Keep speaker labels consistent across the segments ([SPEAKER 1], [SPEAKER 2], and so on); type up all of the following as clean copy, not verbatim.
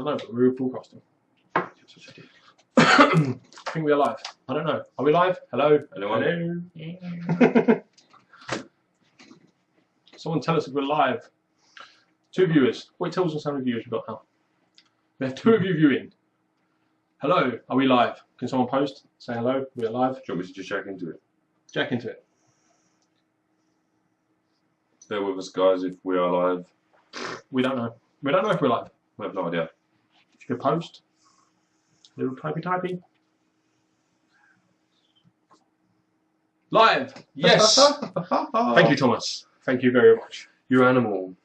[SPEAKER 1] don't know, but we're broadcasting. I think we are live. I don't know. Are we live? Hello?
[SPEAKER 2] Hello?
[SPEAKER 1] Hello? Someone tell us if we're live. 2 viewers. Wait, tell us how many viewers we've got now. We have 2 of you viewing. Hello, are we live? Can someone post? Say hello, we are live.
[SPEAKER 2] Do you want me to just jack into it?
[SPEAKER 1] Jack into it.
[SPEAKER 2] Bear with us, guys, if we are live.
[SPEAKER 1] We don't know. We don't know if we're live.
[SPEAKER 2] We have no idea.
[SPEAKER 1] If you could post. Little typey. Live! Yes! Thank you, Thomas. Thank you very much.
[SPEAKER 2] You animal.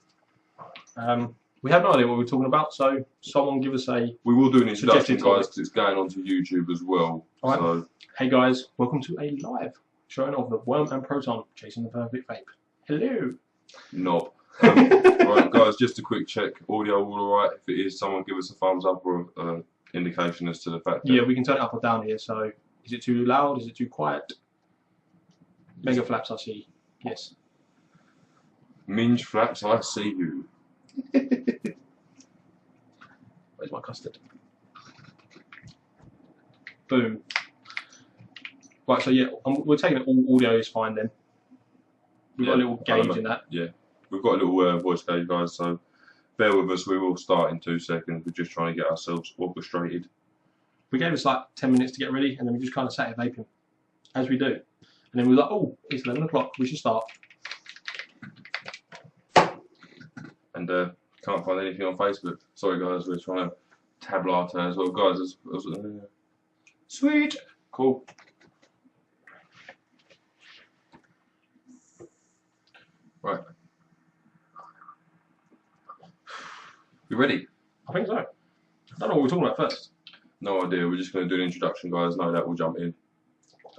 [SPEAKER 1] We have no idea what we're talking about, so someone give us a...
[SPEAKER 2] We will do an introduction,
[SPEAKER 1] suggested
[SPEAKER 2] guys, because it's going onto YouTube as well.
[SPEAKER 1] All right.
[SPEAKER 2] So,
[SPEAKER 1] hey guys, welcome to a live showing of the Worm and Proton chasing the perfect vape. Hello!
[SPEAKER 2] knob. Right, guys, just a quick check. Audio all alright? If it is, someone give us a thumbs up or indication as to the fact that...
[SPEAKER 1] Yeah, we can turn it up or down here, so is it too loud? Is it too quiet? Mega flaps, I see. Yes.
[SPEAKER 2] Minge flaps, I see you.
[SPEAKER 1] Where's my custard? Boom. Right, so yeah, we're taking it all audio is fine then. We've got a little gauge in that.
[SPEAKER 2] Yeah, we've got a little voice gauge, guys, so bear with us. We will start in 2 seconds. We're just trying to get ourselves orchestrated.
[SPEAKER 1] We gave us like 10 minutes to get ready, and then we just kind of sat here vaping, as we do. And then we were like, oh, it's 11 o'clock, we should start.
[SPEAKER 2] And can't find anything on Facebook. Sorry, guys, we're trying to tab latte as well. Guys, sweet! Cool. Right. You ready?
[SPEAKER 1] I think so. I don't know what we're talking about first.
[SPEAKER 2] No idea. We're just going to do an introduction, guys. No doubt we'll jump in.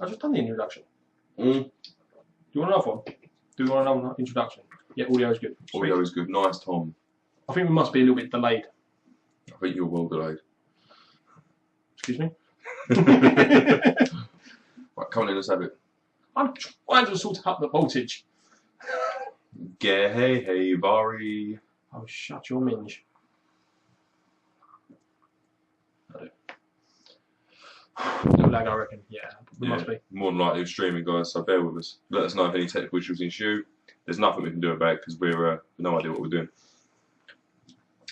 [SPEAKER 1] I've just done the introduction.
[SPEAKER 2] Mm.
[SPEAKER 1] Do you want another one? Do you want another introduction? Yeah, audio is good. Sweet.
[SPEAKER 2] Audio is good. Nice, Tom.
[SPEAKER 1] I think we must be a little bit delayed.
[SPEAKER 2] I think you're well delayed.
[SPEAKER 1] Excuse me?
[SPEAKER 2] Right, come on in, let's have it.
[SPEAKER 1] I'm trying to sort out the voltage.
[SPEAKER 2] Hey, Vari.
[SPEAKER 1] Oh, shut your minge. Little lag, I reckon. Yeah, we must be.
[SPEAKER 2] More than likely streaming, guys, so bear with us. Let us know if any technical issues ensue. There's nothing we can do about it because we're no idea what we're doing.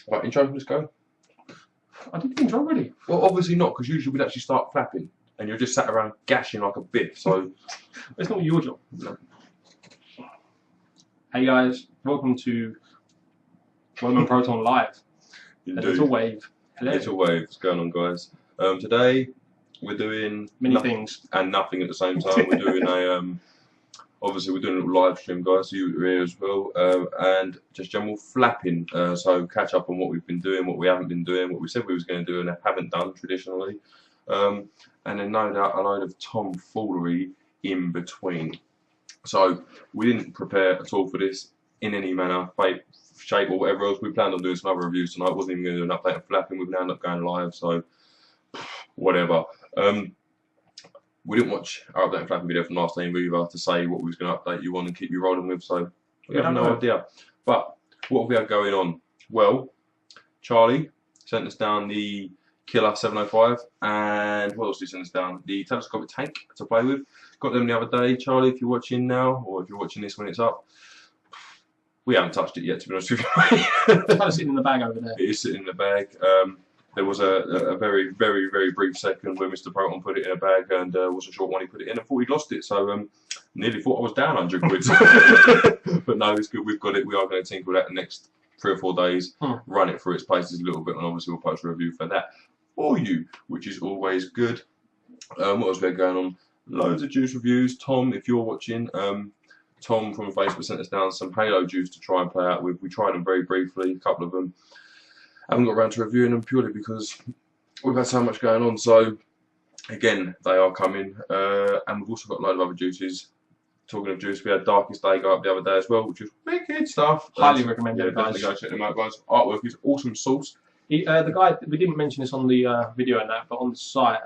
[SPEAKER 2] Right, intro, let's go.
[SPEAKER 1] I did the intro already.
[SPEAKER 2] Well, obviously not, because usually we'd actually start flapping, and you're just sat around gashing like a biff, so...
[SPEAKER 1] It's not your job.
[SPEAKER 2] No.
[SPEAKER 1] Hey guys, welcome to Worm and Proton Live.
[SPEAKER 2] Indeed.
[SPEAKER 1] A little wave. Hello.
[SPEAKER 2] Little wave, what's going on, guys? Today, we're doing...
[SPEAKER 1] Many things.
[SPEAKER 2] And nothing at the same time. We're doing a... Obviously, we're doing a little live stream, guys, so you're here as well, and just general flapping. So catch up on what we've been doing, what we haven't been doing, what we said we was going to do and haven't done traditionally, and then no doubt a load of tomfoolery in between. So we didn't prepare at all for this in any manner, shape, or whatever else. We planned on doing some other reviews tonight. Wasn't even going to do an update on flapping. We've now ended up going live, so whatever. We didn't watch our update and flapping video from last time either to say what we was going to update you on and keep you rolling with, so we have no idea. But what have we had going on? Well, Charlie sent us down the Killer 705, and what else did he send us down? The telescopic tank to play with. Got them the other day. Charlie, if you're watching now, or if you're watching this when it's up, we haven't touched it yet, to be honest with you.
[SPEAKER 1] It's kind of sitting in the bag over there.
[SPEAKER 2] It is sitting in the bag. There was a very brief second where Mr. Proton put it in a bag and wasn't sure when he put it in and thought he'd lost it, so nearly thought I was down 100 quid. But no, it's good, we've got it. We are going to tinker with that the next 3 or 4 days, run it through its paces a little bit, and obviously we'll post a review for that for you, which is always good. What else we had going on? Loads of juice reviews. Tom, if you're watching, Tom from Facebook sent us down some Halo juice to try and play out with. We tried them very briefly, a couple of them. Haven't got around to reviewing them purely because we've had so much going on. So again, they are coming, and we've also got a load of other juices. Talking of juice, we had Darkest Day go up the other day as well, which is wicked stuff.
[SPEAKER 1] Highly recommend it,
[SPEAKER 2] guys. Definitely go check them out, guys. Artwork is awesome sauce.
[SPEAKER 1] The guy, we didn't mention this on the video and that, but on the site,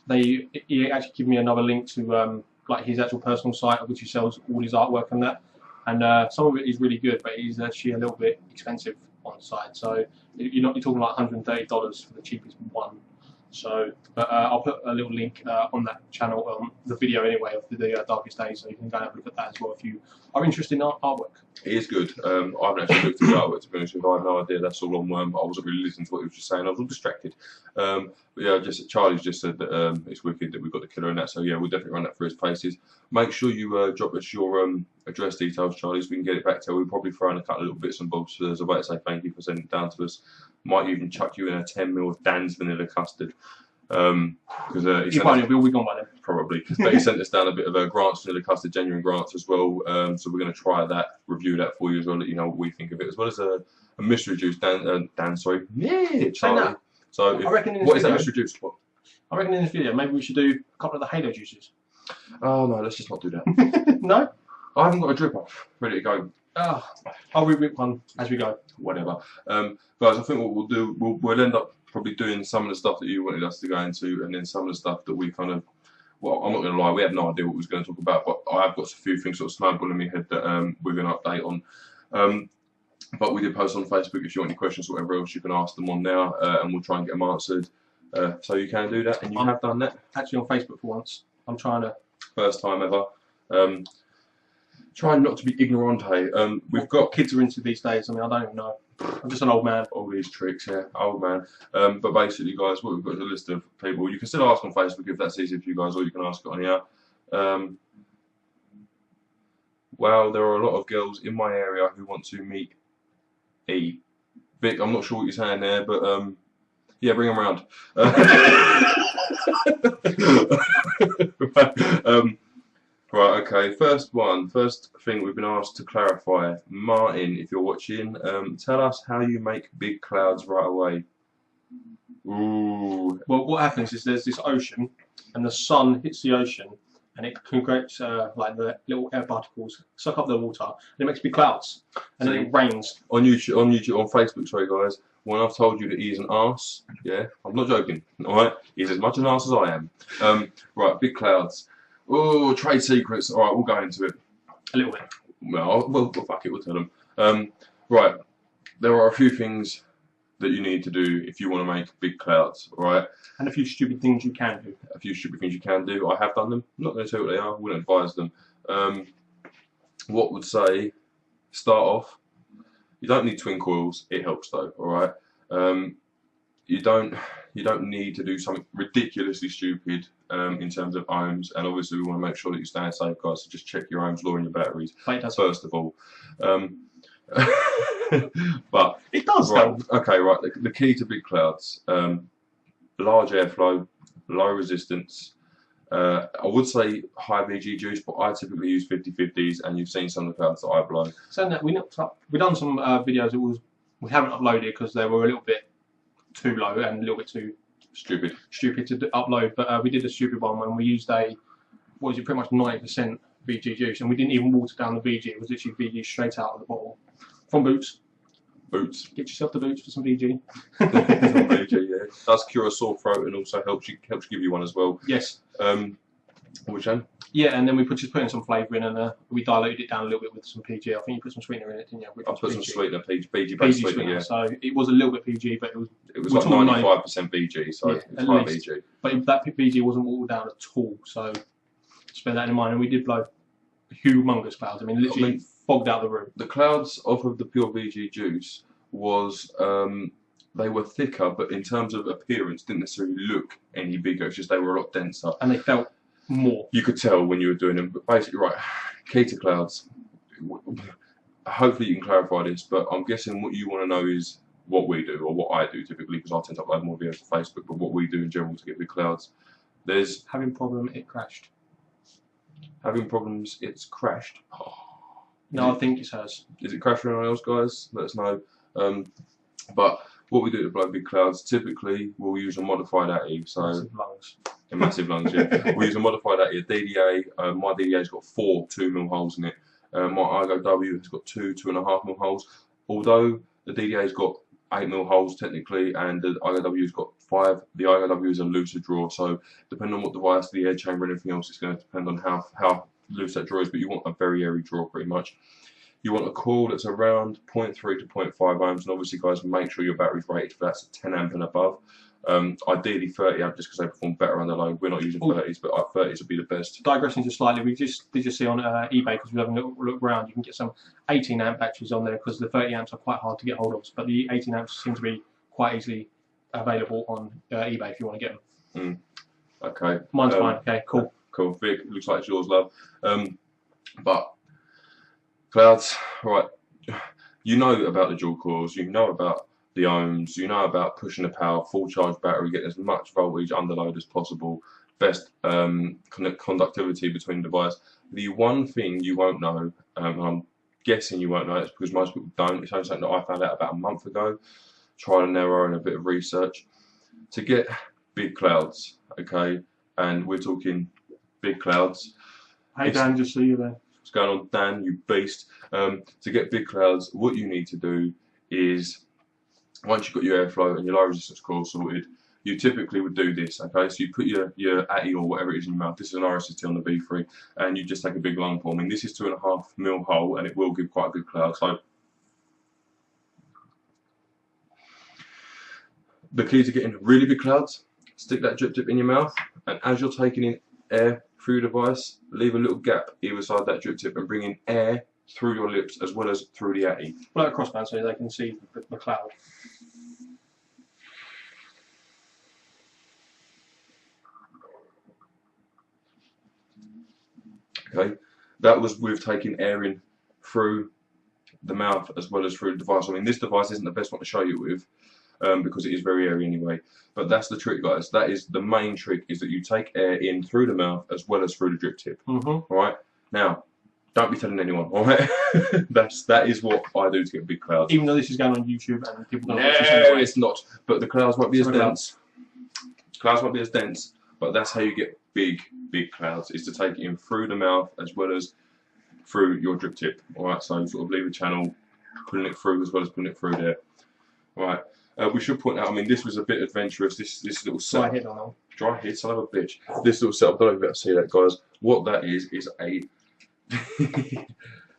[SPEAKER 1] he actually gave me another link to like his actual personal site, of which he sells all his artwork and that. And some of it is really good, but it is actually a little bit expensive. on site. So you're talking like $130 for the cheapest one. So I'll put a little link on that channel, the video anyway of the Darkest Days, so you can go and have a look at that as well if you are interested in artwork.
[SPEAKER 2] It is good. I haven't actually looked at the artwork, to be honest with you. I have no idea. That's all on worm. I wasn't really listening to what he was just saying. I was all distracted. But yeah, Charlie's just said that it's wicked that we've got the killer in that. So yeah, we'll definitely run that through his faces. Make sure you drop us your address details, Charlie, so we can get it back to you. We'll probably throw in a couple of little bits and bobs as a way to say thank you for sending it down to us. Might even chuck you in a 10ml of Dan's vanilla custard. Because he won't be all gone by then. Probably, but he sent us down a bit of Grant's vanilla custard, genuine Grant's as well. So we're going to try that, review that for you as well, let you know what we think of it, as well as a mystery juice. Dan, sorry, yeah, Charlie. So what is that mystery juice? What?
[SPEAKER 1] I reckon in this video maybe we should do a couple of the Halo juices.
[SPEAKER 2] Oh no, let's just not do that.
[SPEAKER 1] No,
[SPEAKER 2] I haven't got a dripper ready to go.
[SPEAKER 1] Oh, I'll re-whip one as we go.
[SPEAKER 2] Whatever, guys. I think what we'll do, we'll end up probably doing some of the stuff that you wanted us to go into, and then some of the stuff that we kind of, well, I'm not going to lie, we have no idea what we was going to talk about, but I have got a few things sort of snowballing in my head that we're going to update on. But we did post on Facebook. If you want any questions or whatever else, you can ask them on there, and we'll try and get them answered. So you can do that, and you have done that. Actually on Facebook for once. I'm trying to. First time ever. Trying not to be ignorante. We've got
[SPEAKER 1] kids are into these days. I mean, I don't even know. I'm just an old man.
[SPEAKER 2] All these tricks, yeah, old man. But basically, guys, what we've got is a list of people. You can still ask on Facebook if that's easy for you guys, or you can ask it on here. Well, there are a lot of girls in my area who want to meet E. Vic, I'm not sure what you're saying there, but yeah, bring them around. Right, okay, first thing we've been asked to clarify. Martin, if you're watching, tell us how you make big clouds right away. Ooh.
[SPEAKER 1] Well, what happens is there's this ocean, and the sun hits the ocean, and it creates like the little air particles, suck up the water, and it makes big clouds, and then it rains.
[SPEAKER 2] On YouTube, on Facebook, sorry guys, when I've told you that he's an arse, yeah, I'm not joking, alright? He's as much an arse as I am. Right, big clouds. Oh, trade secrets. All right, we'll go into it
[SPEAKER 1] a little bit.
[SPEAKER 2] Well, fuck it, we'll tell them. Right, there are a few things that you need to do if you want to make big clouds. All right,
[SPEAKER 1] and a few stupid things you can do.
[SPEAKER 2] A few stupid things you can do. I have done them. I'm not going to tell you what they are. I wouldn't advise them. What would say? Start off. You don't need twin coils. It helps though. All right. You don't need to do something ridiculously stupid in terms of ohms, and obviously we want to make sure that you stay safe, guys. So just check your ohms law and your batteries first of all. But
[SPEAKER 1] it does.
[SPEAKER 2] Right, okay, right. The key to big clouds: large airflow, low resistance. I would say high VG juice, but I typically use 50/50s, and you've seen some of the clouds that I've blown.
[SPEAKER 1] So that we've done some videos. We haven't uploaded because they were a little bit too low and a little bit too stupid to upload, but we did a stupid one when we used pretty much 90% VG juice, and we didn't even water down the VG. It was literally VG straight out of the bottle from Boots. Get yourself the Boots for some VG.
[SPEAKER 2] Some VG, yeah. Does cure a sore throat and also helps give you one as well.
[SPEAKER 1] Yes.
[SPEAKER 2] Which one?
[SPEAKER 1] Yeah, and then we just put in some flavour in, and we diluted it down a little bit with some PG. I think you put some sweetener in it, didn't you?
[SPEAKER 2] I put some sweetener, PG
[SPEAKER 1] sweetener, yeah. So it was a little bit PG, but it was
[SPEAKER 2] like 95% BG, so yeah, it's high BG.
[SPEAKER 1] But that BG wasn't watered down at all, so just bear that in mind. And we did blow humongous clouds. I mean, literally fogged out the room.
[SPEAKER 2] The clouds off of the pure VG juice was they were thicker, but in terms of appearance, didn't necessarily look any bigger. It's just they were a lot denser,
[SPEAKER 1] and they felt more.
[SPEAKER 2] You could tell when you were doing them. But basically, right, key to clouds. Hopefully you can clarify this, but I'm guessing what you want to know is what we do, or what I do typically, because I tend to upload more videos to Facebook, but what we do in general to get big clouds. There's
[SPEAKER 1] having problem, it crashed.
[SPEAKER 2] Having problems, it's crashed.
[SPEAKER 1] No, I think it has.
[SPEAKER 2] Is it crashed for anyone else, guys? Let us know. But what we do to blow big clouds, typically we'll use a modified ATI. So
[SPEAKER 1] massive lungs.
[SPEAKER 2] Massive lungs, yeah. We use a modified ATI, a DDA. My DDA's got 4 2mm holes in it. My IGW has got 2 2.5mm holes. Although the DDA's got 8mm holes technically, and the IGW's got 5. The IGW is a looser draw, so depending on what device, the air chamber and everything else, it's going to depend on how loose that draw is. But you want a very airy draw, pretty much. You want a coil that's around 0.3 to 0.5 ohms, and obviously, guys, make sure your battery's rated for that's 10 amp and above. Ideally 30 amp, just because they perform better under load. We're not using 30s, but 30s would be the best.
[SPEAKER 1] Digressing just slightly, we did just see on eBay, because we have a look around, you can get some 18 amp batteries on there, because the 30 amps are quite hard to get hold of, but the 18 amps seem to be quite easily available on eBay if you want to get them.
[SPEAKER 2] Okay.
[SPEAKER 1] Mine's fine. Okay, cool.
[SPEAKER 2] Cool. Vic, looks like it's yours, love. But Clouds, right? You know about the dual coils. You know about the ohms. You know about pushing the power, full charge battery, get as much voltage under load as possible. Best conductivity between the device. The one thing you won't know, and I'm guessing you won't know, it's because most people don't. It's only something that I found out about a month ago. Trial and error and a bit of research. To get big clouds, okay, and we're talking big clouds.
[SPEAKER 1] Hey Dan, just see you there.
[SPEAKER 2] What's going on, Dan? You beast. To get big clouds, what you need to do is, once you've got your airflow and your low resistance coil sorted, you typically would do this, okay? So you put your ATI or whatever it is in your mouth. This is an RSST on the V3, and you just take a big lung pull. I mean, this is 2.5 mil hole, and it will give quite a good cloud. So the key to getting really big clouds, stick that drip tip in your mouth, and as you're taking in air through your device, leave a little gap either side that drip tip and bring in air through your lips as well as through the ATI.
[SPEAKER 1] Blow it crossband so they can see the cloud.
[SPEAKER 2] Okay, that was with taking air in through the mouth as well as through the device. I mean, this device isn't the best one to show you with, because it is very airy anyway. But that's the trick, guys. That is the main trick, is that you take air in through the mouth as well as through the drip tip. All right. Now, don't be telling anyone. All right. that is what I do to get big clouds.
[SPEAKER 1] Even though this is going on YouTube and people don't watch this
[SPEAKER 2] No,
[SPEAKER 1] anyway.
[SPEAKER 2] it's not. But the clouds won't be as dense. Clouds won't be as dense. But that's how you get big clouds, is to take it in through the mouth as well as through your drip tip. All right. So sort of leave a channel, pulling it through as well as pulling it through there. All right. We should point out, I mean, this was a bit adventurous, this little setup.
[SPEAKER 1] Dry hit on them.
[SPEAKER 2] Dry hit, son of a bitch. This little setup, I don't know if you've got to see that, guys. What that is a...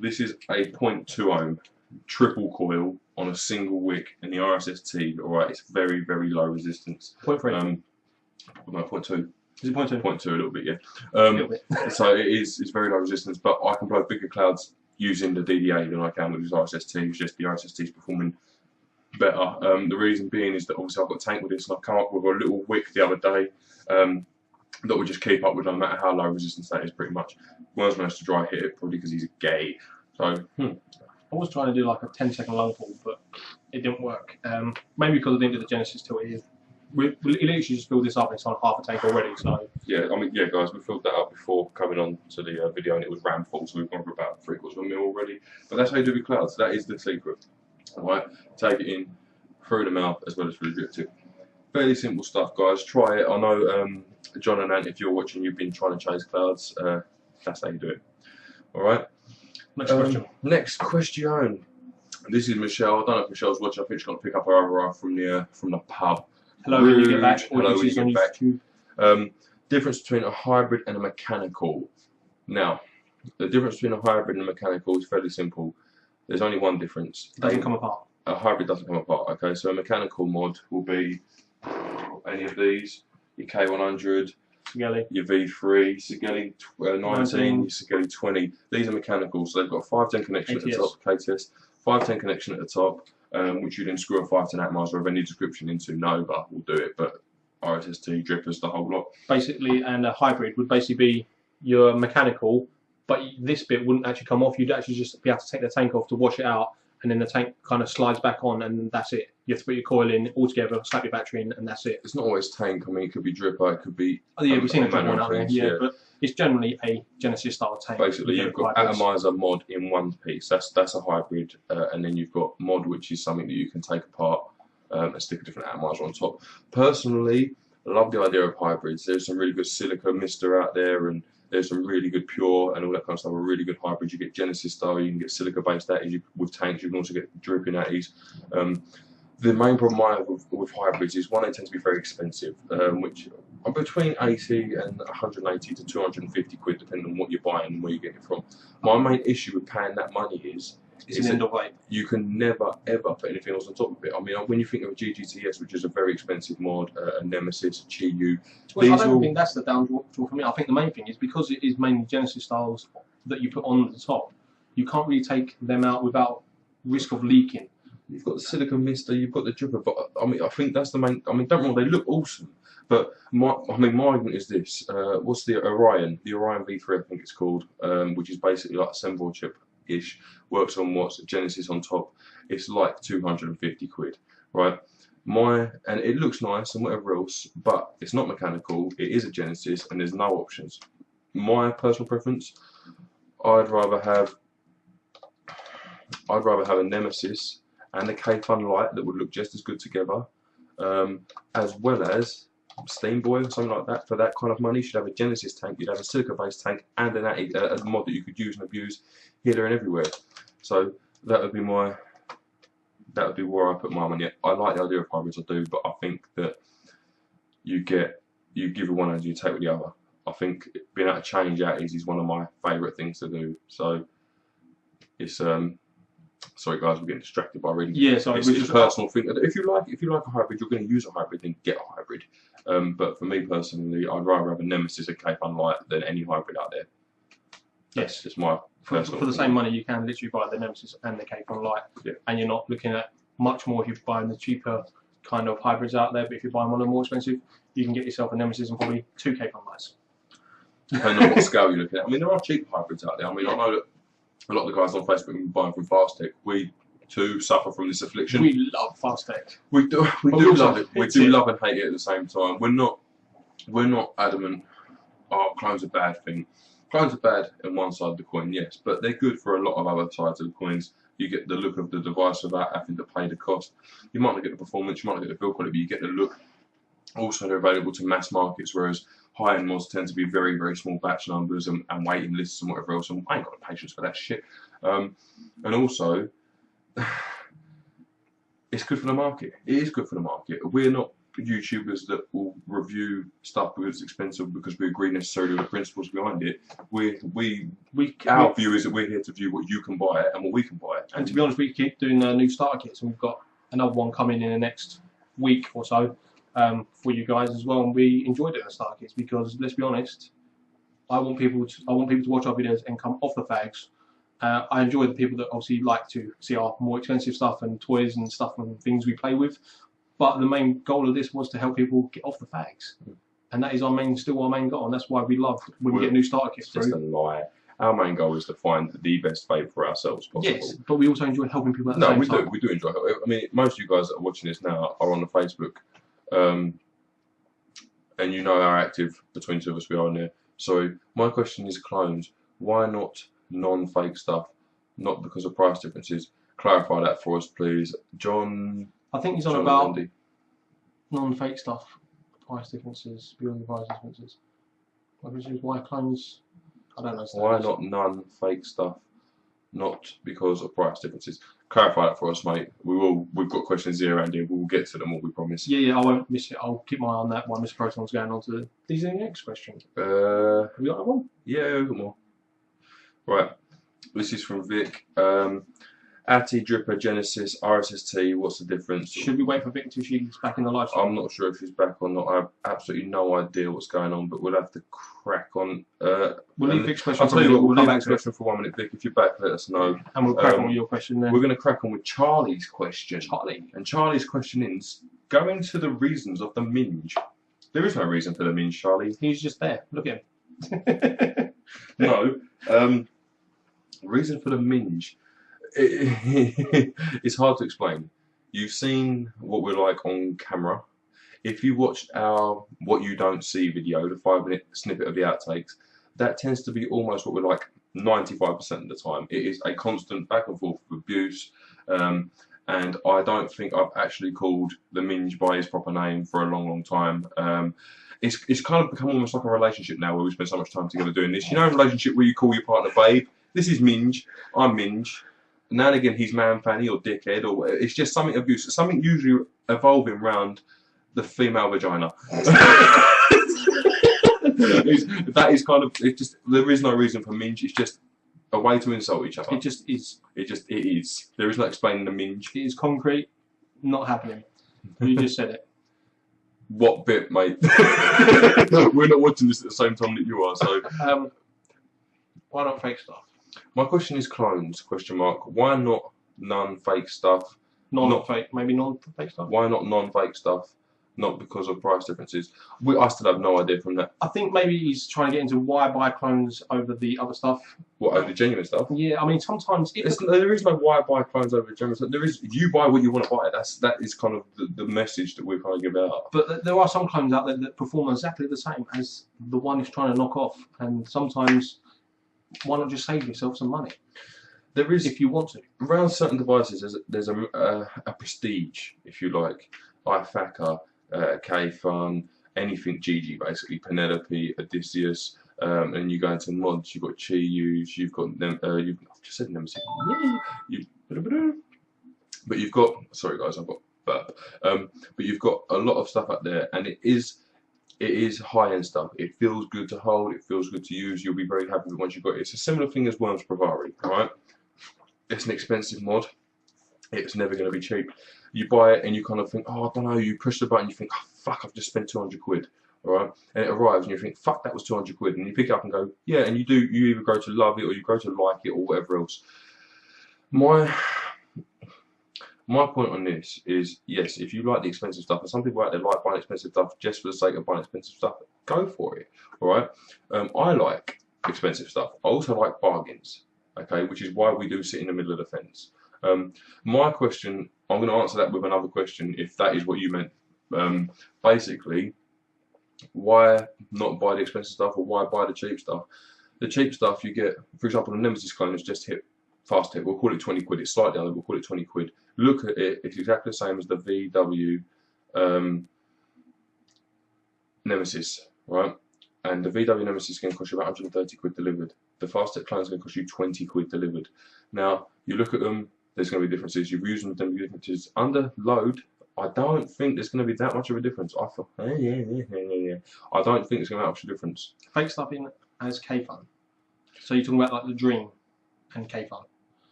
[SPEAKER 2] this is a 0.2 ohm triple coil on a single wick in the RSST. Alright, it's very, very low resistance.
[SPEAKER 1] 0.3.
[SPEAKER 2] No, 0.2.
[SPEAKER 1] Is it 0.2?
[SPEAKER 2] 0.2, a little bit, yeah.
[SPEAKER 1] A little bit.
[SPEAKER 2] So it's very low resistance, but I can blow bigger clouds using the DDA than I can with this RSST. It's just the RSST is performing better. The reason being is that obviously I've got a tank with this, and I've come up with a little wick the other day that will just keep up with no matter how low resistance that is, pretty much. Worms managed to dry hit it, probably because he's a gay. So
[SPEAKER 1] I was trying to do like a 10-second lung pull, but it didn't work. Maybe because I didn't do the Genesis till it is. We literally just filled this up, and it's on half a tank already. So
[SPEAKER 2] yeah, I mean, yeah, guys, we filled that up before coming on to the video, and it was ram full, so we've gone for about 3/4 of a mil already. But that's how you do with clouds. That is the secret. Alright, take it in through the mouth as well as through the drip tip. Fairly simple stuff, guys. Try it. I know, John and Ant, if you're watching, you've been trying to chase clouds. That's how you do it. Alright.
[SPEAKER 1] next question.
[SPEAKER 2] Next question. This is Michelle. I don't know if Michelle's watching. I think she's going to pick up her other eye from the pub.
[SPEAKER 1] Hello when you get back.
[SPEAKER 2] Hello when you get back.
[SPEAKER 1] YouTube.
[SPEAKER 2] Difference between a hybrid and a mechanical. Now, the difference between a hybrid and a mechanical is fairly simple. There's only one difference.
[SPEAKER 1] It doesn't come apart.
[SPEAKER 2] A hybrid doesn't come apart. Okay, so a mechanical mod will be any of these: your K100,
[SPEAKER 1] Sigelli.
[SPEAKER 2] your V3, Sigelli 19, your Sigelli 20. These are mechanical, so they've got a 510 connection at the top, KTS, 510 connection at the top, which you then screw a 510 atomizer of any description into. Nova will do it, but RSST, drippers, the whole lot.
[SPEAKER 1] Basically, and a hybrid would basically be your mechanical, but this bit wouldn't actually come off. You'd actually just be able to take the tank off to wash it out, and then the tank kind of slides back on, and that's it. You have to put your coil in all together, slap your battery in, and that's it.
[SPEAKER 2] It's not always tank. I mean, it could be dripper, it could be.
[SPEAKER 1] Oh yeah, we've seen a dripper one out there.
[SPEAKER 2] things,
[SPEAKER 1] Yeah, but it's generally a Genesis style tank.
[SPEAKER 2] Basically, you've got atomizer mod in one piece. That's a hybrid, and then you've got mod, which is something that you can take apart and stick a different atomizer on top. Personally, I love the idea of hybrids. There's some really good silica mister out there, and there's some really good pure and all that kind of stuff. A really good hybrid. You get Genesis style, you can get silica based ATIs with tanks. You can also get dripping ATIs. The main problem I have with hybrids is, one, they tend to be very expensive, which are between 80 and 180 to 250 quid, depending on what you're buying and where you get it from. My main issue with paying that money is
[SPEAKER 1] It's an end of life.
[SPEAKER 2] You can never ever put anything else on top of it. I mean, when you think of a GGTS, which is a very expensive mod, a Nemesis, a Chi-Yu,
[SPEAKER 1] well, I don't think that's the downfall for me. I think the main thing is because it is mainly Genesis styles that you put on at the top, you can't really take them out without risk of leaking.
[SPEAKER 2] You've got the silicon mister, you've got the dripper, but I mean, I think that's the main. I mean, don't get me wrong, they look awesome, but my argument is this: what's the Orion? The Orion V3, I think it's called, which is basically like a Sembor chip-ish. Works on what's Genesis on top. It's like 250 quid, right? And it looks nice and whatever else, but it's not mechanical. It is a Genesis, and there's no options. My personal preference, I'd rather have a Nemesis and a K-Fun Light that would look just as good together, as well as Steam Boy or something like that. For that kind of money, you should have a Genesis tank, you'd have a silica-based tank, and a mod that you could use and abuse here, there, and everywhere. So that would be where I put my money. I like the idea of hybrids, I do, but I think that you give with one hand, you take with the other. I think being able to change out is one of my favourite things to do. So it's sorry guys, we're getting distracted by reading.
[SPEAKER 1] Yeah, sorry.
[SPEAKER 2] It's a personal thing. If you like a hybrid, you're going to use a hybrid, then get a hybrid. But for me personally, I'd rather have a Nemesis, a K-Fun Light than any hybrid out there.
[SPEAKER 1] Yes,
[SPEAKER 2] it's my
[SPEAKER 1] for the same money, you can literally buy the Nemesis and the K-Fun Light, and you're not looking at much more if you're buying the cheaper kind of hybrids out there. But if you're buying one of the more expensive, you can get yourself a Nemesis and probably 2 K-Fun Lights.
[SPEAKER 2] Depending on what scale you're looking at. I mean, there are cheap hybrids out there. I mean, I know that a lot of the guys on Facebook have been buying from Fast Tech. We too suffer from this affliction.
[SPEAKER 1] We love Fast Tech.
[SPEAKER 2] We do love it. We do love and hate it at the same time. We're not adamant. Oh, clones are bad thing. Clones are bad on one side of the coin, yes, but they're good for a lot of other sides of the coins. You get the look of the device without having to pay the cost. You might not get the performance, you might not get the build quality, but you get the look. Also, they're available to mass markets, whereas high-end mods tend to be very, very small batch numbers and waiting lists and whatever else. And I ain't got the patience for that shit. And also, it's good for the market. It is good for the market. We're not YouTubers that will review stuff because it's expensive because we agree necessarily with the principles behind it. Our view is that we're here to view what you can buy and what we can buy.
[SPEAKER 1] And to be honest, we keep doing new starter kits, and we've got another one coming in the next week or so for you guys as well. And we enjoy doing the starter kits because, let's be honest, I want people to watch our videos and come off the fags. I enjoy the people that obviously like to see our more expensive stuff and toys and stuff and things we play with. But the main goal of this was to help people get off the fags, and that is still our main goal, and that's why we love when we get new starter kits through.
[SPEAKER 2] Just a lie. Our main goal is to find the best favour for ourselves possible.
[SPEAKER 1] Yes, but we also enjoy helping people at the same time.
[SPEAKER 2] No, we do enjoy helping. I mean, most of you guys that are watching this now are on the Facebook, and you know how active between two of us we are on there. So my question is clones. Why not non-fake stuff? Not because of price differences. Clarify that for us, please, John.
[SPEAKER 1] I think he's on about non-fake stuff, price differences, beyond the price differences. Why clones? I don't know.
[SPEAKER 2] Why not non-fake stuff? Not because of price differences. Clarify that for us, mate. We've got questions here around here. We'll get to them all, we promise.
[SPEAKER 1] Yeah, I won't miss it. I'll keep my eye on that while Mr. Proton's going on to the next question. Have we got that one?
[SPEAKER 2] Yeah, we've got more. Right. This is from Vic. Atty, Dripper, Genesis, RSST, what's the difference?
[SPEAKER 1] Should we wait for Vic until she's back in the live stream?
[SPEAKER 2] I'm not sure if she's back or not. I have absolutely no idea what's going on, but we'll have to crack on.
[SPEAKER 1] We'll leave Vic's question.
[SPEAKER 2] I'll tell you what, we'll leave Vic's question for 1 minute, Vic. If you're back, let us know.
[SPEAKER 1] And we'll crack on with your question then.
[SPEAKER 2] We're going to crack on with Charlie's question. And Charlie's question is, going to the reasons of the minge. There is no reason for the minge, Charlie.
[SPEAKER 1] He's just there. Look at him.
[SPEAKER 2] No. Reason for the minge. It's hard to explain. You've seen what we're like on camera. If you watched our What You Don't See video, the 5-minute snippet of the outtakes, that tends to be almost what we're like 95% of the time. It is a constant back and forth of abuse, and I don't think I've actually called the minge by his proper name for a long, long time. It's kind of become almost like a relationship now where we spend so much time together doing this. You know, a relationship where you call your partner babe. This is minge. I'm minge. Now and again he's man fanny or dickhead, or it's just something abusive, something usually evolving around the female vagina. That is kind of, it's just, there is no reason for minge. It's just a way to insult each other.
[SPEAKER 1] It just is.
[SPEAKER 2] It is. There is no explaining the minge.
[SPEAKER 1] It is concrete. Not happening. You just said it.
[SPEAKER 2] What bit, mate? We're not watching this at the same time that you are, so.
[SPEAKER 1] Why not fake stuff?
[SPEAKER 2] My question is clones, question mark. Why not non-fake stuff?
[SPEAKER 1] Non-fake, maybe non-fake stuff?
[SPEAKER 2] Why not non-fake stuff? Not because of price differences. I still have no idea from that.
[SPEAKER 1] I think maybe he's trying to get into why buy clones over the other stuff.
[SPEAKER 2] What, over the genuine stuff?
[SPEAKER 1] Yeah, I mean, sometimes...
[SPEAKER 2] There is no why buy clones over genuine stuff. There is, you buy what you want to buy. That is kind of the message that we're trying to give out.
[SPEAKER 1] But there are some clones out there that perform exactly the same as the one he's trying to knock off. And sometimes, why not just save yourself some money?
[SPEAKER 2] There is,
[SPEAKER 1] if you want to.
[SPEAKER 2] Around certain devices, there's a prestige, if you like. iFacker, K-Fun, anything GG basically, Penelope, Odysseus, and you go into mods, you've got Chi-Yus, you've got I've just said Nemesis, but you've got, sorry guys, I've got burp, but you've got a lot of stuff out there, and it is high-end stuff. It feels good to hold, it feels good to use, you'll be very happy with it once you've got it. It's a similar thing as Worms Pravari, alright? It's an expensive mod, it's never going to be cheap. You buy it and you kind of think, oh, I don't know, you push the button, you think, oh, fuck, I've just spent 200 quid, alright? And it arrives and you think, fuck, that was 200 quid. And you pick it up and go, yeah, and you either grow to love it or you grow to like it or whatever else. My point on this is, yes, if you like the expensive stuff, and some people out there like buying expensive stuff just for the sake of buying expensive stuff, go for it, alright? I like expensive stuff. I also like bargains, okay, which is why we do sit in the middle of the fence. My question, I'm going to answer that with another question, if that is what you meant. Basically, why not buy the expensive stuff, or why buy the cheap stuff? The cheap stuff you get, for example, the Nemesis clone is just fast hit. We'll call it 20 quid. It's slightly under, we'll call it 20 quid. Look at it, it's exactly the same as the VW Nemesis, right? And the VW Nemesis is going to cost you about 130 quid delivered. The fast hit clone is going to cost you 20 quid delivered. Now, you look at them, there's going to be differences. You've used them, there's going to be differences. Under load, I don't think there's going to be that much of a difference. I thought, I don't think there's going to be that much of a difference.
[SPEAKER 1] Fake stuff in as K-Fun. So you're talking about like the Dream and K-Fun,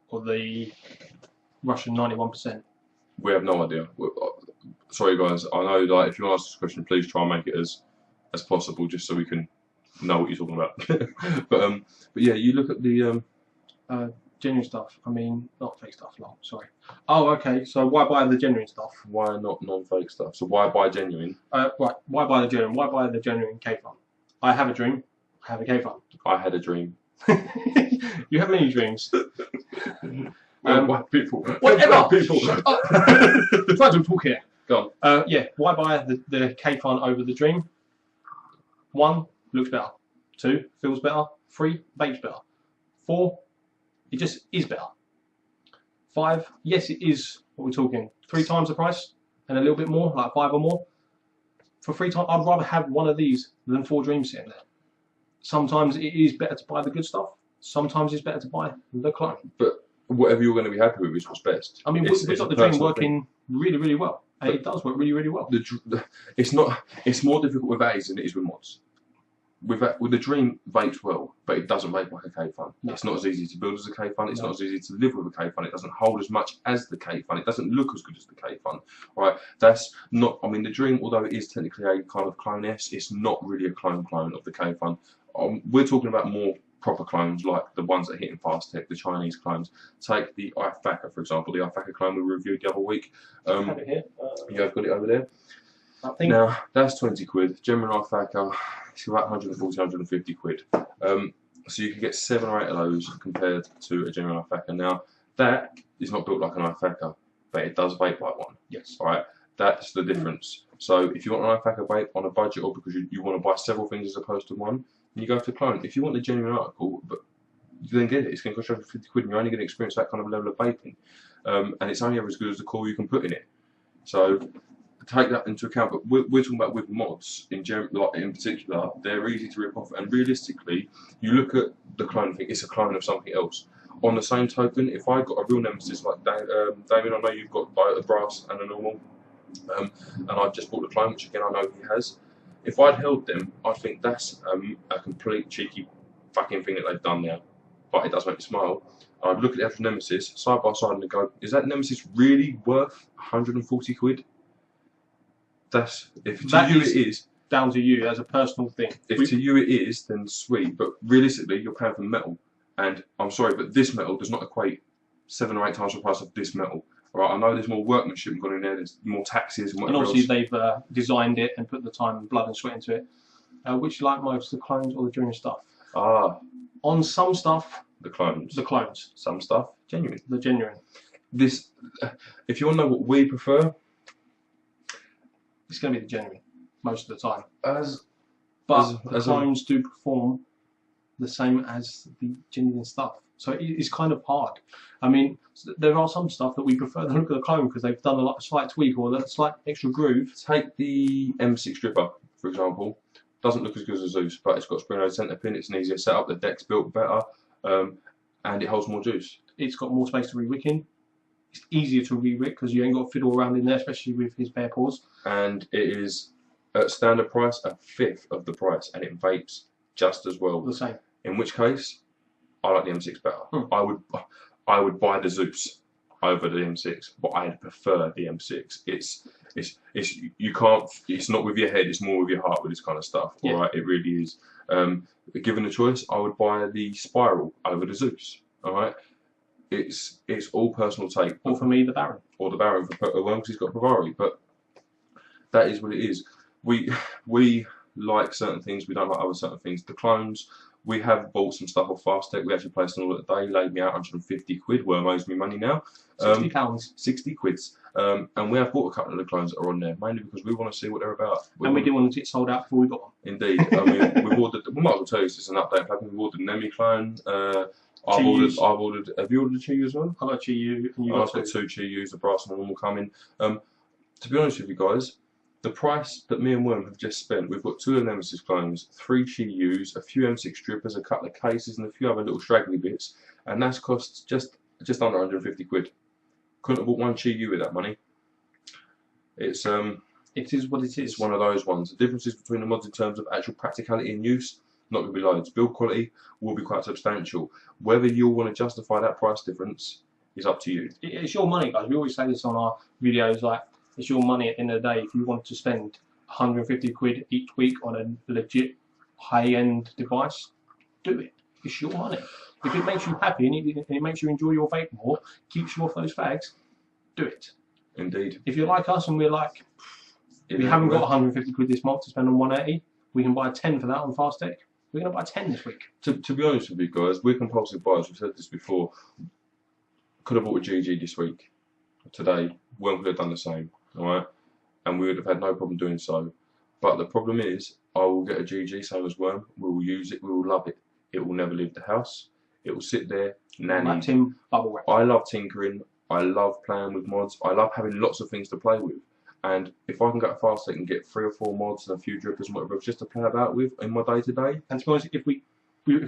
[SPEAKER 1] or the Russian 91%.
[SPEAKER 2] We have no idea. Sorry guys, I know, like, if you ask this question, please try and make it as possible, just so we can know what you're talking about. but yeah, you look at the
[SPEAKER 1] genuine stuff. I mean, not fake stuff. No, sorry. Oh, okay. So why buy the genuine stuff?
[SPEAKER 2] Why not non-fake stuff? So why buy genuine?
[SPEAKER 1] Right. Why buy the genuine? Why buy the genuine K-Fun? I have a dream. I have a K-Fun.
[SPEAKER 2] I had a dream.
[SPEAKER 1] You have many dreams.
[SPEAKER 2] White people.
[SPEAKER 1] Whatever.
[SPEAKER 2] White people.
[SPEAKER 1] Shut up. Try to talk here.
[SPEAKER 2] Go on.
[SPEAKER 1] Yeah. Why buy the K-Fun over the Dream? 1, looks better. 2, feels better. 3, vapes better. 4, it just is better. 5, yes, it is what we're talking. 3 times the price and a little bit more, like 5 or more. For 3 times, I'd rather have one of these than 4 dreams sitting there. Sometimes it is better to buy the good stuff. Sometimes it's better to buy the clone.
[SPEAKER 2] But whatever you're going to be happy with is what's best.
[SPEAKER 1] I mean, we've got the Dream working really, really well. And it does work really, really well.
[SPEAKER 2] It's more difficult with A's than it is with mods. With the Dream, vapes well, but it doesn't vape like a K-Fun.
[SPEAKER 1] No.
[SPEAKER 2] It's not as easy to build as a K-Fun. It's not as easy to live with a K-Fun. It doesn't hold as much as the K-Fun. It doesn't look as good as the K-Fun. Right? That's not. I mean, the Dream, although it is technically a kind of clone-esque, it's not really a clone of the K-Fun. We're talking about more proper clones, like the ones that hit in fast tech, the Chinese clones. Take the iFacker, for example, the iFacker clone we reviewed the other week.
[SPEAKER 1] I have it here.
[SPEAKER 2] You have got it over there. Now, that's 20 quid. Gemini iFacker, it's about 140, 150 quid. So you can get 7 or 8 of those compared to a Gemini iFacker. Now, that is not built like an iFacker, but it does vape like one.
[SPEAKER 1] Yes.
[SPEAKER 2] Alright, that's the difference. So if you want an iFacker vape on a budget, or because you want to buy several things as opposed to one, you go for the clone. If you want the genuine article, but you then get it. It's going to cost you 50 quid, and you're only going to experience that kind of level of vaping. And it's only ever as good as the core you can put in it. So take that into account. But we're talking about with mods in particular. They're easy to rip off, and realistically, you look at the clone thing. It's a clone of something else. On the same token, if I got a real Nemesis like Damien, I know you've got like a brass and a normal, and I've just bought the clone, which again I know he has. If I'd held them, I think that's a complete cheeky fucking thing that they've done now. but it does make me smile. I'd look at the actual Nemesis side by side and go, is that Nemesis really worth 140 quid? That's, if to you it is,
[SPEAKER 1] down to you as a personal thing.
[SPEAKER 2] If to you it is, then sweet, but realistically you're paying for metal, and I'm sorry, but this metal does not equate 7 or 8 times the price of this metal. Right, I know there's more workmanship gone in there, there's more taxes and whatever
[SPEAKER 1] and obviously
[SPEAKER 2] else.
[SPEAKER 1] they've designed it and put the time and blood and sweat into it. Which you like most, the clones or the genuine stuff? On some stuff,
[SPEAKER 2] the clones.
[SPEAKER 1] The clones.
[SPEAKER 2] Some stuff, genuine.
[SPEAKER 1] The genuine.
[SPEAKER 2] This, if you want to know what we prefer,
[SPEAKER 1] it's going to be the genuine most of the time.
[SPEAKER 2] But
[SPEAKER 1] the clones do perform the same as the genuine stuff. So it's kind of hard. I mean, there are some stuff that we prefer the look of the clone because they've done a slight tweak or a slight extra groove.
[SPEAKER 2] Take the M6 Stripper, for example. Doesn't look as good as a Zeus, but it's got a spring-loaded centre pin, it's an easier setup, the deck's built better, and it holds more juice. It's
[SPEAKER 1] got more space to re-wick in. It's easier to re-wick because you ain't got to fiddle around in there, especially with his bare paws.
[SPEAKER 2] And it is, at standard price, a fifth of the price, and it vapes just as well.
[SPEAKER 1] The same.
[SPEAKER 2] In which case, I like the M6 better. I would buy the Zeus over the M6, but I'd prefer the M6. You can't. It's not with your head. It's more with your heart with this kind of stuff.
[SPEAKER 1] Yeah.
[SPEAKER 2] All right, it really is. Given the choice, I would buy the Spiral over the Zeus. All right, it's all personal take.
[SPEAKER 1] Or for me, the Baron.
[SPEAKER 2] Or the Baron for well, because he's got Bravari. But that is what it is. We like certain things. We don't like other certain things. The clones. We have bought some stuff off Fast Tech. We actually placed an order today, laid me out 150 quid. Worm owes me money now.
[SPEAKER 1] £60.
[SPEAKER 2] 60 quids. And we have bought a couple of the clones that are on there, mainly because we want to see what they're about.
[SPEAKER 1] We didn't want to get sold out before we got them.
[SPEAKER 2] Indeed. I mean, we've ordered, we might as well tell you this is an update. We've ordered an Nemi clone. I've ordered, have you ordered a Chi-Yu as well?
[SPEAKER 1] I've got a Chi-Yu and you've
[SPEAKER 2] got 2 Chi-Yus, the brass and the normal coming. To be honest with you guys, the price that me and Worm have just spent, we've got 2 of the Nemesis clones, 3 Chi-Yus, a few M6 strippers, a couple of cases and a few other little straggly bits, and that's cost just under 150 quid. Couldn't have bought 1 Chi-Yu with that money.
[SPEAKER 1] It is what it is.
[SPEAKER 2] It's one of those ones. The differences between the mods in terms of actual practicality and use, not going to be loads. Build quality will be quite substantial. Whether you'll want to justify that price difference is up to you.
[SPEAKER 1] It's your money, guys. We always say this on our videos, like, it's your money at the end of the day. If you want to spend 150 quid each week on a legit high-end device, do it. It's your money. If it makes you happy and it makes you enjoy your vape more, keeps you off those fags, do it.
[SPEAKER 2] Indeed.
[SPEAKER 1] If you're like us and we're like, we haven't got 150 quid this month to spend on 180, we can buy 10 for that on Fast Tech. We're going to buy 10 this week.
[SPEAKER 2] To be honest with you guys, we're compulsive buyers. We've said this before. Could have bought a GG this week. Today, Worm could have done the same. Alright, and we would have had no problem doing so. But the problem is, I will get a GG, same as Worm. We will use it. We will love it. It will never leave the house. It will sit there, nanny.
[SPEAKER 1] Bubble wrap.
[SPEAKER 2] I love tinkering. I love playing with mods. I love having lots of things to play with. And if I can go fast, I can get 3 or 4 mods and a few drippers and whatever just to play about with in my day to day.
[SPEAKER 1] And to be honest, if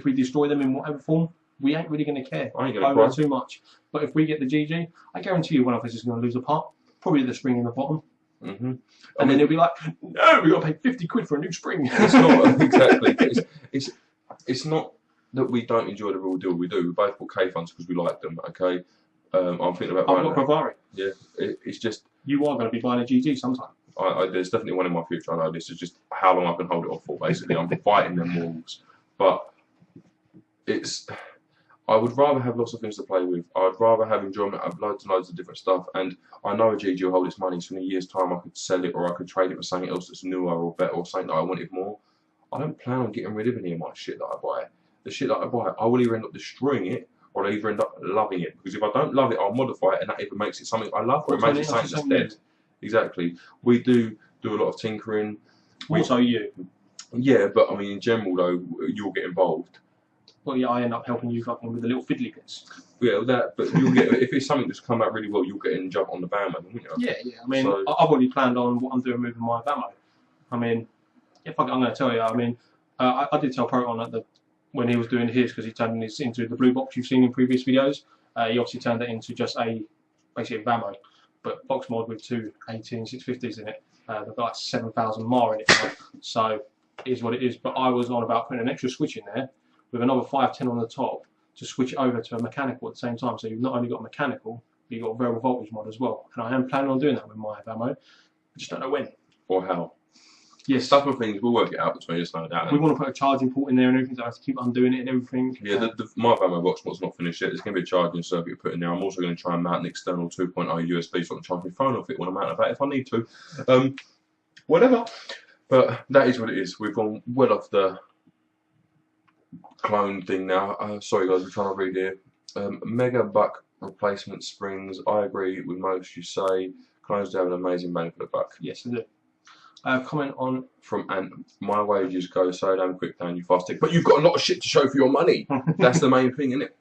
[SPEAKER 1] we destroy them in whatever form, we ain't really going to care.
[SPEAKER 2] I ain't going to cry
[SPEAKER 1] too much. But if we get the GG, I guarantee you one of us is going to lose a part. Probably the spring in the bottom. And then they'll be like, no, we've got to pay 50 quid for a new spring.
[SPEAKER 2] It's not, exactly. It's not that we don't enjoy the real deal. We do. We both bought K-Funds because we like them, okay? I'm thinking about buying
[SPEAKER 1] I've got Bravari.
[SPEAKER 2] Yeah, it's just...
[SPEAKER 1] You are going to be buying a GG sometime.
[SPEAKER 2] There's definitely one in my future. I know this is just how long I can hold it off for, basically. I'm fighting them walls. But it's... I would rather have lots of things to play with. I'd rather have enjoyment of loads and loads of different stuff. And I know a GG will hold its money, so in a year's time I could sell it or I could trade it for something else that's newer or better or something that I wanted more. I don't plan on getting rid of any of my shit that I buy. The shit that I buy, I will either end up destroying it or I'll either end up loving it. Because if I don't love it, I'll modify it and that either makes it something I love or it makes it something that's dead. Exactly. We do a lot of tinkering.
[SPEAKER 1] Also you.
[SPEAKER 2] Yeah, but I mean in general though, you'll get involved.
[SPEAKER 1] Well, yeah, I end up helping you fucking with the little fiddly bits.
[SPEAKER 2] Yeah, but you'll get if it's something that's come out really well, you'll get in and jump on the bandwagon, won't you?
[SPEAKER 1] Yeah. I mean, so, I've already planned on what I'm doing moving my Vamo. I mean, I'm going to tell you. I mean, I did tell Proton when he was doing his because he turned this into the blue box you've seen in previous videos. He obviously turned it into just basically a Vamo, but box mod with 2 18650s in it. They've got like 7,000 MAR in it now, so it is what it is. But I was on about putting an extra switch in there with another 510 on the top to switch it over to a mechanical at the same time. So you've not only got mechanical, but you've got a variable voltage mod as well. And I am planning on doing that with my ammo. I just don't know when.
[SPEAKER 2] Or how.
[SPEAKER 1] Yes.
[SPEAKER 2] Stuff and things, we'll work it out between us, no doubt.
[SPEAKER 1] We want to put a charging port in there and everything, so I have to keep undoing it and everything.
[SPEAKER 2] Yeah, my ammo box mod's not finished yet. There's going to be a charging circuit put in there. I'm also going to try and mount an external 2.0 USB so I can charge my phone off it when I'm out and about if I need to. Whatever. But that is what it is. We've gone well off the clone thing now. Sorry guys, we're trying to read here. Mega buck replacement springs. I agree with most you say. Clones do have an amazing bang for the buck.
[SPEAKER 1] Yes, they do. Comment on
[SPEAKER 2] from Ant. My wages go so damn quick down you fast tech, but you've got a lot of shit to show for your money. That's the main thing, isn't it?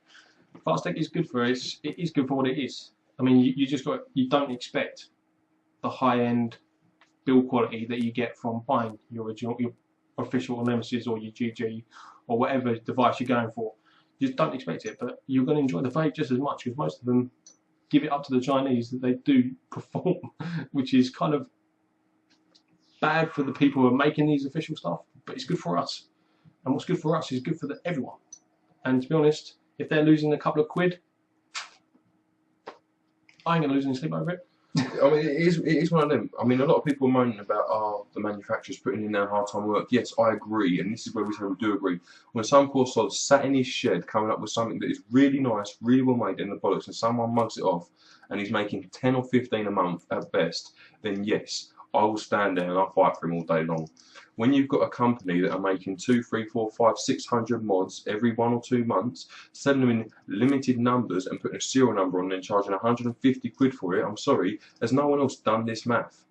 [SPEAKER 1] Fast tech is good for it. It is good for what it is. I mean, you don't expect the high end build quality that you get from buying your official Nemesis or your GG or whatever device you're going for. You just don't expect it, but you're going to enjoy the vape just as much because most of them give it up to the Chinese that they do perform, which is kind of bad for the people who are making these official stuff, but it's good for us. And what's good for us is good for everyone. And to be honest, if they're losing a couple of quid, I ain't gonna lose any sleep over it.
[SPEAKER 2] I mean, it is one of them. I mean, a lot of people are moaning about the manufacturers putting in their hard time work. Yes, I agree, and this is where we say we do agree. When some poor sod sat in his shed coming up with something that is really nice, really well made in the bollocks, and someone mugs it off, and he's making 10 or 15 a month at best, then yes, I will stand there and I'll fight for him all day long. When you've got a company that are making 2, 3, 4, 5, 600 mods every 1 or 2 months, selling them in limited numbers and putting a serial number on and then charging 150 quid for it, I'm sorry, there's no one else done this math.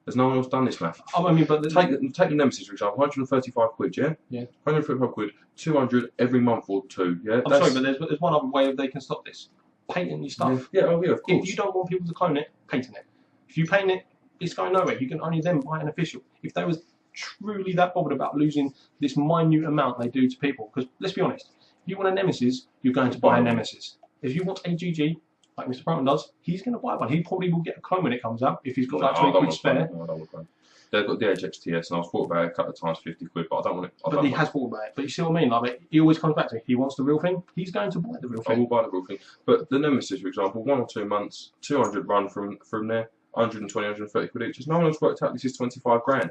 [SPEAKER 2] There's no one else done this math.
[SPEAKER 1] Oh, I mean, but
[SPEAKER 2] take the Nemesis for example, 135 quid, yeah?
[SPEAKER 1] Yeah.
[SPEAKER 2] 135 quid, 200 every month or 2, yeah?
[SPEAKER 1] I'm sorry, but there's one other way they can stop this. Patent your stuff.
[SPEAKER 2] Yeah, oh yeah, of course.
[SPEAKER 1] If you don't want people to clone it, patent it. If you patent it, it's going nowhere. You can only then buy an official. If they was truly that bothered about losing this minute amount they do to people, because let's be honest, if you want a Nemesis, you're going to buy a Nemesis. If you want a GG, like Mr. Brown does, he's going to buy one. He probably will get a clone when it comes out if he's got like 20 quid spare.
[SPEAKER 2] No, I don't want one. They've got the HXTS, and I've thought about it a couple of times, 50 quid, but I don't want it.
[SPEAKER 1] But he has thought about it. But you see what I mean? Like, he always comes back to it. He wants the real thing. He's going to buy the real thing.
[SPEAKER 2] I will buy the real thing. But the Nemesis, for example, 1 or 2 months, 200 run from there. 120, 130 quid each. No one else worked out this is 25 grand.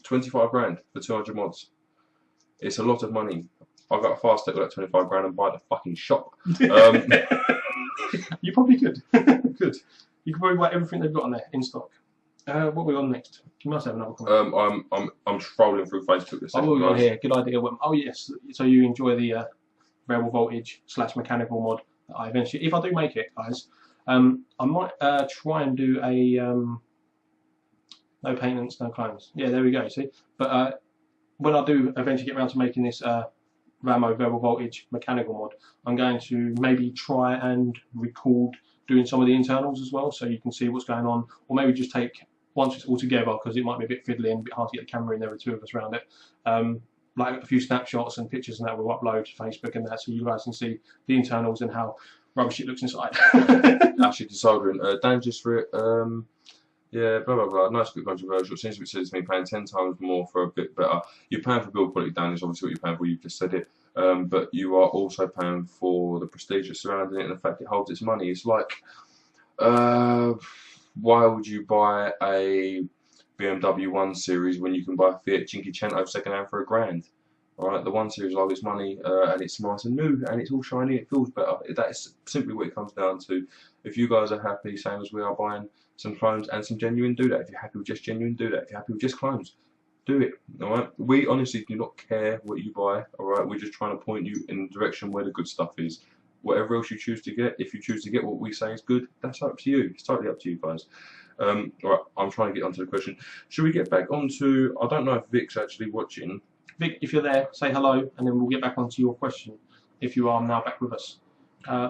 [SPEAKER 2] 25 grand for 200 mods. It's a lot of money. I've got a fast tech with that 25 grand and buy the fucking shop.
[SPEAKER 1] You probably could. Could. You could probably buy everything they've got on there in stock. What are we on next? You must have another comment.
[SPEAKER 2] I'm trolling through Facebook this
[SPEAKER 1] second. Oh, here. Good idea. Oh yes. So you enjoy the variable voltage / mechanical mod that I eventually, if I do make it, guys. I might try and do a no paintings, no clones. Yeah, there we go. See, but when I do eventually get around to making this Ramo variable voltage mechanical mod, I'm going to maybe try and record doing some of the internals as well, so you can see what's going on, or maybe just take once it's all together because it might be a bit fiddly and a bit hard to get the camera in there with 2 of us around it. Like a few snapshots and pictures and that we'll upload to Facebook and that, so you guys can see the internals and how rubbish it looks inside.
[SPEAKER 2] Actually, desoldering. Dan just for it. Yeah, blah blah blah. Nice, bit controversial. It seems to be says to me paying 10 times more for a bit better. You're paying for build quality, Dan. Is obviously what you're paying for. You've just said it. But you are also paying for the prestige surrounding it and the fact it holds its money. It's like, why would you buy a BMW 1 Series when you can buy a Fiat Cinquecento second hand for £1,000? Alright, the 1 Series holds its money and it's nice and new and it's all shiny, it feels better. That is simply what it comes down to. If you guys are happy, same as we are, buying some clones and some genuine, do that. If you're happy with just genuine, do that. If you're happy with just clones, do it. Alright, we honestly do not care what you buy. Alright, we're just trying to point you in the direction where the good stuff is. Whatever else you choose to get, if you choose to get what we say is good, that's up to you. It's totally up to you guys. Alright, I'm trying to get onto the question. Should we get back onto, I don't know if Vic's actually watching.
[SPEAKER 1] Vic, if you're there, say hello, and then we'll get back onto your question, if you are now back with us.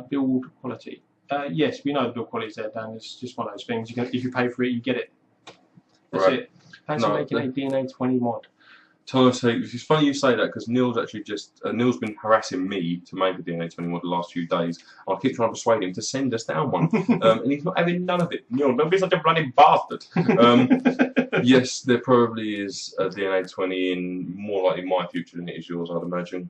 [SPEAKER 1] Build quality. Yes, we know the build quality is there, Dan. It's just one of those things. If you pay for it, you get it. That's it. Fancy making a DNA 20 mod.
[SPEAKER 2] It's funny you say that because Neil's actually just Neil's been harassing me to make a DNA 20 mod the last few days. I keep trying to persuade him to send us down one, and he's not having none of it. Neil, don't be such a bloody bastard. Yes, there probably is a DNA 20 in more likely my future than it is yours, I'd imagine.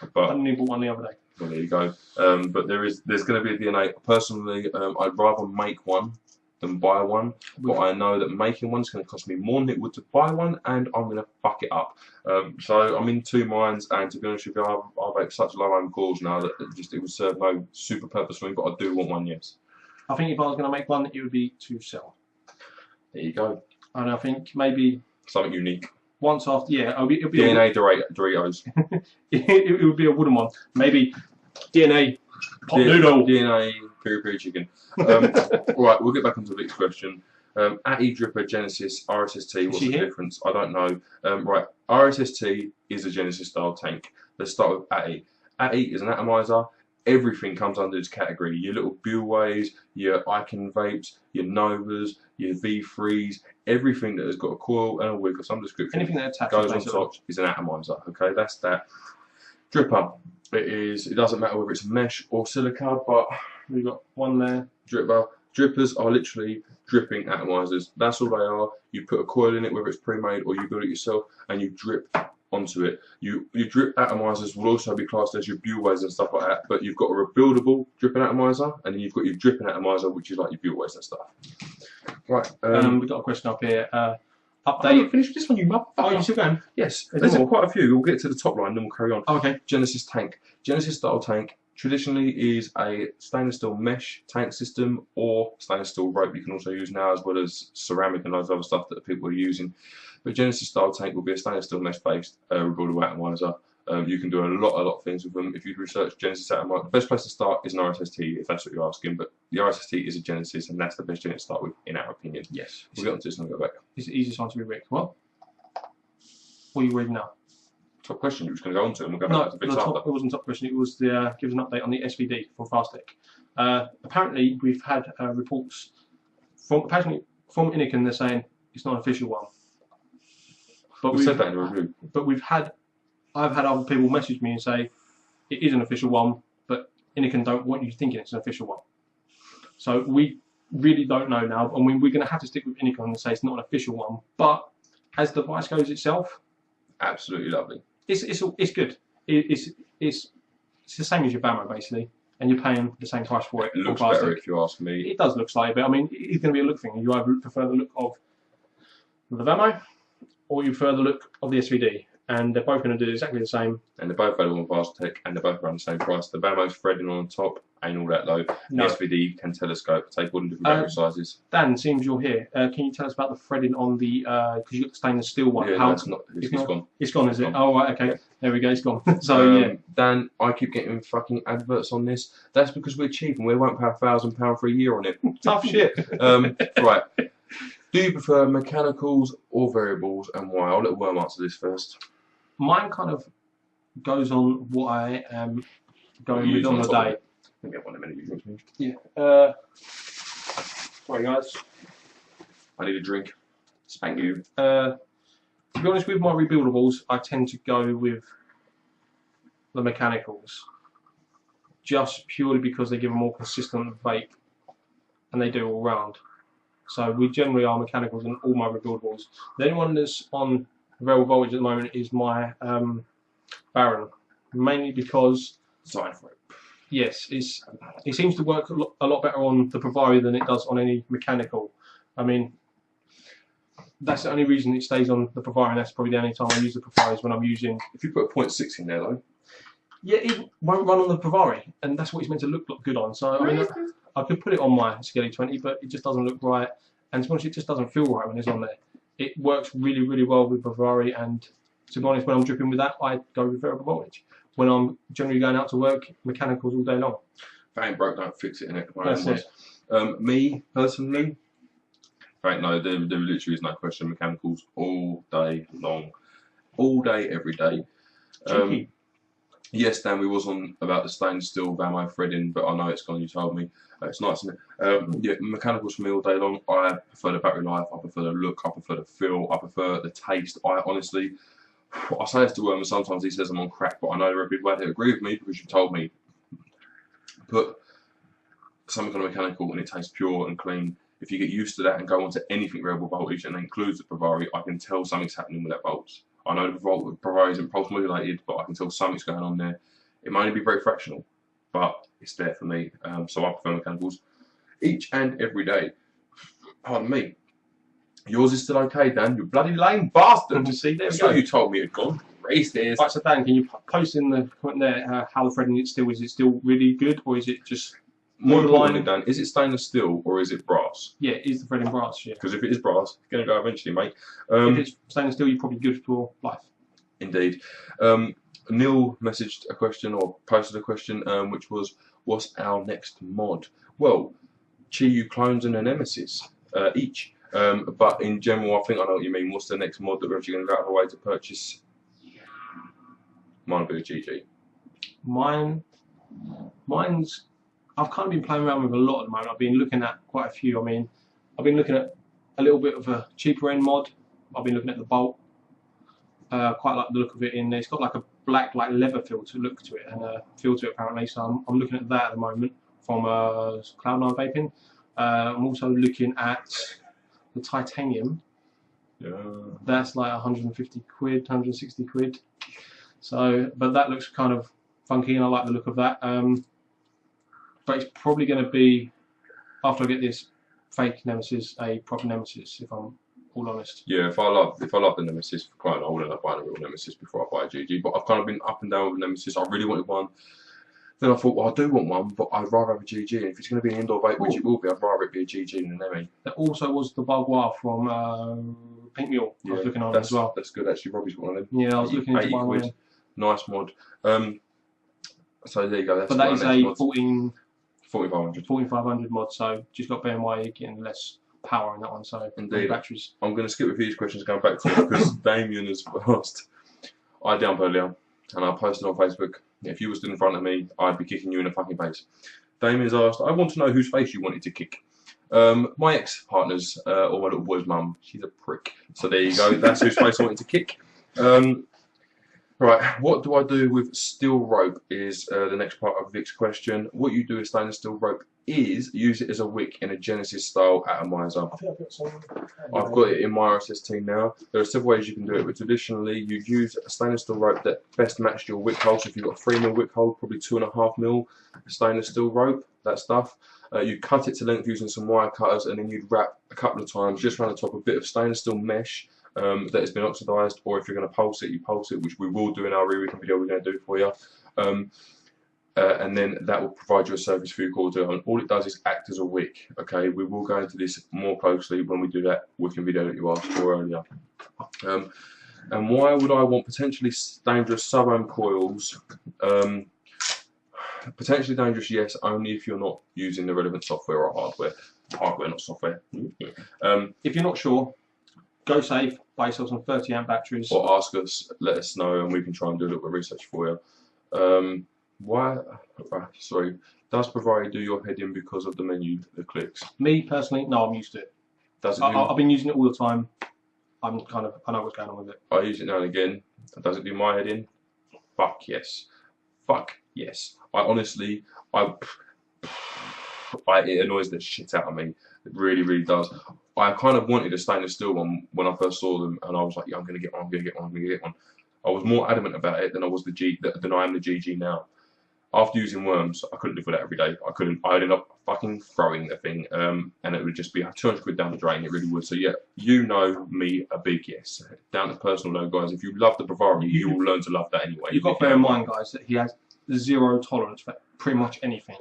[SPEAKER 1] I
[SPEAKER 2] But
[SPEAKER 1] only bought one the other day.
[SPEAKER 2] well, there you go. But there's going to be a DNA. Personally, I'd rather make one than buy one, but I know that making one is going to cost me more than it would to buy one, and I'm going to fuck it up. So I'm in two minds, and to be honest with you, I've made such low-end calls now that it would serve no super purpose for me, but I do want one, yes.
[SPEAKER 1] I think if I was going to make one, it would be to sell.
[SPEAKER 2] There you go.
[SPEAKER 1] And I think maybe
[SPEAKER 2] something unique.
[SPEAKER 1] Once after, yeah, it'll be
[SPEAKER 2] DNA Doritos.
[SPEAKER 1] it would be a wooden one. Maybe DNA pot noodle.
[SPEAKER 2] DNA peri chicken. Right, we'll get back onto the next question. At Dripper Genesis RSST, what's the difference? I don't know. Right, RSST is a Genesis style tank. Let's start with ATI. ATI is an atomizer. Everything comes under this category. Your little Bueways, your Icon vapes, your Novas, your V3s, everything that has got a coil and a wick of some description,
[SPEAKER 1] anything that
[SPEAKER 2] goes on top is an atomizer. Okay, that's that. Dripper. It doesn't matter whether it's mesh or silica, but
[SPEAKER 1] we've got one there.
[SPEAKER 2] Dripper. Drippers are literally dripping atomizers. That's all they are. You put a coil in it, whether it's pre-made or you build it yourself, and you drip onto it. Your drip atomizers will also be classed as your Bueways and stuff like that, but you've got a rebuildable dripping atomizer, and then you've got your dripping atomizer, which is like your Bueways and stuff. Right.
[SPEAKER 1] We've got a question up here. Update.
[SPEAKER 2] I haven't finished this one, you motherfucker.
[SPEAKER 1] Oh, you still going?
[SPEAKER 2] Yes. There's quite a few. We'll get to the top line, then we'll carry on.
[SPEAKER 1] Oh, okay.
[SPEAKER 2] Genesis tank. Genesis style tank traditionally is a stainless steel mesh tank system or stainless steel rope. You can also use now, as well as ceramic and loads of other stuff that people are using. But Genesis style tank will be a stainless steel mesh based rebuildable atomizer. You can do a lot of things with them. If you research Genesis atomizer, the best place to start is an RSST, if that's what you're asking. But the RSST is a Genesis, and that's the best unit to start with, in our opinion.
[SPEAKER 1] Yes.
[SPEAKER 2] We'll get on to this and we'll go back.
[SPEAKER 1] It's the easiest one to be Rick. What are you reading now?
[SPEAKER 2] Top question you were just going to go on to, and we'll go back to bits after.
[SPEAKER 1] It wasn't top question. It was the give us an update on the SVD from Fastec. Apparently, we've had reports from Inican. They're saying it's not an official one. But
[SPEAKER 2] we said that in the review.
[SPEAKER 1] But I've had other people message me and say it is an official one, but Inican don't want you thinking it's an official one. So we really don't know now. I mean, we're going to have to stick with Inican and say it's not an official one. But as the device goes itself,
[SPEAKER 2] absolutely lovely.
[SPEAKER 1] It's good. It's the same as your Vamo basically, and you're paying the same price for it.
[SPEAKER 2] It looks better if you ask me.
[SPEAKER 1] It does look slightly better. I mean, it's going to be a look thing. You either prefer the look of the Vamo, or you prefer the look of the SVD, and they're both going to do exactly the same.
[SPEAKER 2] And they're both available on Fastec, and they're both around the same price. The Vamo's threading on top, ain't all that low.
[SPEAKER 1] No.
[SPEAKER 2] The SVD can telescope, take all the different battery sizes.
[SPEAKER 1] Dan, seems you're here. Can you tell us about the threading on the, because you've got the stainless steel one.
[SPEAKER 2] Yeah,
[SPEAKER 1] how
[SPEAKER 2] no, it's gone.
[SPEAKER 1] It's gone, is it?
[SPEAKER 2] Gone.
[SPEAKER 1] Oh, right, okay. Yeah. There we go, it's gone. So, yeah.
[SPEAKER 2] Dan, I keep getting fucking adverts on this. That's because we're cheap and we won't pay £1,000 for a year on it.
[SPEAKER 1] Tough shit.
[SPEAKER 2] Right. Do you prefer mechanicals or variables, and why? I'll let Worm answer this first.
[SPEAKER 1] Mine kind of goes on what I am going with on the day.
[SPEAKER 2] Let me have one in a minute, you drink me.
[SPEAKER 1] Yeah. Sorry guys.
[SPEAKER 2] I need a drink.
[SPEAKER 1] Spank you. To be honest, with my rebuildables, I tend to go with the mechanicals. Just purely because they give a more consistent vape, and they do all round. So we generally are mechanicals in all my rebuildables. The only one that's on variable voltage at the moment is my Baron, mainly because
[SPEAKER 2] Design for it.
[SPEAKER 1] yes, it seems to work a lot better on the Provari than it does on any mechanical. I mean, that's the only reason it stays on the Provari, and that's probably the only time I use the Provari is when I'm using.
[SPEAKER 2] If you put a 0.6 in there though.
[SPEAKER 1] Yeah, it won't run on the Provari, and that's what it's meant to look good on. So I mean, I could put it on my Skelly 20, but it just doesn't look right, and to be honest, it just doesn't feel right when it's on there. It works really well with Provari, and to be honest, when I'm dripping with that, I go with variable voltage. When I'm generally going out to work, mechanicals all day long.
[SPEAKER 2] If it ain't broke, don't fix it, innit?
[SPEAKER 1] That's it.
[SPEAKER 2] Me, personally, right, no, there literally is no question. Mechanicals all day long. All day, every day.
[SPEAKER 1] Cheeky.
[SPEAKER 2] Yes, Dan, we was on about the stainless steel Vamo threading, but I know it's gone, you told me. It's nice, isn't it? Yeah, mechanicals for me all day long. I prefer the battery life, I prefer the look, I prefer the feel, I prefer the taste. I honestly, I say this to Worm, and sometimes he says I'm on crack, but I know there are people out there who agree with me because you told me. Put something on a mechanical and it tastes pure and clean. If you get used to that and go on to anything variable voltage and that includes the Provari, I can tell something's happening with that volts. I know the Ferrari isn't pulse modulated, but I can tell something's going on there. It may only be very fractional, but it's there for me. So I prefer mechanicals each and every day. Pardon me. Yours is still okay, Dan. You bloody lame bastard.
[SPEAKER 1] See, there we
[SPEAKER 2] So
[SPEAKER 1] go.
[SPEAKER 2] you told me it had gone. Racist.
[SPEAKER 1] Right, so Dan, can you post in the comment there how the threading is it still really good, or is it just
[SPEAKER 2] More importantly,
[SPEAKER 1] borderline?
[SPEAKER 2] Dan, is it stainless steel or is it brass?
[SPEAKER 1] Yeah, is the threading brass? Yeah.
[SPEAKER 2] Because if it is brass, it's going to go eventually, mate.
[SPEAKER 1] If it's stainless steel, you're probably good for life.
[SPEAKER 2] Indeed. Neil messaged a question or posted a question, which was, what's our next mod? Well, Chi-Yu clones and a Nemesis each. But in general, I think I know what you mean. What's the next mod that we're actually going to go out of our way to purchase? Mine will be a GG.
[SPEAKER 1] Mine's. I've kind of been playing around with a lot at the moment. I've been looking at quite a few. I mean, I've been looking at a little bit of a cheaper end mod. I've been looking at the Bolt. Quite like the look of it in there. It's got like a black leather feel to look to it and a feel to it apparently. So I'm looking at that at the moment from Cloud9 Vaping. I'm also looking at the titanium.
[SPEAKER 2] Yeah.
[SPEAKER 1] That's like 150 quid, 160 quid. So, but that looks kind of funky and I like the look of that. But it's probably going to be, after I get this fake Nemesis, a proper Nemesis, if I'm all honest.
[SPEAKER 2] Yeah, if I love the Nemesis for quite, I would end up buying a real Nemesis before I buy a GG. But I've kind of been up and down with Nemesis. I really wanted one. Then I thought, well, I do want one, but I'd rather have a GG. And if it's going to be an indoor vape, which it will be, I'd rather it be a GG than an ME.
[SPEAKER 1] There also was the Bagua from Pink Mule. I was looking on as well.
[SPEAKER 2] That's good actually. Robbie's got one of them.
[SPEAKER 1] Yeah, I was looking into
[SPEAKER 2] 80
[SPEAKER 1] one.
[SPEAKER 2] quid. Nice mod. So there you go. That's
[SPEAKER 1] But that is a
[SPEAKER 2] mod.
[SPEAKER 1] 4500
[SPEAKER 2] 4500.
[SPEAKER 1] mod, so just got to bear in mind you're getting less power in that one. So
[SPEAKER 2] Indeed.
[SPEAKER 1] Batteries.
[SPEAKER 2] I'm going to skip a few questions going back to it because Damien has asked. I dump earlier and I posted on Facebook. If you were stood in front of me, I'd be kicking you in the fucking face. Damien's asked, I want to know whose face you wanted to kick. My ex-partner's, or my little boy's mum. She's a prick. So there you go. That's whose face I wanted to kick. Right, what do I do with steel rope is the next part of Vic's question. What you do with stainless steel rope is use it as a wick in a Genesis style atomizer.
[SPEAKER 1] I think I've got some.
[SPEAKER 2] I've got it in my RSST now. There are several ways you can do it, but traditionally you'd use a stainless steel rope that best matched your wick hole. So if you've got a 3mm wick hole, probably 2.5mm stainless steel rope, that stuff. You cut it to length using some wire cutters, and then you'd wrap a couple of times just around the top a bit of stainless steel mesh that has been oxidised, or if you're going to pulse it, you pulse it, which we will do in our re-weekend video we're going to do for you. And then that will provide you a surface for your core to, and all it does is act as a wick. Okay, we will go into this more closely when we do that wicking video that you asked for earlier. And why would I want potentially dangerous sub-ohm coils? Potentially dangerous, yes, only if you're not using the relevant software or hardware. Hardware, not software.
[SPEAKER 1] If you're not sure, go safe, buy yourself some 30 amp batteries.
[SPEAKER 2] Or ask us, let us know, and we can try and do a little bit of research for you. Why? Sorry. Does Ferrari do your head in because of the menu that clicks?
[SPEAKER 1] Me personally, no, I'm used to it.
[SPEAKER 2] Does it
[SPEAKER 1] I've been using it all the time. I know what's going on with it.
[SPEAKER 2] I use it now and again. Does it do my head in? Fuck yes. Fuck yes. I honestly, it annoys the shit out of me. It really, really does. I kind of wanted a stainless steel one when I first saw them, and I was like, yeah, I'm gonna get one. I'm gonna get one. I'm gonna get one. I was more adamant about it than I was than I am the GG now. After using worms, I couldn't live with that every day. I couldn't. I'd end up fucking throwing the thing, and it would just be 200 quid down the drain. It really would. So yeah, you know me, a big yes. Down to personal level, guys. If you love the Bavaria, you will learn to love that anyway.
[SPEAKER 1] You've got to bear in mind, guys, that he has zero tolerance for pretty much anything.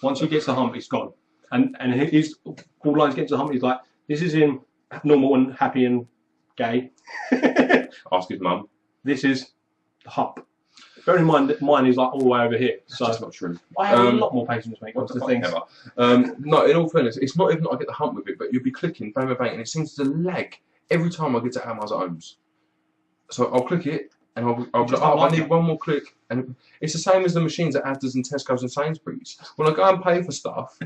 [SPEAKER 1] Once he gets a hump, it's gone. And his all lines get to the hump. He's like, this is him, normal and happy and gay.
[SPEAKER 2] Ask his mum.
[SPEAKER 1] This is the hump. Bear in mind that mine is like all the way over here. So
[SPEAKER 2] that's not true.
[SPEAKER 1] I have a lot more patience, mate. What's the thing?
[SPEAKER 2] No, in all fairness, it's not even that I get the hump with it, but you'll be clicking, bang, bang, bang, and it seems to lag every time I get to atomizer ohms. So I'll click it, and I'll be like, oh, I need one more click. And it's the same as the machines at Asda's and Tesco's and Sainsbury's. When I go and pay for stuff,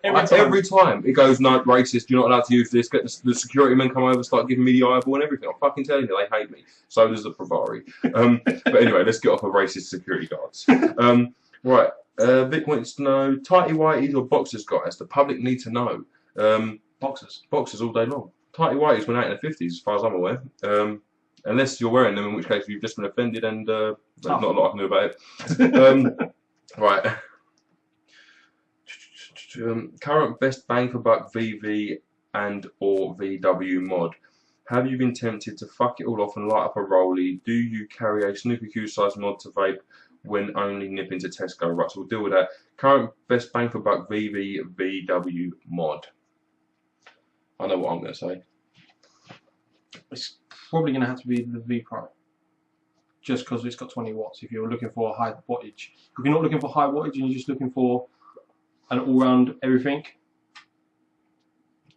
[SPEAKER 2] every time it goes, no, racist, you're not allowed to use this. Get the security men come over, start giving me the eyeball and everything. I'm fucking telling you, they hate me. So does the Ferrari. But anyway, let's get off of racist security guards. Right, Vic wants to know, tighty whities or boxers, guys? The public need to know.
[SPEAKER 1] Boxers.
[SPEAKER 2] Boxers all day long. Tighty whities went out in the 50s, as far as I'm aware. Unless you're wearing them, in which case you've just been offended, and there's not a lot I can do about it. Right. Current best bang for buck VV and or VW mod. Have you been tempted to fuck it all off and light up a rollie? Do you carry a snooker cue size mod to vape when only nipping to Tesco? Right, so we'll deal with that. Current best bang for buck VV VW mod. I know what I'm going to say.
[SPEAKER 1] It's probably going to have to be the V Pro, just because it's got 20 watts. If you're looking for high wattage, if you're not looking for high wattage and you're just looking for an all-round everything,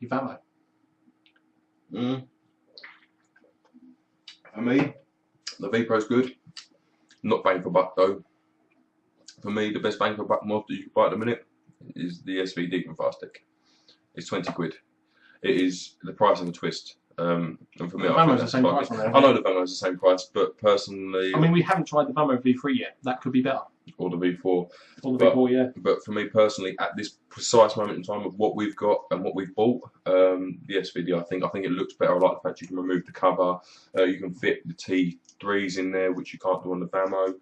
[SPEAKER 1] your Vamo.
[SPEAKER 2] For me, the V Pro's good. Not bang for buck though. For me, the best bang for buck mod that you can buy at the minute is the SVD from Fast Stick. It's 20 quid. It is the price of a twist. And for me, I think
[SPEAKER 1] the same price on there.
[SPEAKER 2] I know the Vamo's the same price, but personally,
[SPEAKER 1] I mean, we haven't tried the Vamo V3 yet. That could be better.
[SPEAKER 2] Or the V4.
[SPEAKER 1] Or the V4, yeah.
[SPEAKER 2] But for me personally, at this precise moment in time of what we've got and what we've bought, the SVD, I think it looks better. I like the fact you can remove the cover. You can fit the T3s in there, which you can't do on the Vamo.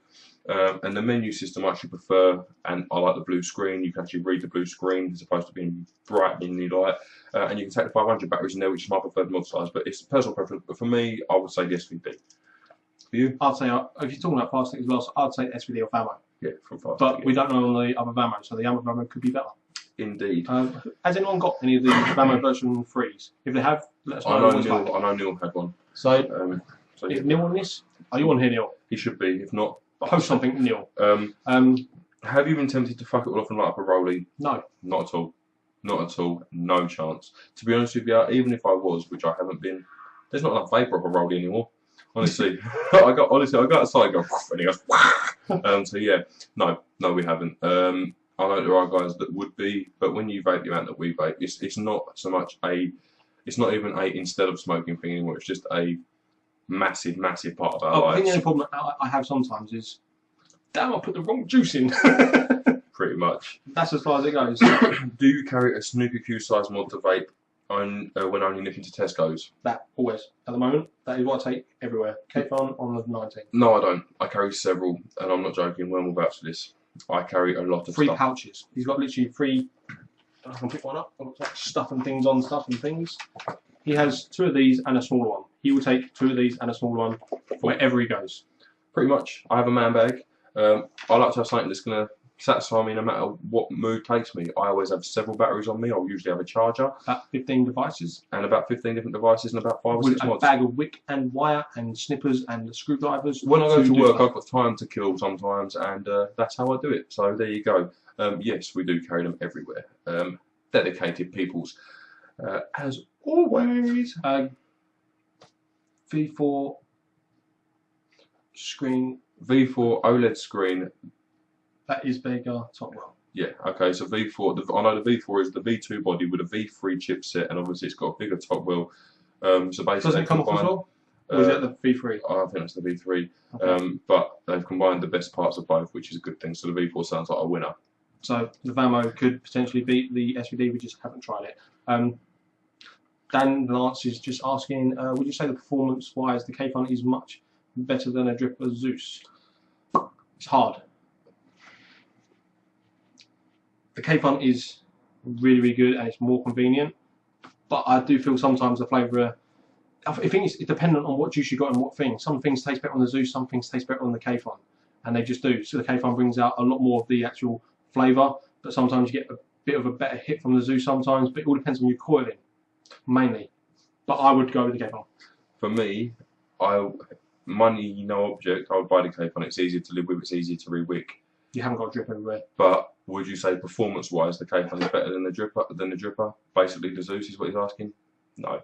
[SPEAKER 2] And the menu system I actually prefer, and I like the blue screen. You can actually read the blue screen as opposed to being bright in the light. And you can take the 500 batteries in there, which is my preferred mod size. But it's personal preference. But for me, I would say the SVD. For you?
[SPEAKER 1] I'd say, if you're talking about Fast Stick as well, so I'd say SVD or Vamo.
[SPEAKER 2] Yeah, from Fast Stick.
[SPEAKER 1] But we don't know on the other Vamo, so the other Vamo could be better.
[SPEAKER 2] Indeed.
[SPEAKER 1] Has anyone got any of the Vamo version 3s? If they have, let us know.
[SPEAKER 2] I know Neil had one.
[SPEAKER 1] So,
[SPEAKER 2] yeah.
[SPEAKER 1] is Neil on this? Are you on here, Neil?
[SPEAKER 2] He should be. If not,
[SPEAKER 1] post something, Neil.
[SPEAKER 2] Have you been tempted to fuck it all off and light up a rollie?
[SPEAKER 1] No.
[SPEAKER 2] Not at all. Not at all. No chance. To be honest with you, even if I was, which I haven't been, there's not enough vapour of a rollie anymore. Honestly, I got outside and go, and he goes, so yeah, no, we haven't. I know there are guys that would be, but when you vape the amount that we vape, it's not so much it's not even a instead of smoking thing anymore. It's just a massive part of our lives.
[SPEAKER 1] I think the only problem I have sometimes is, damn, I put the wrong juice in.
[SPEAKER 2] Pretty much.
[SPEAKER 1] That's as far as it goes.
[SPEAKER 2] Do you carry a snooker cue size mod to vape when only nipping to Tesco's?
[SPEAKER 1] That, always. At the moment, that is what I take everywhere. K-Fun on the 19.
[SPEAKER 2] No, I don't. I carry several, and I'm not joking. When we'll vouch for this, I carry a lot of
[SPEAKER 1] three
[SPEAKER 2] stuff.
[SPEAKER 1] pouches. He's got literally 3. I can pick one up. I've got stuff and things on stuff and things. He has 2 of these and a smaller one. He will take 2 of these and a smaller one wherever he goes.
[SPEAKER 2] Pretty much. I have a man bag. I like to have something that's going to satisfy me no matter what mood takes me. I always have several batteries on me. I'll usually have a charger.
[SPEAKER 1] About 15 devices.
[SPEAKER 2] And about 15 different devices and about 5 or 6 mods.
[SPEAKER 1] A bag of wick and wire and snippers and screwdrivers.
[SPEAKER 2] When I go to work, I've got time to kill sometimes, and that's how I do it. So there you go. Yes, we do carry them everywhere. Dedicated peoples. As always.
[SPEAKER 1] V4 screen.
[SPEAKER 2] V4 OLED screen.
[SPEAKER 1] That is bigger, top well.
[SPEAKER 2] Yeah, okay, so V4, I know the V4 is the V2 body with a V3 chipset, and obviously it's got a bigger top wheel. So basically,
[SPEAKER 1] does it come off as well? Or is that the V3?
[SPEAKER 2] I think it's the V3.
[SPEAKER 1] Okay.
[SPEAKER 2] But they've combined the best parts of both, which is a good thing. So the V4 sounds like a winner.
[SPEAKER 1] So the Vamo could potentially beat the SVD, we just haven't tried it. Dan Lance is just asking, would you say the performance-wise, the K-Fun is much better than a Dripper Zeus? It's hard. The K-Fun is really good and it's more convenient, but I do feel sometimes the flavour, I think it's dependent on what juice you got and what thing. Some things taste better on the Zeus, some things taste better on the K-Fun, and they just do. So the K-Fun brings out a lot more of the actual flavour, but sometimes you get a bit of a better hit from the Zeus sometimes, but it all depends on your coiling, mainly. But I would go with the K-Fun.
[SPEAKER 2] For me, money no object, I would buy the K-Fun. It's easier to live with, it's easier to re-wick.
[SPEAKER 1] You haven't got a drip everywhere.
[SPEAKER 2] But would you say performance-wise the K-Fun is better than the Dripper? Basically the Zeus is what he's asking? No.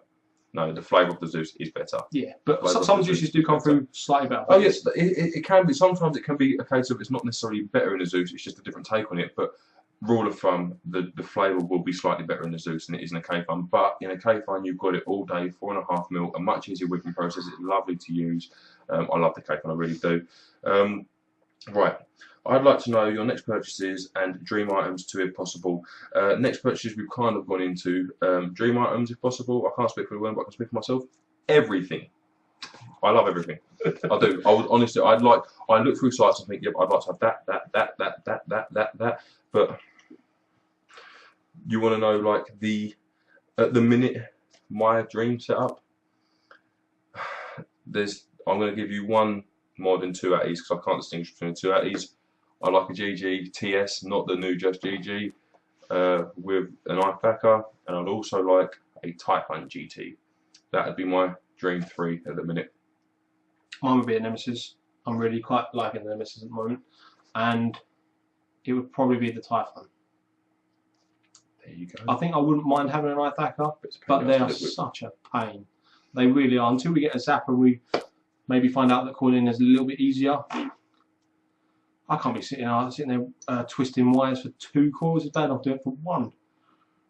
[SPEAKER 2] No, the flavour of the Zeus is better.
[SPEAKER 1] Yeah, but some juices do come through slightly better.
[SPEAKER 2] Oh yes, it can be. Sometimes it can be a case of it's not necessarily better in the Zeus, it's just a different take on it. But rule of thumb, the flavour will be slightly better in the Zeus than it is in a K-Fun. But in a K-Fun, you've got it all day, 4.5mm, a much easier whipping process. It's lovely to use. I love the K-Fun, I really do. Right. I'd like to know your next purchases and dream items too, if possible. Next purchases we've kind of gone into dream items, if possible. I can't speak for everyone, but I can speak for myself. Everything. I love everything. I do. I would honestly. I look through sites and think, yep, I'd like to have that. But you want to know, like, at the minute, my dream setup. I'm going to give you one mod in 280s because I can't distinguish between 280s. I like a GG TS, not the new Just GG, with an iFacker, and I'd also like a Typhoon GT. That would be my dream 3 at the minute.
[SPEAKER 1] Mine would be a Nemesis. I'm really quite liking the Nemesis at the moment, and it would probably be the Typhoon.
[SPEAKER 2] There you go.
[SPEAKER 1] I think I wouldn't mind having an iFacker, but they are such a pain. They really are. Until we get a Zapper, we maybe find out that coiling is a little bit easier. I can't be sitting there twisting wires for 2 coils a day, and I'll do it for 1.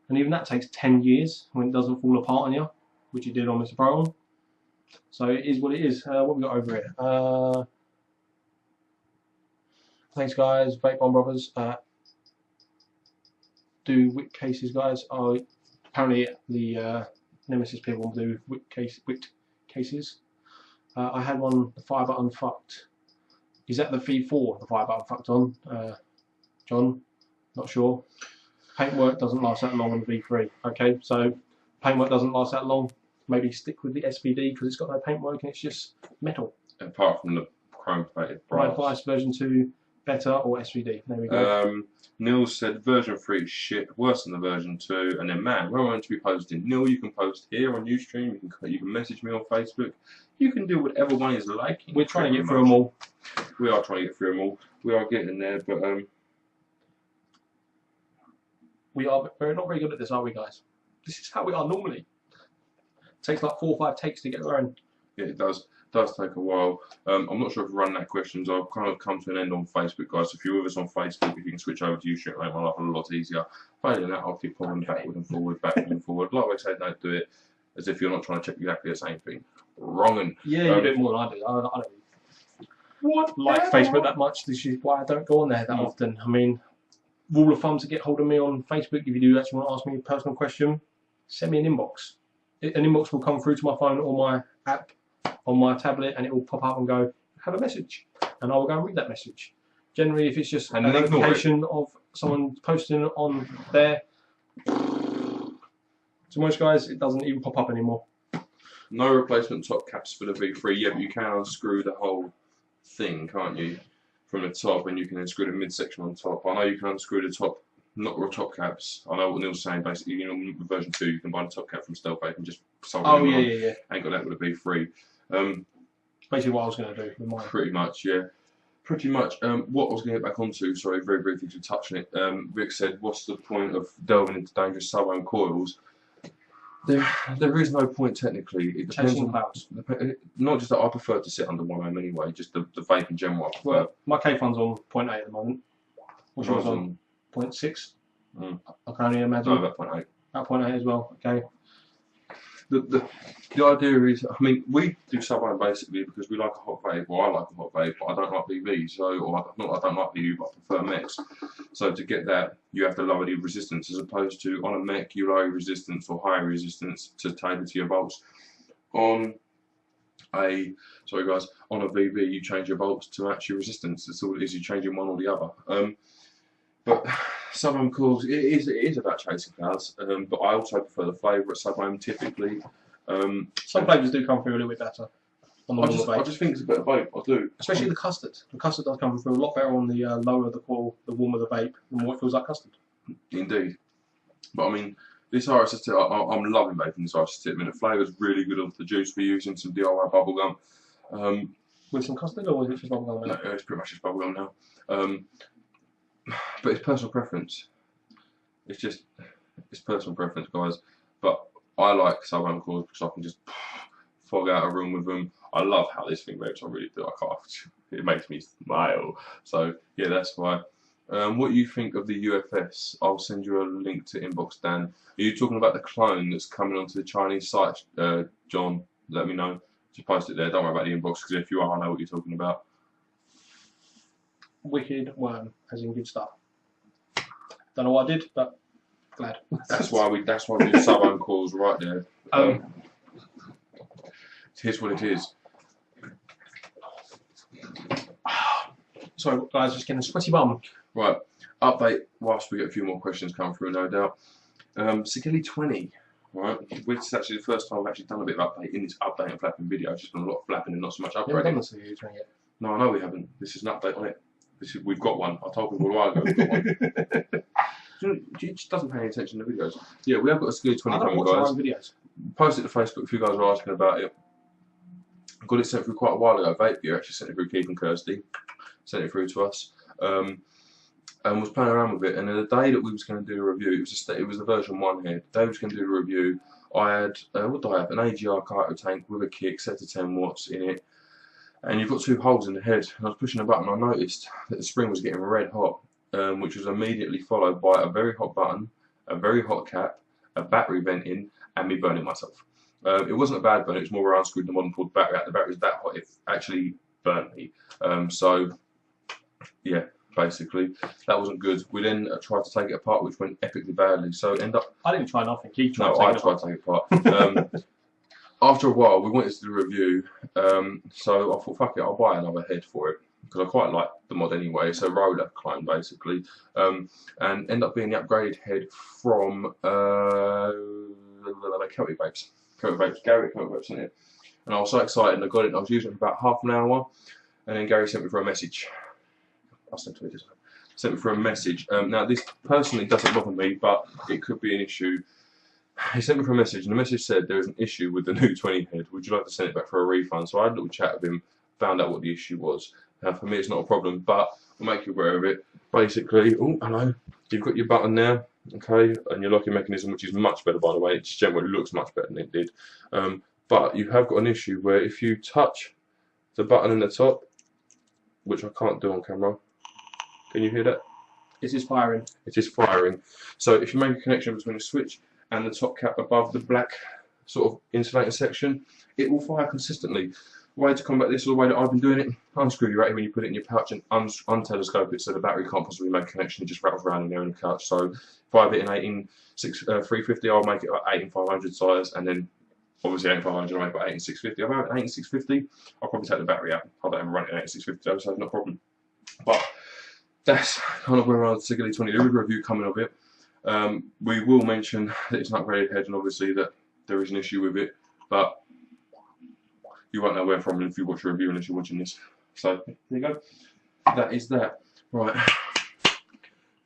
[SPEAKER 1] And even that takes 10 years when it doesn't fall apart on you, which it did on Mr. Pro. So it is what it is. What have we got over here? Thanks guys, Vape Bomb Brothers. Do wick cases, guys. Oh, apparently the Nemesis people do wick cases. I had one, the fire button fucked. Is that the V4, the fire button fucked on? John? Not sure. Paintwork doesn't last that long on the V3. Okay, so paintwork doesn't last that long. Maybe stick with the SVD because it's got no paintwork and it's just metal.
[SPEAKER 2] Apart from the chrome plated brass.
[SPEAKER 1] Price version 2 better or SVD. There we go.
[SPEAKER 2] Neil said version 3 is shit, worse than the version 2. And then, man, where am I going to be posting? Neil, you can post here on Ustream. You can message me on Facebook. You can do whatever one is liking.
[SPEAKER 1] We're trying to get through them all.
[SPEAKER 2] We are trying to get through them all. We are getting there, but
[SPEAKER 1] we're not very good at this, are we, guys? This is how we are normally. It takes like 4 or 5 takes to get going.
[SPEAKER 2] Yeah, it does. Does take a while. I'm not sure if we've run out of questions. I've kind of come to an end on Facebook, guys. If you're with us on Facebook, if you can switch over to Ustream, it'll make my life a lot easier. Failing that, I'll keep popping backward and forward, Like I say, don't do it as if you're not trying to check exactly the same thing. Wrong.
[SPEAKER 1] Yeah, you do it more than I do. I don't like Facebook that much. This is why I don't go on there that often. I mean, rule of thumb to get hold of me on Facebook, if you do actually want to ask me a personal question, send me an inbox. An inbox will come through to my phone or my app on my tablet, and it will pop up and go, have a message, and I will go and read that message. Generally, if it's just a notification of someone posting on there, to most guys, it doesn't even pop up anymore.
[SPEAKER 2] No replacement top caps for the V3. Yeah, but you can unscrew the whole thing, can't you, from the top, and you can unscrew the midsection on top. I know you can unscrew the top, not the top caps. I know what Neil's saying. Basically, you know, with version 2, you can buy the top cap from Stealth Vape and just solder them on.
[SPEAKER 1] Yeah.
[SPEAKER 2] Ain't got that with a V3.
[SPEAKER 1] Basically what I was going to do with mine.
[SPEAKER 2] Pretty much, yeah. Pretty much. What I was going to get back onto, sorry, very briefly to touch on it. Rick said, what's the point of delving into dangerous sub-ohm coils? There is no point technically. It depends on clouds. Not just that I prefer to sit under 1 ohm anyway, just the vape in general.
[SPEAKER 1] Well, my K-Fun's on 0.8 at the moment. Which one's on 0.6? I can only imagine.
[SPEAKER 2] No, about 0.8.
[SPEAKER 1] About 0.8 as well, okay.
[SPEAKER 2] The idea is, I mean, we do sub-ohm basically because we like a hot vape, or I like a hot vape, but I don't like BV, so, or not, I don't like BV, but I prefer mechs. So to get that, you have to lower the resistance, as opposed to on a mech, you lower resistance or higher resistance to tailor to your volts. On a VV, you change your volts to match your resistance. That's all it is. You're changing one or the other. But sub-ohm coils, it is about chasing clouds. But I also prefer the flavour at sub-ohm typically.
[SPEAKER 1] Some flavours do come through a little bit better on the
[SPEAKER 2] I just think it's a better vape. I do.
[SPEAKER 1] Especially the custard. The custard does come through a lot better on the lower the coil, the warmer the vape, the more it feels like custard.
[SPEAKER 2] Indeed. But I mean, this RSS tip, I'm loving vaping this RSS tip. I mean, the flavour's really good off the juice. We're using some DIY bubblegum.
[SPEAKER 1] With some custard, or is it just bubblegum?
[SPEAKER 2] No, it's pretty much just bubblegum now. But it's personal preference. It's personal preference, guys. But I like sub-ohm coils because I can just fog out a room with them. I love how this thing vapes. I really do. I can't. It makes me smile. So yeah, that's why. What do you think of the UFS? I'll send you a link to inbox, Dan. Are you talking about the clone that's coming onto the Chinese site, John? Let me know. Just post it there. Don't worry about the inbox, because if you are, I know what you're talking about.
[SPEAKER 1] Wicked worm, as in good stuff. Don't know what I did, but glad.
[SPEAKER 2] That's why we do sub-ohm coils right there. Here's what it is.
[SPEAKER 1] Sorry, guys, just getting a sweaty bum.
[SPEAKER 2] Right, update whilst we get a few more questions come through, no doubt. Sigilly 20, right? Which is actually the first time I've actually done a bit of update in this update and flapping video. It's just been a lot of flapping and not so much
[SPEAKER 1] We haven't done
[SPEAKER 2] upgrading.
[SPEAKER 1] the Sigilly 20 yet.
[SPEAKER 2] No, I know we haven't. This is an update on it. We've got one. I told people a while ago we've got one. She just doesn't pay any attention to videos. Yeah, we have got a Sigilly 20 coming, guys.
[SPEAKER 1] I don't watch our own videos.
[SPEAKER 2] Posted to Facebook, a few guys were asking about it. Got it sent through quite a while ago. Vape Gear actually sent it through, Keith and Kirsty. Sent it through to us. And was playing around with it. And the day that we was going to do a review, it was the version 1 here. The day we was going to do the review, I had, what do I have? An AGR Kaito tank with a kick, set to 10 watts in it. And you've got 2 holes in the head. And I was pushing a button, I noticed that the spring was getting red hot, which was immediately followed by a very hot button, a very hot cap, a battery venting, and me burning myself. It wasn't a bad burn, it was more where I unscrewed the modern pulled the battery out. The battery was that hot, it actually burnt me. So, yeah, basically, that wasn't good. We then tried to take it apart, which went epically badly. So,
[SPEAKER 1] I didn't try nothing. He tried
[SPEAKER 2] no,
[SPEAKER 1] to
[SPEAKER 2] I
[SPEAKER 1] take it
[SPEAKER 2] tried to take it apart. After a while, we wanted to do a review, so I thought, fuck it, I'll buy another head for it. Because I quite like the mod anyway. It's a roller clone basically, and end up being the upgraded head from Celtic Vapes. Gary Celtic Vapes, isn't it? And I was so excited, and I got it. And I was using it for about half an hour, and then Gary sent me for a message. I sent to it. Sent me for a message. Now this personally doesn't bother me, but it could be an issue. He sent me for a message, and the message said there is an issue with the new 20 head. Would you like to send it back for a refund? So I had a little chat with him, found out what the issue was. Now for me it's not a problem, but I'll make you aware of it. Basically, oh hello, you've got your button there, okay, and your locking mechanism, which is much better by the way. It generally looks much better than it did. But you have got an issue where if you touch the button in the top, which I can't do on camera, can you hear that?
[SPEAKER 1] It is firing.
[SPEAKER 2] It is firing. So if you make a connection between the switch and the top cap above the black sort of insulating section, it will fire consistently. The way to combat this, or the way that I've been doing it, unscrew your ratty when you put it in your pouch and untelescope it so the battery can't possibly make a connection. It just rattles around in there in the pouch. So if I have it in 18350, I'll make it like 18500 size, and then obviously 18500 I'll make it 18650. If I have it 18650, I'll probably take the battery out. I don't ever run it in 18650, so it's no problem. But that's kind of where I'm on Sigilly 20. There is a review coming of it. We will mention that it's an upgraded head, and obviously that there is an issue with it, but you won't know where from if you watch a review unless you're watching this. So there you go. That is that. Right.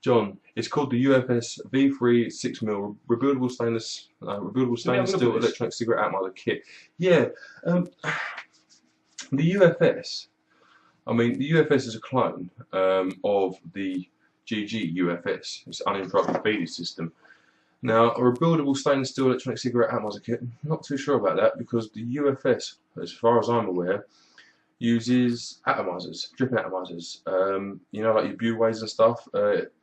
[SPEAKER 2] John, it's called the UFS V3 6mm rebuildable stainless steel electronic cigarette atomizer kit. Yeah. The UFS. I mean, the UFS is a clone of the GG UFS. It's uninterrupted feeding system. Now, a rebuildable stainless steel electronic cigarette atomizer kit, not too sure about that, because the UFS, as far as I'm aware, uses atomizers, dripping atomizers. You know, like your buways and stuff.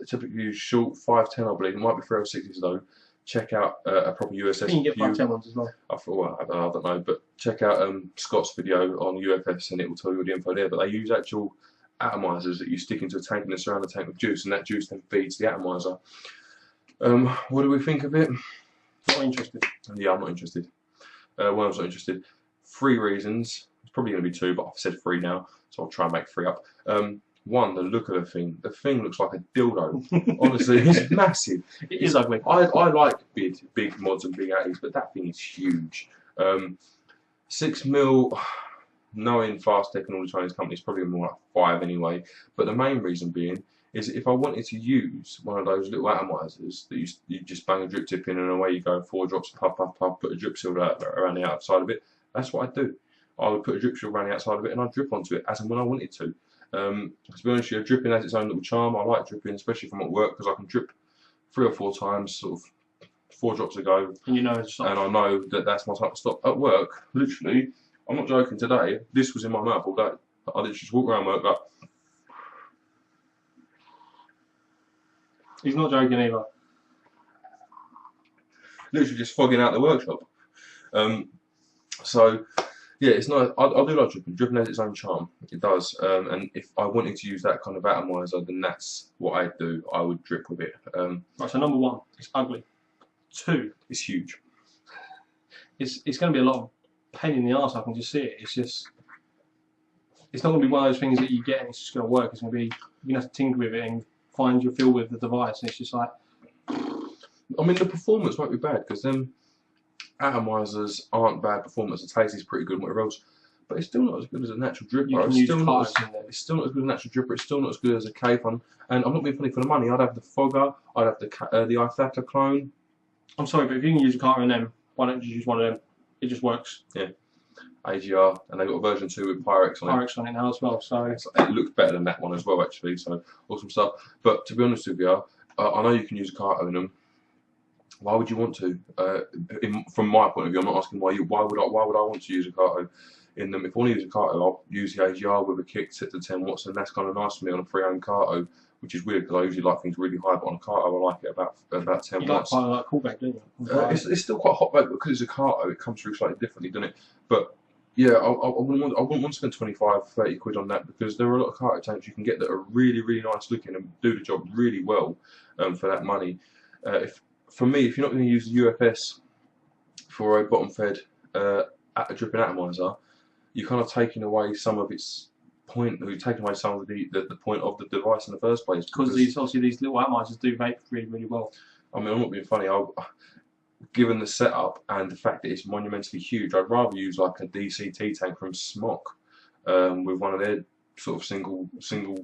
[SPEAKER 2] Typically use short 510, I believe. It might be 306s though. Check out a proper USS.
[SPEAKER 1] You can get 510 ones as well.
[SPEAKER 2] I don't know, but check out Scott's video on UFS, and it will tell you all the info there. But they use actual atomizers that you stick into a tank and then surround the tank with juice, and that juice then feeds the atomizer. What do we think of it?
[SPEAKER 1] Not interested.
[SPEAKER 2] Yeah, I'm not interested. Why I'm not interested? 3 reasons. It's probably going to be 2, but I've said 3 now, so I'll try and make 3 up. 1, the look of the thing. The thing looks like a dildo. Honestly, it's massive.
[SPEAKER 1] It is ugly.
[SPEAKER 2] I like big mods and big 80s, but that thing is huge. 6mm, knowing Fast Tech and all the Chinese companies, probably more like 5 anyway. But the main reason being is if I wanted to use one of those little atomizers that you just bang a drip tip in and away you go, 4 drops, puff, puff, puff, put a drip seal around the outside of it, that's what I'd do. I would put a drip seal around the outside of it and I'd drip onto it as and when I wanted to. To be honest with you, dripping has its own little charm. I like dripping, especially from at work, because I can drip 3 or 4 times, sort of 4 drops a go,
[SPEAKER 1] and you know it's stop.
[SPEAKER 2] And I know that that's my time to stop. At work, literally, I'm not joking today, this was in my mouth all day. I literally just walk around work like...
[SPEAKER 1] He's not joking either.
[SPEAKER 2] Literally just fogging out the workshop. So, yeah, it's not. I do like dripping. Dripping has its own charm. It does. And if I wanted to use that kind of atomizer, then that's what I'd do. I would drip with it.
[SPEAKER 1] Right. So number 1, it's ugly. 2,
[SPEAKER 2] it's huge.
[SPEAKER 1] It's going to be a lot of pain in the arse. I can just see it. It's just it's not going to be one of those things that you get and it's just going to work. It's going to be, you're going to have to tinker with it and find your feel with the device, and it's just like.
[SPEAKER 2] I mean, the performance won't be bad because them atomizers aren't bad performance. The taste is pretty good and whatever else, but it's still not as good as a natural dripper. It's still not as good as a natural dripper. It's still not as good as a K-Fun. And I'm not being funny for the money. I'd have the Fogger. I'd have the iThaka clone.
[SPEAKER 1] I'm sorry, but if you can use a carter in them, why don't you use one of them? It just works.
[SPEAKER 2] Yeah. AGR, and they've got a version 2 with Pyrex on it.
[SPEAKER 1] Pyrex on it now as well, so
[SPEAKER 2] it looks better than that one as well, actually. So awesome stuff. But to be honest with you, I know you can use a carter in them. Why would you want to? From my point of view, I'm not asking why would I want to use a carto in them? If I want to use a carto, I'll use the AGR with a kick set to 10 watts, and that's kind of nice for me on a free-owned carto, which is weird because I usually like things really high, but on a carto I like it about 10 watts.
[SPEAKER 1] You like cool back, don't you?
[SPEAKER 2] It's still quite hot back, but because it's a carto, it comes through slightly differently, doesn't it? But yeah, I wouldn't want to spend 25, 30 quid on that, because there are a lot of carto tanks you can get that are really, really nice looking and do the job really well for that money. For me, if you're not going to use the UFS for a bottom fed dripping atomizer, you're kind of taking away some of its point. You're taking away some of the point of the device in the first place.
[SPEAKER 1] Because obviously these little atomizers do vape really, really well.
[SPEAKER 2] I mean, I'm not being funny. Given the setup and the fact that it's monumentally huge, I'd rather use like a DCT tank from Smock with one of their sort of single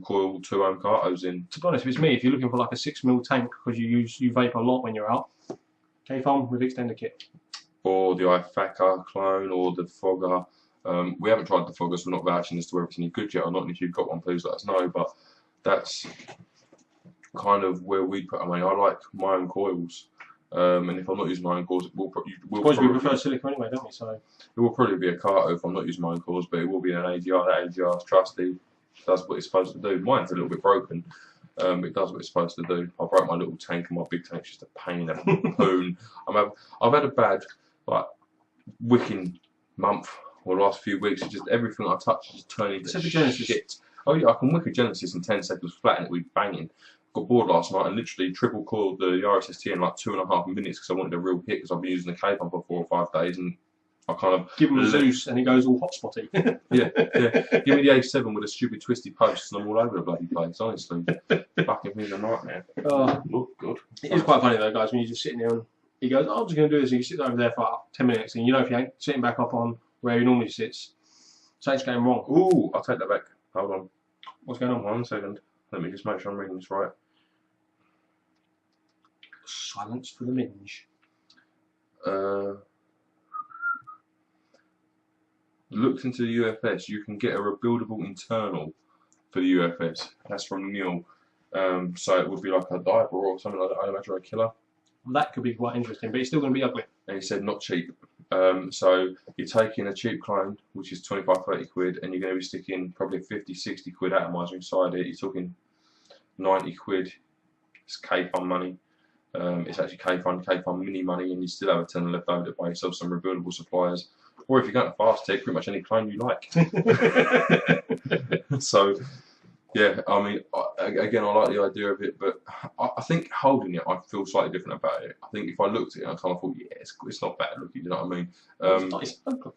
[SPEAKER 2] coil 2 ohm cartos in.
[SPEAKER 1] To be honest, if it's me, if you're looking for like a 6mm tank because you vape a lot when you're out, K-Fun with extender kit.
[SPEAKER 2] Or the iThaka clone or the Fogger. We haven't tried the Fogger, so we're not vouching as to whether it's any good yet or not. And if you've got one, please let us know. But that's kind of where we put. I mean, I like my own coils. And if I'm not using my own coils, we
[SPEAKER 1] prefer silica anyway, don't we? So
[SPEAKER 2] it will probably be a carto if I'm not using my own coils, but it will be an AGR. That AGR is trusty, does what it's supposed to do. Mine's a little bit broken. It does what it's supposed to do. I broke my little tank, and my big tank's just a pain in the poon. I've had a bad wicking month or the last few weeks. It's just everything I touch is just turning to shit. Oh yeah, I can wick a Genesis in 10 seconds flat and it would be banging. Got bored last night and literally triple coiled the RSST in like 2.5 minutes because I wanted a real hit, because I've been using the K-Pump for 4 or 5 days, and I kind of
[SPEAKER 1] give him a Zeus and he goes all hotspotty.
[SPEAKER 2] yeah. Give me the A7 with a stupid twisty post and I'm all over the bloody place. Honestly, fucking thing's a nightmare. Oh god.
[SPEAKER 1] It is quite funny though, guys, when you're just sitting there and he goes, oh, I'm just going to do this, and you sit over there for like 10 minutes, and you know if you ain't sitting back up on where he normally sits, something's going wrong.
[SPEAKER 2] Ooh, I'll take that back. Hold on.
[SPEAKER 1] What's going on?
[SPEAKER 2] 1 second. Let me just make sure I'm reading this right.
[SPEAKER 1] Silence for the minge.
[SPEAKER 2] Looked into the UFS. You can get a rebuildable internal for the UFS. That's from Neil. So it would be like a diver or something like that. I'd imagine a killer.
[SPEAKER 1] That could be quite interesting, but it's still going to be ugly.
[SPEAKER 2] And he said not cheap. So you're taking a cheap clone, which is 25, 30 quid, and you're going to be sticking probably 50, 60 quid atomizer inside it. You're talking 90 quid. It's K-Fun money. It's actually K-Fun mini money, and you still have a tenner left over to buy yourself some rebuildable suppliers. Or if you're going to fast tech, pretty much any clone you like. So, yeah, I mean, again, I like the idea of it, but I think holding it, I feel slightly different about it. I think if I looked at it, I kind of thought, yeah, it's not bad looking, you know what I mean?
[SPEAKER 1] It's ugly.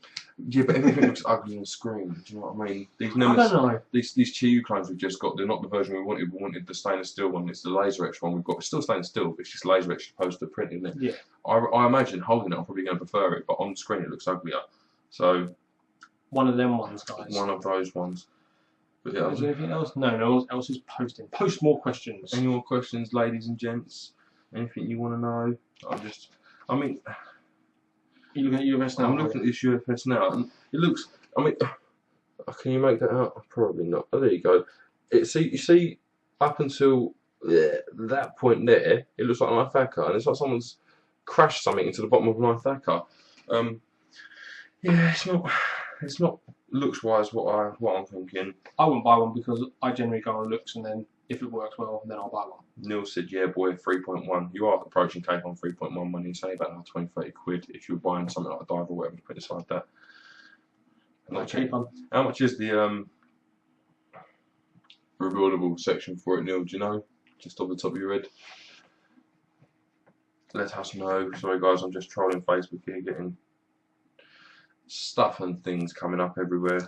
[SPEAKER 2] Yeah, but everything looks ugly on screen, do you know what I mean?
[SPEAKER 1] I don't know.
[SPEAKER 2] These Chiyu clones we've just got, they're not the version we wanted. We wanted the stainless steel one. It's the laser etch one we've got. It's still stainless steel, but it's just laser etched opposed to print, isn't it?
[SPEAKER 1] Yeah.
[SPEAKER 2] I imagine holding it, I'm probably going to prefer it, but on screen it looks uglier. So
[SPEAKER 1] one of them ones, guys.
[SPEAKER 2] One of those ones. But yeah,
[SPEAKER 1] is there anything else? No, no one else is posting. Post more questions.
[SPEAKER 2] Any more questions, ladies and gents? Anything you want to know? I mean,
[SPEAKER 1] are you looking at UFS now?
[SPEAKER 2] I'm looking at this UFS now, and it looks. I mean, can you make that out? Probably not. Oh, there you go. You see, up until that point there, it looks like an iThaka, and it's like someone's crashed something into the bottom of an iThaka. Yeah, it's not looks wise what I'm thinking.
[SPEAKER 1] I wouldn't buy one because I generally go on looks, and then if it works well, then I'll buy one.
[SPEAKER 2] Neil said, yeah boy, 3.1. You are approaching K-Fun 3.1 money, say about 20, 30 quid if you're buying something like a dive or whatever to put inside that. How much is the rebuildable section for it, Neil? Do you know? Just off the top of your head. Let us know. Sorry guys, I'm just trolling Facebook here, getting stuff and things coming up everywhere.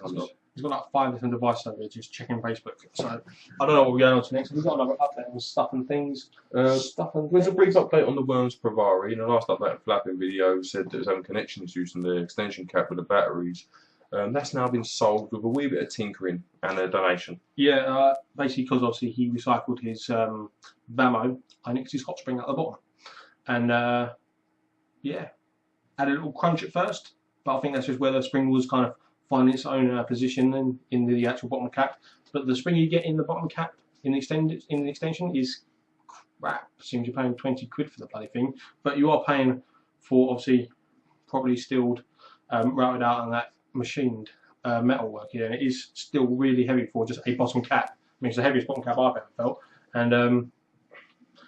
[SPEAKER 1] He's got like 5 different devices over here just checking Facebook. So I don't know what we're going on to next. We've got another update on stuff and things.
[SPEAKER 2] There's a brief update on the Worms Pravari. In the last update flapping video said that it was having connection issues in the extension cap with the batteries. That's now been solved with a wee bit of tinkering and a donation.
[SPEAKER 1] Yeah, basically because obviously he recycled his Vamo, I nicked his hot spring at the bottom. And yeah, had a little crunch at first, but I think that's just where the spring was kind of finding its own position in the actual bottom cap. But the spring you get in the bottom cap in the extension is crap. Seems you're paying 20 quid for the bloody thing, but you are paying for obviously properly stilled, routed out and that machined metal work here, and it is still really heavy for just a bottom cap. I mean, it's the heaviest bottom cap I've ever felt, and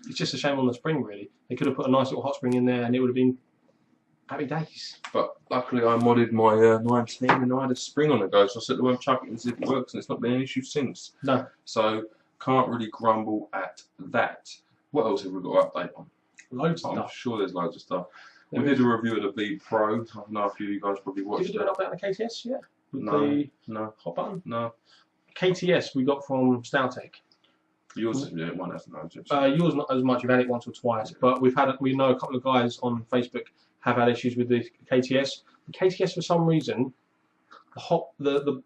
[SPEAKER 1] it's just a shame on the spring really. They could have put a nice little hot spring in there and it would have been happy days.
[SPEAKER 2] But luckily I modded my 19 and I had a spring on the go, so I set the worm chuck it and see if it works, and it's not been an issue since.
[SPEAKER 1] No.
[SPEAKER 2] So can't really grumble at that. What else have we got to update on?
[SPEAKER 1] Loads of
[SPEAKER 2] I'm
[SPEAKER 1] stuff.
[SPEAKER 2] sure there's loads of stuff. We did a review of the V Pro. I know a few of you guys probably watched
[SPEAKER 1] Did you do an update on the KTS yet? With
[SPEAKER 2] no.
[SPEAKER 1] hot button?
[SPEAKER 2] No.
[SPEAKER 1] KTS we got from Stowtech.
[SPEAKER 2] Yours one hasn't noticed.
[SPEAKER 1] Yours not as much. You've had it once or twice, but we know a couple of guys on Facebook have had issues with the KTS. The KTS for some reason, the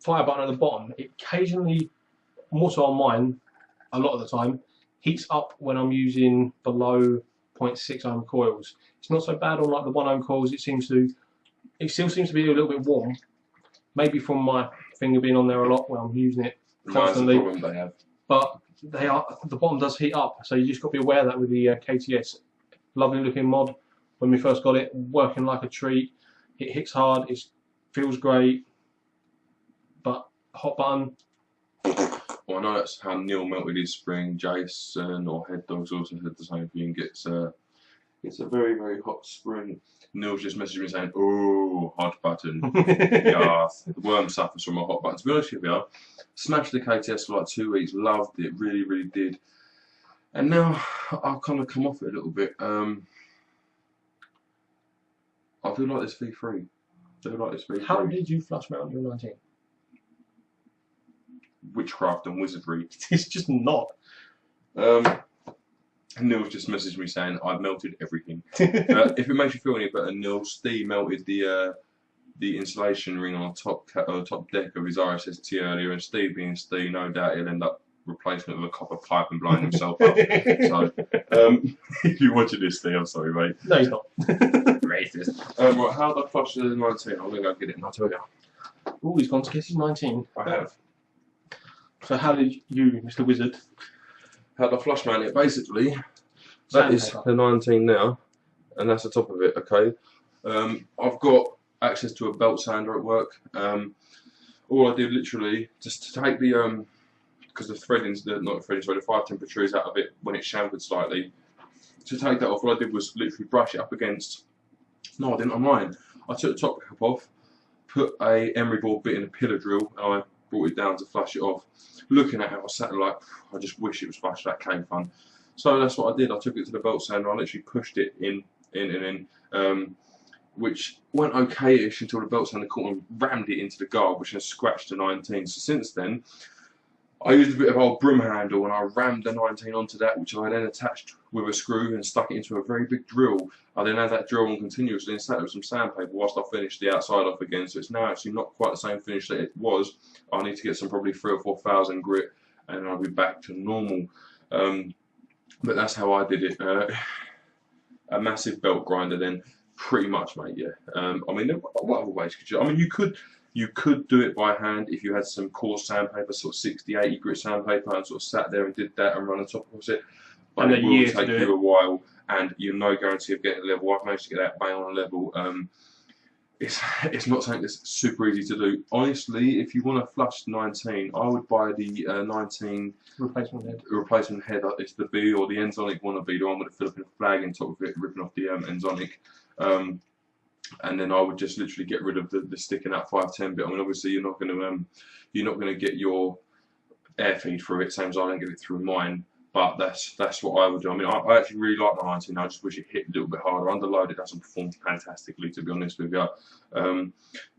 [SPEAKER 1] fire button at the bottom, it occasionally, more so on mine, a lot of the time, heats up when I'm using below 0.6 ohm coils. It's not so bad on like the 1 ohm coils. It still seems to be a little bit warm. Maybe from my finger being on there a lot when I'm using it constantly.
[SPEAKER 2] That's the problem they have.
[SPEAKER 1] But the bottom does heat up, so you just got to be aware of that with the KTS. Lovely looking mod. When we first got it, working like a treat. It hits hard, it feels great, but hot button.
[SPEAKER 2] Well, I know that's how Neil melted his spring. Jason or Head Dogs also said the same thing. It's a very, very hot spring. Neil's just messaged me saying, "Oh, hot button." Yeah, the worm suffers from a hot button. To be honest with you, smashed the KTS for like 2 weeks. Loved it, really, really did. And now I've kind of come off it a little bit. I do like this V3.
[SPEAKER 1] How did you flush mount your 19?
[SPEAKER 2] Witchcraft and wizardry.
[SPEAKER 1] It's just not.
[SPEAKER 2] Neil's just messaged me saying I've melted everything. If it makes you feel any better, Neil, Steve melted the insulation ring on the top deck of his RSST earlier, and Steve being Steve, no doubt he'll end up replacing it with a copper pipe and blowing himself up. So, if you're watching this, Steve, I'm sorry, mate.
[SPEAKER 1] No, he's not.
[SPEAKER 2] Racist. Right, how did I flush the 19? I'm going to go get it and I'll tell you.
[SPEAKER 1] Oh, he's gone to get his 19.
[SPEAKER 2] I have.
[SPEAKER 1] So how did you, Mr. Wizard?
[SPEAKER 2] How did I flush mount it? Basically, that is the 19 now, and that's the top of it, okay? I've got access to a belt sander at work. All I did literally, just to take the, because the threadings, the fire temperature is out of it when it's chamfered slightly. To take that off, all I did was literally brush it up against, no I didn't, I'm lying. I took the top cap off, put a emery board bit in a pillar drill, and I brought it down to flush it off. Looking at it, I was sat like, I just wish it was flushed, that came fun. So that's what I did, I took it to the belt sander, I literally pushed it in, which went okay-ish until the belt sander caught and rammed it into the guard, which has scratched the 19. So since then, I used a bit of old broom handle and I rammed the 19 onto that, which I then attached with a screw and stuck it into a very big drill. I then had that drill on continuously and sat it with some sandpaper whilst I finished the outside off again. So it's now actually not quite the same finish that it was. I need to get some probably 3,000 or 4,000 grit and I'll be back to normal. But that's how I did it. A massive belt grinder then, pretty much, mate. Yeah. I mean, what other ways could you? I mean, you could do it by hand if you had some coarse sandpaper, sort of 60, 80 grit sandpaper, and sort of sat there and did that and run on top of it. But it will take you a while, and you're no guarantee of getting a level. I've managed to get that bang on a level. It's not something that's super easy to do. Honestly, if you want to flush 19, I would buy the 19
[SPEAKER 1] replacement head.
[SPEAKER 2] Replacement head. It's the B or the Enzonic wannabe, the one with the Philippine flag on top of it, ripping off the Enzonic. And then I would just literally get rid of the sticking out 510 bit. I mean, obviously you're not going to get your air feed through it, same as I don't get it through mine. But that's what I would do. I mean, I actually really like the 19. I just wish it hit a little bit harder. Under load, it doesn't perform fantastically, to be honest with you.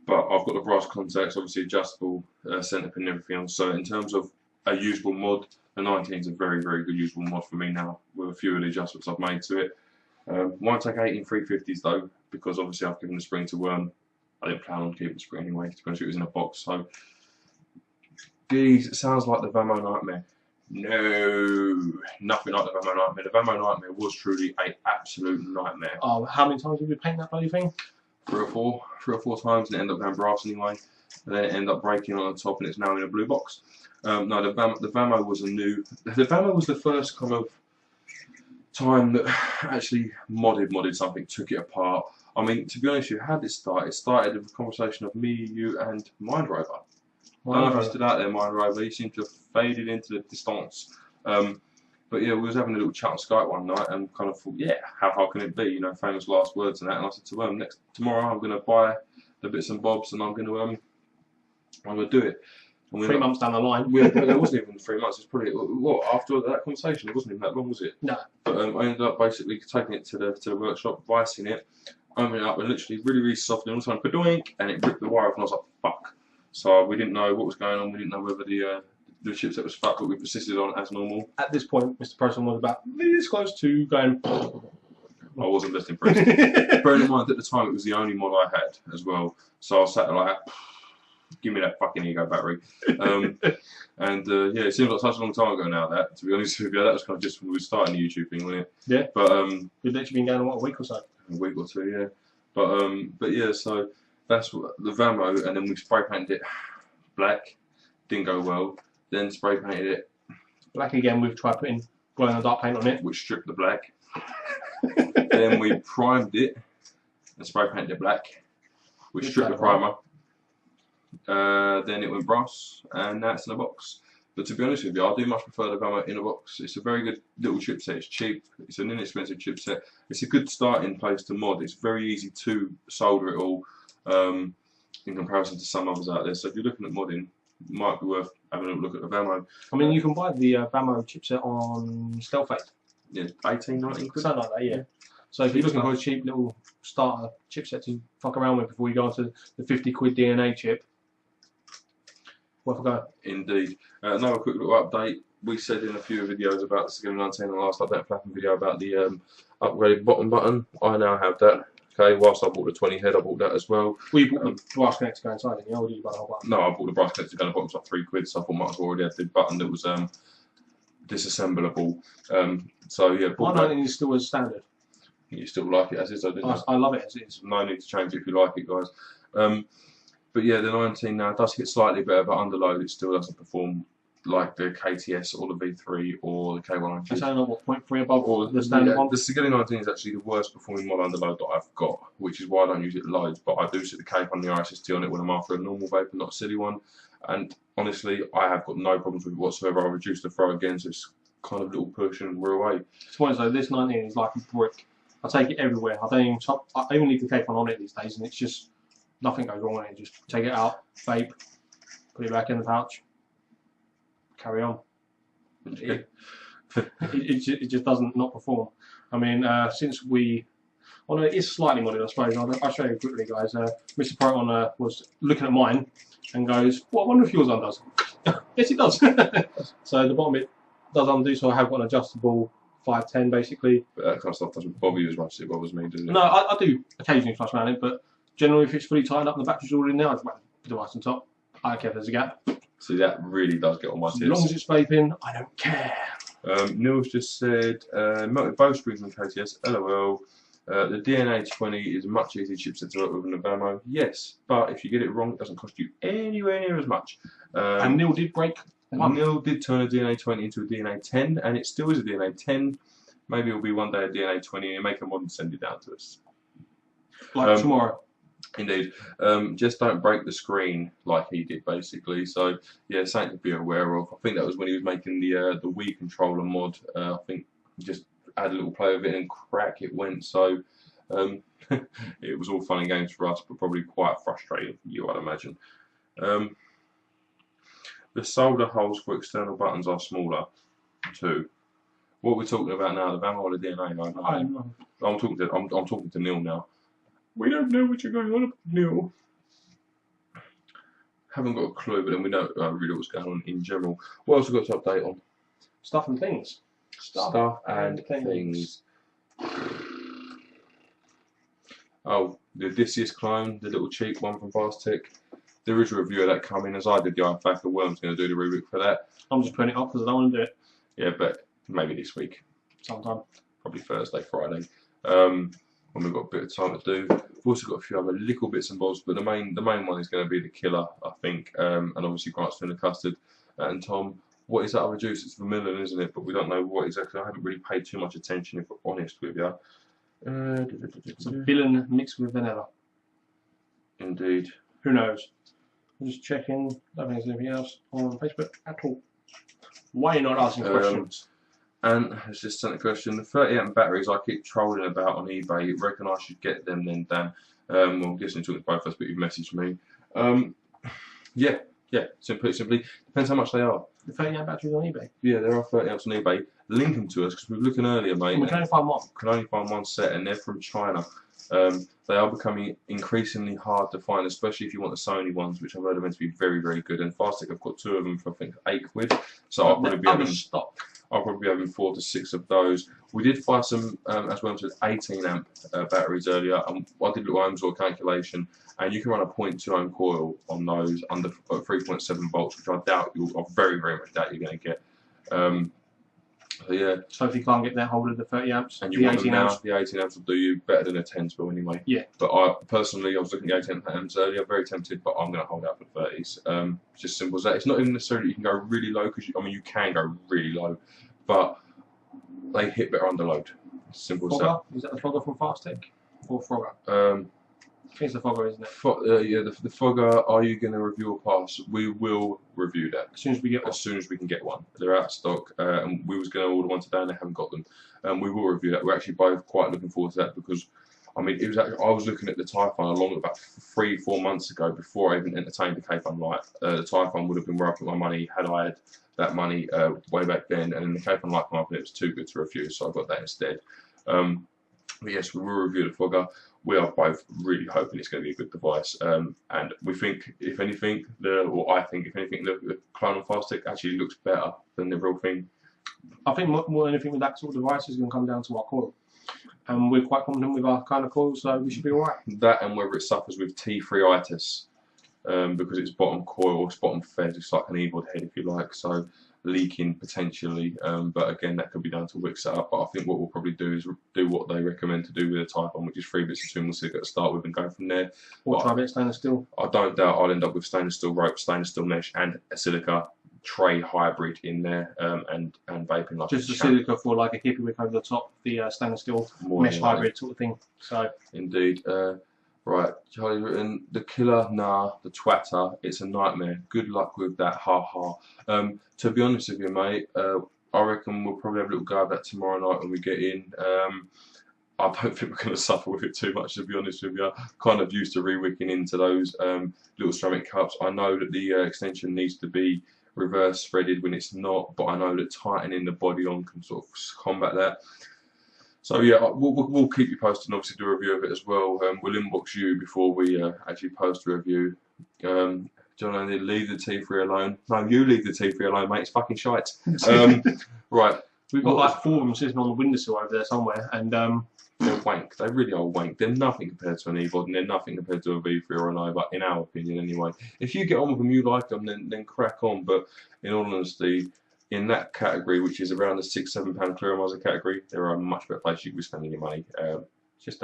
[SPEAKER 2] But I've got the brass contacts, obviously adjustable centre pin and everything else. So in terms of a usable mod, the 19 is a very, very good usable mod for me now, with a few of the adjustments I've made to it. Won't take 18 350s though, because obviously I've given the spring to Worm. I didn't plan on keeping the spring anyway, to be honest, it was in a box. So, geez, it sounds like the Vamo Nightmare. No, nothing like the Vamo Nightmare. The Vamo Nightmare was truly an absolute nightmare.
[SPEAKER 1] Oh, how many times did we paint that bloody thing?
[SPEAKER 2] Three or four times, and it ended up going brass anyway. And then it ended up breaking on the top, and it's now in a blue box. No, the Vamo was the Vamo was the first kind of time that actually modded something, took it apart. I mean, to be honest, you had it started. It started with a conversation of me, you, and Mind Rover. I don't know if you stood out there, Mind Rover. You seem to have faded into the distance. But yeah, we was having a little chat on Skype one night and kind of thought, yeah, how hard can it be? You know, famous last words and that. And I said to him, tomorrow I'm going to buy the bits and bobs and I'm going to do it. And
[SPEAKER 1] 3 months down the line.
[SPEAKER 2] It wasn't even 3 months. It's probably after that conversation. It wasn't even that long, was it?
[SPEAKER 1] No.
[SPEAKER 2] But I ended up basically taking it to the workshop, vicing it, opening it up, and literally really soft. And all of a sudden, padoink, and it ripped the wire off. And I was like, fuck. So we didn't know what was going on. We didn't know whether the chipset was fucked, but we persisted on as normal.
[SPEAKER 1] At this point, Mr. Person was about this close to going.
[SPEAKER 2] I wasn't less impressed. Bearing in mind at the time it was the only mod I had as well, so I was sat there like, give me that fucking ego battery. Yeah, it seems like such a long time ago now. That, to be honest with you, that was kind of just when we were starting the YouTube thing, wasn't it?
[SPEAKER 1] Yeah.
[SPEAKER 2] But
[SPEAKER 1] you've literally been going what, a week or so.
[SPEAKER 2] A week or two, yeah. But yeah, so that's what, the Vamo, and then we spray painted it black. Didn't go well. Then spray painted it
[SPEAKER 1] black again. We've tried putting glow in the dark paint on it,
[SPEAKER 2] which stripped the black. Then we primed it and spray painted it black, which stripped the primer. Then it went brass, and now it's in a box. But to be honest with you, I do much prefer the Vamo in a box. It's a very good little chipset. It's cheap. It's an inexpensive chipset. It's a good starting place to mod. It's very easy to solder it all in comparison to some others out there. So if you're looking at modding, it might be worth having a look at the Vamo.
[SPEAKER 1] I mean, you can buy the Vamo chipset on Stealth 8.
[SPEAKER 2] Yeah, 18, 19 quid.
[SPEAKER 1] Something like that, yeah. So if you're looking for a cheap little starter chipset to fuck around with before you go onto the 50 quid DNA chip, worth a go. Indeed.
[SPEAKER 2] Another quick little update. We said in a few videos about the Skilling 19 and the last update flapping video about the upgraded bottom button. I now have that. Okay, whilst I bought the 20 head, I bought that as well.
[SPEAKER 1] Well, you bought the brass connector to go inside, didn't you? Or did you buy the whole button?
[SPEAKER 2] No, I bought the brass connector to go in the bottom, it was like 3 quid, so I thought I might as well already have the button that was disassemblable. So yeah, bought
[SPEAKER 1] I don't think it's still as standard.
[SPEAKER 2] You still like it as is, though, didn't you?
[SPEAKER 1] I love it as is.
[SPEAKER 2] No need to change it if you like it, guys. But yeah, the 19 now does hit slightly better, but under load it still doesn't perform like the KTS or the V3 or the K100.
[SPEAKER 1] It's only what, 0.3 above or the standard one?
[SPEAKER 2] The Skilling 19 is actually the worst performing mod under load that I've got, which is why I don't use it loads, but I do sit the cape on the RSST on it when I'm after a normal vape and not a silly one. And honestly, I have got no problems with it whatsoever. I reduced the throw again, so it's kind of little push and we're away.
[SPEAKER 1] It's funny though, this 19 is like a brick. I take it everywhere. I even leave the cape on it these days, and it's just nothing goes wrong with it. Just take it out, vape, put it back in the pouch, carry on. It just doesn't not perform. I mean, since we, well, no, it is slightly modded, I suppose. I'll show you quickly, guys. Mr. Proton was looking at mine and goes, "Well, I wonder if yours undoes." Yes, it does. So the bottom bit does undo. So I have got an adjustable 510 basically.
[SPEAKER 2] But that kind of stuff doesn't bother you as much as it bothers me, does it?
[SPEAKER 1] No, I do occasionally flush around it, but generally if it's fully tied up and the battery's already in there, I just whack the device on top. I don't care if there's a gap.
[SPEAKER 2] See, that really does get on my tits.
[SPEAKER 1] As long as it's vaping, I don't care.
[SPEAKER 2] Neil's just said, melted bow springs on KTS, LOL. The DNA 20 is a much easier chipset to work with than the Vamo. Yes, but if you get it wrong, it doesn't cost you anywhere near as much.
[SPEAKER 1] And Neil did break one.
[SPEAKER 2] Neil did turn a DNA 20 into a DNA 10, and it still is a DNA 10. Maybe it'll be one day a DNA 20 and make a mod and send it down to us.
[SPEAKER 1] Like tomorrow.
[SPEAKER 2] Indeed. Just don't break the screen like he did, basically. So, yeah, something to be aware of. I think that was when he was making the Wii controller mod. I think he just had a little play with it and crack it went. So, it was all fun and games for us, but probably quite frustrating for you, I'd imagine. The solder holes for external buttons are smaller, too. What we're talking about now, the vampire or the DNA?
[SPEAKER 1] I don't know.
[SPEAKER 2] I'm talking to Neil now. We don't know what you're going on about, Neil. Haven't got a clue, but then we know really what's going on in general. What else have we got to update on?
[SPEAKER 1] Stuff and things.
[SPEAKER 2] Stuff and things. Oh, the Odysseus clone, the little cheap one from Fastech. There is a review of that coming, as I did the iFacker. Worm's going to do the review for that.
[SPEAKER 1] I'm just putting it off because I don't want to do it.
[SPEAKER 2] Yeah, but maybe this week.
[SPEAKER 1] Sometime.
[SPEAKER 2] Probably Thursday, Friday. When we've got a bit of time to do. We've also got a few other little bits and bobs, but the main one is going to be the killer, I think. And obviously Grant's doing the custard. And Tom, what is that other juice? It's vanilla, isn't it? But we don't know what exactly. I haven't really paid too much attention, if I'm honest with you.
[SPEAKER 1] It's a villain mixed with vanilla.
[SPEAKER 2] Indeed.
[SPEAKER 1] Who knows? I'm just checking. I don't think there's anything else on Facebook at all. Why are you not asking questions?
[SPEAKER 2] And it's just sent a question. The 30 amp batteries I keep trolling about on eBay, you reckon I should get them then, Dan? Well, I'm guessing you're talking to both of us, but you've messaged me. Yeah, simply. Depends how much they are.
[SPEAKER 1] The 30 amp batteries on eBay?
[SPEAKER 2] Yeah, there are 30 amps on eBay. Link them to us, because we were looking earlier, mate.
[SPEAKER 1] We can only find one.
[SPEAKER 2] Can only find one set, and they're from China. They are becoming increasingly hard to find, especially if you want the Sony ones, which I've heard are meant to be very, very good. And Fastech, I've got 2 of them for I think £8. So I'll probably be having 4 to 6 of those. We did buy some, as well as 18 amp batteries earlier. I did a little ohms or calculation, and you can run a 0.2 ohm coil on those under 3.7 volts, which I very, very much doubt you're going to get. So yeah.
[SPEAKER 1] So if you can't get that hold of the 30 amps,
[SPEAKER 2] and you want them now, the 18 amps will do you better than a 10 spill anyway.
[SPEAKER 1] Yeah.
[SPEAKER 2] But I personally, I was looking at 18 amps earlier, very tempted, but I'm going to hold out for 30s. It's just simple as that. It's not even necessarily you can go really low, because you can go really low, but they hit better under load. Simple as that.
[SPEAKER 1] Is that the Fogger from Fastech or Frogger? I think it's the Fogger, isn't it?
[SPEAKER 2] Yeah, the Fogger. Are you going to review a pass? We will review that
[SPEAKER 1] as soon as we get one.
[SPEAKER 2] As soon as we can get one. They're out of stock, and we was going to order one today, and they haven't got them. We will review that. We're actually both quite looking forward to that, because it was actually, I was looking at the Typhon along about 3-4 months ago before I even entertained the K-Fun Lite. The Typhon would have been where I put my money had I had that money way back then, and then the K-Fun Lite came up and it was too good to refuse, so I got that instead. But yes, we will review the Fogger. We are both really hoping it's going to be a good device, and we think, if anything, I think, if anything, the clone on Fastech actually looks better than the real thing.
[SPEAKER 1] I think more than anything with that sort of device is going to come down to our coil, and we're quite confident with our kind of coil, so we should be alright. That,
[SPEAKER 2] and whether it suffers with T3itis, because it's bottom coil or it's bottom fed, it's like an e-board head if you like, so leaking potentially, but again that could be down to wick setup. But I think what we'll probably do is do what they recommend to do with a Typhon, which is 3 bits of twin silicate to start with and go from there.
[SPEAKER 1] Or try a bit of stainless steel.
[SPEAKER 2] I don't doubt I'll end up with stainless steel rope, stainless steel mesh, and a silica tray hybrid in there, and vaping like
[SPEAKER 1] just the silica for like a hippie wick over the top, the stainless steel mesh hybrid sort of thing. So
[SPEAKER 2] indeed. Right, Charlie's written, the killer, nah, the twatter, it's a nightmare. Good luck with that, ha ha. To be honest with you, mate, I reckon we'll probably have a little go at that tomorrow night when we get in. I don't think we're going to suffer with it too much, to be honest with you. Kind of used to re-wicking into those little ceramic cups. I know that the extension needs to be reverse threaded when it's not, but I know that tightening the body on can sort of combat that. So yeah, we'll keep you posted and obviously do a review of it as well. We'll inbox you before we actually post a review. John, leave the T3 alone. No, you leave the T3 alone, mate. It's fucking shite. Right.
[SPEAKER 1] We've got like 4 of them sitting on the windowsill over there somewhere, and
[SPEAKER 2] they're wank. They really are wank. They're nothing compared to an e-bod, and they're nothing compared to a V3 or an i, but in our opinion anyway. If you get on with them, you like them, then crack on. But in all honesty, in that category, which is around the £6-7 clearomizer category, there are much better places you can be spending your money. Just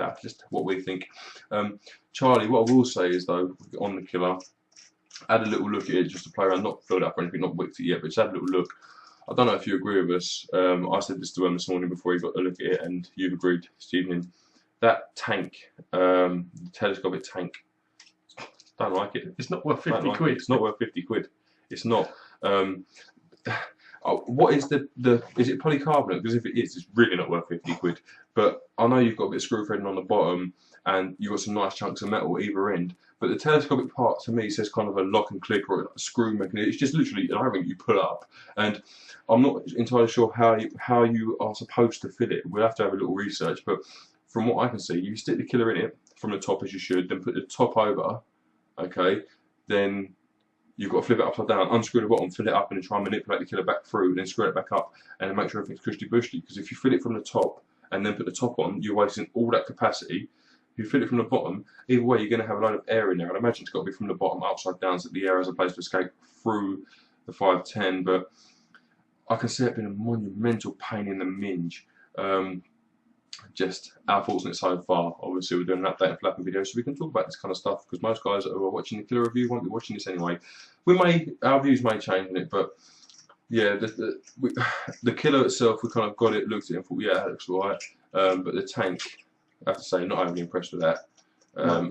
[SPEAKER 2] what we think. Charlie, what I will say is though, on the killer, had a little look at it just to play around, not filled up or anything, not wicked it yet, but just had a little look. I don't know if you agree with us. I said this to him this morning before he got a look at it, and you've agreed this evening. That tank, the telescopic tank, don't like it.
[SPEAKER 1] It's not worth 50 quid.
[SPEAKER 2] It's not worth 50 quid. It's not. What is the is it polycarbonate? Because if it is, it's really not worth 50 quid. But I know you've got a bit of screw threading on the bottom, and you've got some nice chunks of metal either end. But the telescopic part to me says kind of a lock and click or a screw mechanism. It's just literally an iron you pull up, and I'm not entirely sure how you are supposed to fit it. We'll have to have a little research, but from what I can see, you stick the killer in it from the top as you should, then put the top over, okay, then you've got to flip it upside down, unscrew the bottom, fill it up, and then try and manipulate the killer back through, and then screw it back up, and then make sure everything's cushy-bushy. Because if you fill it from the top and then put the top on, you're wasting all that capacity. If you fill it from the bottom, either way, you're going to have a load of air in there. I'd imagine it's got to be from the bottom upside down so that the air has a place to escape through the 510. But I can see it being a monumental pain in the minge. Just our thoughts on it so far. Obviously, we're doing an update and flapping video, so we can talk about this kind of stuff because most guys that are watching the killer review won't be watching this anyway. Our views may change on it, but yeah, the killer itself, we kind of got it, looked at it, and thought, yeah, it looks alright. But the tank, I have to say, not overly impressed with that.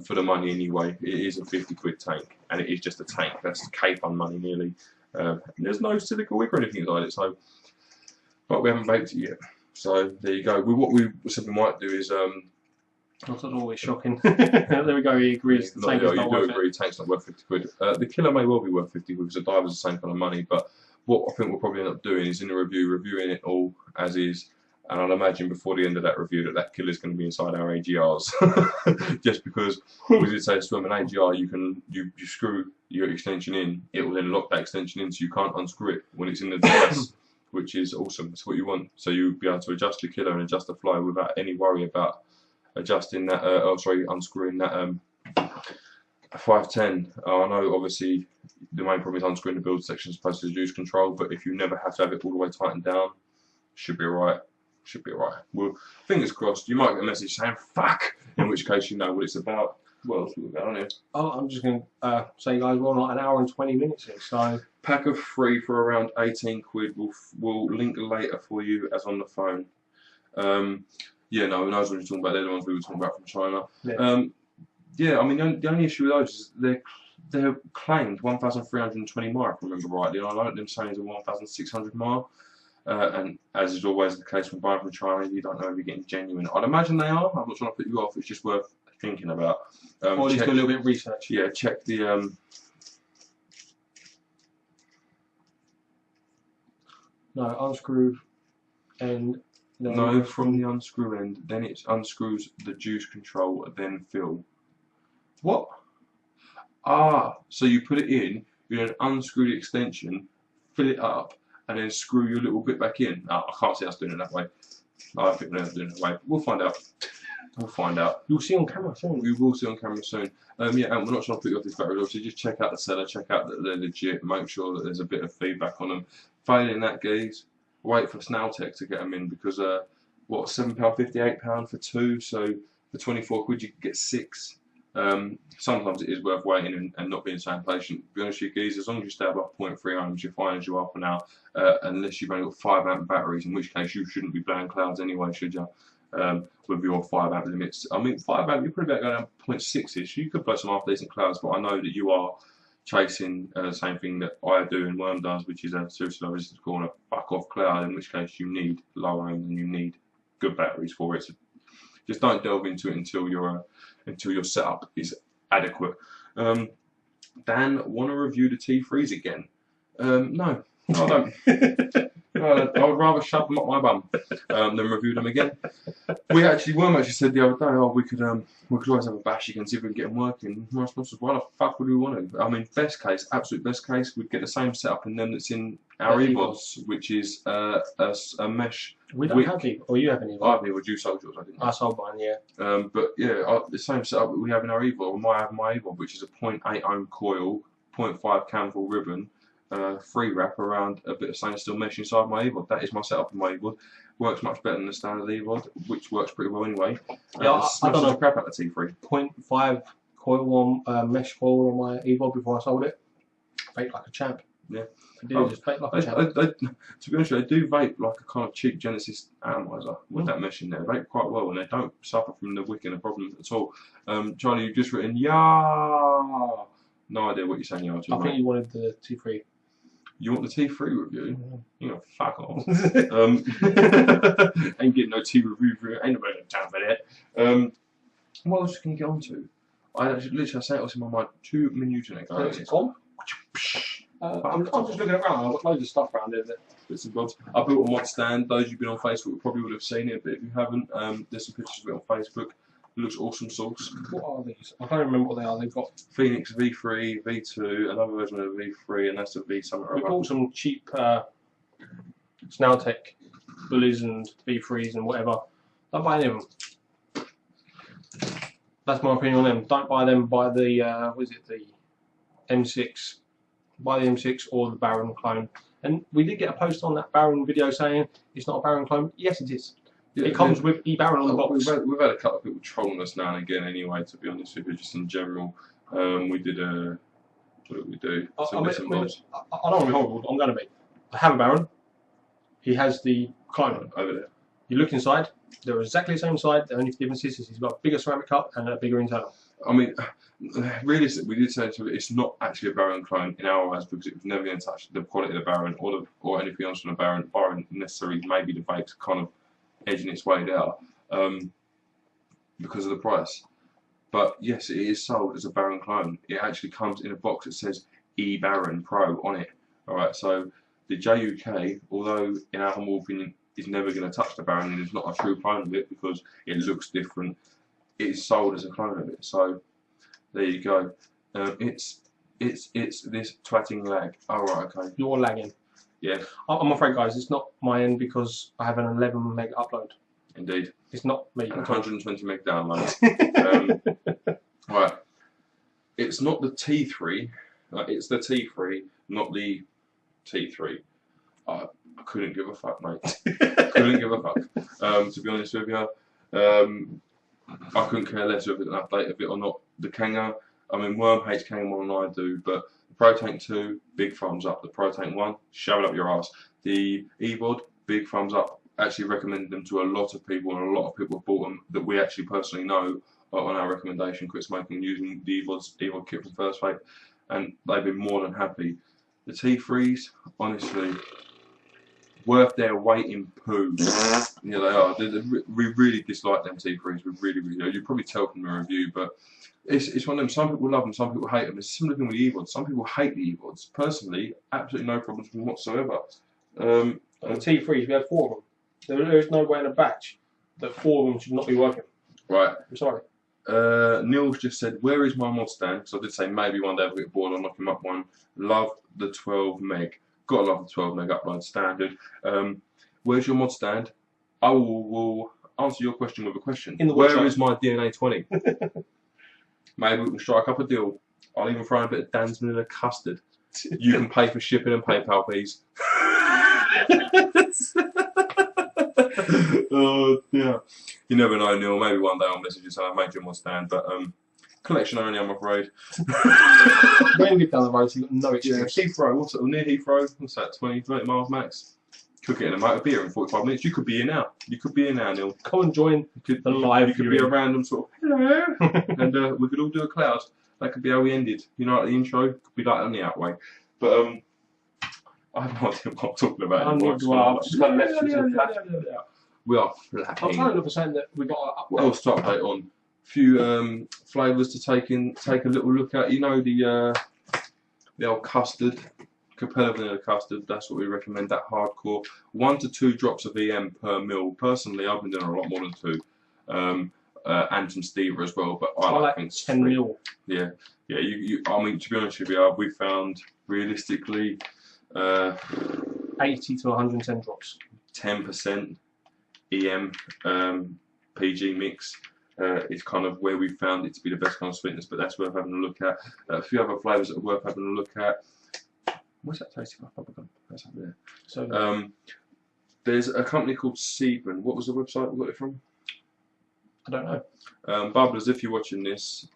[SPEAKER 2] For the money anyway, it is a 50 quid tank, and it is just a tank. That's K-Fun money nearly. And there's no silica wick or anything like it, so, but we haven't baked it yet. So there you go. What we said we might do is
[SPEAKER 1] that's always shocking. There we go. He agrees. The tank is not worth it. You do agree.
[SPEAKER 2] Tank's not worth 50 quid. The killer may well be worth 50 quid because the diver's the same kind of money. But what I think we'll probably end up doing is in the review, reviewing it all as is. And I'd imagine before the end of that review that killer is going to be inside our AGRs. Just because we did say to them an AGR, you screw your extension in, it will then lock that extension in, so you can't unscrew it when it's in the device. Which is awesome. That's what you want. So you'll be able to adjust your killer and adjust the flow without any worry about adjusting that. Unscrewing that 510. I know obviously the main problem is unscrewing the build section as opposed to the juice control, but if you never have to have it all the way tightened down, should be alright. Should be alright. Well, fingers crossed. You might get a message saying "fuck," in which case you know what it's about. What else we got on here?
[SPEAKER 1] Oh, I'm just going to say, guys, we're on like an hour and 20 minutes here, so.
[SPEAKER 2] Pack of 3 for around 18 quid. We'll link later for you as on the phone. Yeah, no, who knows what you're talking about. They're the ones we were talking about from China. Yeah, yeah, I mean, the only issue with those is they're claimed 1,320 mile, if I remember rightly, and I like them saying it's a 1,600 mile. And as is always the case when buying from China, you don't know if you're getting genuine. I'd imagine they are. I'm not trying to put you off. It's just worth thinking about.
[SPEAKER 1] Or at least do a little bit of research.
[SPEAKER 2] Yeah, check the.
[SPEAKER 1] No, unscrewed and
[SPEAKER 2] no, from the unscrew end, then it unscrews the juice control, then fill. What? Ah, so you put it in, you then unscrew the extension, fill it up, and then screw your little bit back in. Oh, I can't see us doing it that way. I think we're not doing it that way. We'll find out. We'll find out.
[SPEAKER 1] You'll see on camera soon.
[SPEAKER 2] We will see on camera soon. Yeah, and we're not trying to put you off these batteries. Obviously, just check out the seller, check out that they're legit, make sure that there's a bit of feedback on them. Failing that, guys, wait for Snailtech to get them in because what, £7, £58 for 2, so for 24 quid you can get 6. Sometimes it is worth waiting and not being so impatient. To be honest with you guys, as long as you stay above 0.3 ohms, you're fine as you are for now, unless you've only got 5 amp batteries, in which case you shouldn't be blowing clouds anyway, should you? With your 5 amp limits. I mean, 5 amp, you're probably about going down 0.6ish. You could blow some half decent clouds, but I know that you are chasing the same thing that I do and Worm does, which is a seriously low resistance corner fuck off cloud, in which case you need low ohms and you need good batteries for it. So just don't delve into it until your setup is adequate. Dan, want to review the T3s again? No, I don't. I would rather shove them up my bum than review them again. Worm actually said the other day, oh, we could always have a bash again, see if we can get them working. My response was, why the fuck would we want to? I mean, best case, absolute best case, we'd get the same setup in them that's in our eVods, which is a mesh.
[SPEAKER 1] We don't have eVod, or you have an eVod?
[SPEAKER 2] I have an eVod, you sold yours, I didn't.
[SPEAKER 1] I sold mine, yeah.
[SPEAKER 2] But yeah, the same setup that we have in our eVod, or might have my eVod, which is a 0.8 ohm coil, 0.5 camphor ribbon, 3 wrap around a bit of stainless steel mesh inside my eVod. That is my setup in my eVod. Works much better than the standard eVod, which works pretty well anyway.
[SPEAKER 1] Yeah, I don't know.
[SPEAKER 2] Crap out the T3.
[SPEAKER 1] 0.5 coil on mesh coil on my eVod before I sold it. Vape like a champ.
[SPEAKER 2] Yeah.
[SPEAKER 1] Just vape like a champ.
[SPEAKER 2] To be honest, they do vape like a kind of cheap Genesis atomizer with that mesh in there. They vape quite well and they don't suffer from the wick and the problems at all. Charlie, you've just written, yeah. No idea what you're saying,
[SPEAKER 1] I think you wanted the T3.
[SPEAKER 2] You want the T3 review? You know, fuck off. Ain't getting no T review for it. Ain't nobody got time for that. What else can you get onto? I actually literally say it was in my mind 2 minutes ago.
[SPEAKER 1] It's gone. I'm just looking around. I've got loads of stuff around here.
[SPEAKER 2] Bits and bobs. I built a mod stand. Those who've been on Facebook probably would have seen it, but if you haven't, there's some pictures of it on Facebook. It looks awesome sauce.
[SPEAKER 1] What are these? I don't remember what they are. They've got
[SPEAKER 2] Phoenix V3, V2, another version of V3, and that's the V something or
[SPEAKER 1] we
[SPEAKER 2] other.
[SPEAKER 1] bought some cheap Snailtech bullies and V3s and whatever. Don't buy any of them. That's my opinion on them. Don't buy them. Buy the what is it? The M6. Buy the M6 or the Baron clone. And we did get a post on that Baron video saying it's not a Baron clone. Yes, it is. Yeah, it comes with e-Baron on the box.
[SPEAKER 2] We've had a couple of people trolling us now and again anyway, to be honest with you, just in general. We did a... What did we do?
[SPEAKER 1] I don't want to be horrible, I'm going to be. I have a Baron. He has the clone.
[SPEAKER 2] Over there.
[SPEAKER 1] You look inside, they're exactly the same side, the only difference is he's got a bigger ceramic cup and a bigger internal.
[SPEAKER 2] I mean, realistically, we did say to it, it's not actually a Baron clone in our eyes because it was never going to touch the quality of the Baron or anything else from the Baron, barring necessarily maybe the vape's kind of edging its way out because of the price. But yes, it is sold as a Baron clone. It actually comes in a box that says e-Baron Pro on it. Alright, so the JUK, although in our humble opinion is never going to touch the Baron and is not a true clone of it because it looks different, it is sold as a clone of it. So there you go. It's this twatting lag. Oh right, okay.
[SPEAKER 1] You're lagging.
[SPEAKER 2] Yeah.
[SPEAKER 1] I'm afraid, guys, it's not my end because I have an 11 meg upload.
[SPEAKER 2] Indeed.
[SPEAKER 1] It's not me.
[SPEAKER 2] 120 meg download. Right. It's not the T3. It's the T3, not the T3. I couldn't give a fuck, mate. Couldn't give a fuck. To be honest with you, I couldn't care less if it's an update of it or not. The Kanga, I mean, Worm hates Kanga more than I do, but the Pro Tank 2, big thumbs up. The Pro Tank 1, shove it up your ass. The EVOD, big thumbs up. Actually recommended them to a lot of people, and a lot of people have bought them that we actually personally know on our recommendation, quit smoking, using the EVOD kit from First Vape, and they've been more than happy. The T3s, honestly, worth their weight in poo. Yeah, they are. We really dislike them T3s. We really do. You probably tell from the review, but it's one of them. Some people love them, some people hate them. It's a similar thing with the EVODs. Some people hate the EVODs. Personally, absolutely no problems with them whatsoever.
[SPEAKER 1] The T3s, we had 4 of them. There is no way in a batch that 4 of them should not be working.
[SPEAKER 2] Right.
[SPEAKER 1] I'm sorry.
[SPEAKER 2] Neil's just said, where is my mod stand? Because I did say maybe one day I'll get bored, I'll knock him up one. Love the 12 meg. Gotta love the 12 meg upload standard. Where's your mod stand? I will answer your question with a question. Where is my DNA 20? Maybe we can strike up a deal. I'll even throw in a bit of Dan's vanilla custard. You can pay for shipping and PayPal, please. Oh dear. You never know, Neil. Maybe one day I'll message you saying I made you mod stand, but collection only, I'm afraid.
[SPEAKER 1] When we live down the road, so you've got no excuse.
[SPEAKER 2] Yeah, Heathrow, what's it, near Heathrow? What's that, 20, 30 miles max? Could get in a motor beer in 45 minutes. You could be here now. You could be here now, Neil.
[SPEAKER 1] Come and join the live.
[SPEAKER 2] You could be a random sort of hello, and we could all do a cloud. That could be how we ended. You know, like the intro could be like on the outway. But I have no idea what I'm talking about.
[SPEAKER 1] I'm just going to left you to flat.
[SPEAKER 2] We are flapping.
[SPEAKER 1] I'm trying to look for something that we got.
[SPEAKER 2] What else to update on? A few flavours to take a little look at. You know the old custard, Capella vanilla custard. That's what we recommend. That hardcore, 1 to 2 drops of EM per mil. Personally, I've been doing a lot more than 2, and some stevia as well. But I like
[SPEAKER 1] 10 mil.
[SPEAKER 2] Yeah, yeah. I mean, to be honest with you, we found realistically
[SPEAKER 1] 80 to 110 drops.
[SPEAKER 2] 10% EM PG mix is kind of where we found it to be the best kind of sweetness, but that's worth having a look at. A few other flavours that are worth having a look at. What's that tasting like? Bubblegum. That's up there. So there's a company called Seaburn. What was the website we got it from?
[SPEAKER 1] I don't know.
[SPEAKER 2] Bubblers, if you're watching this,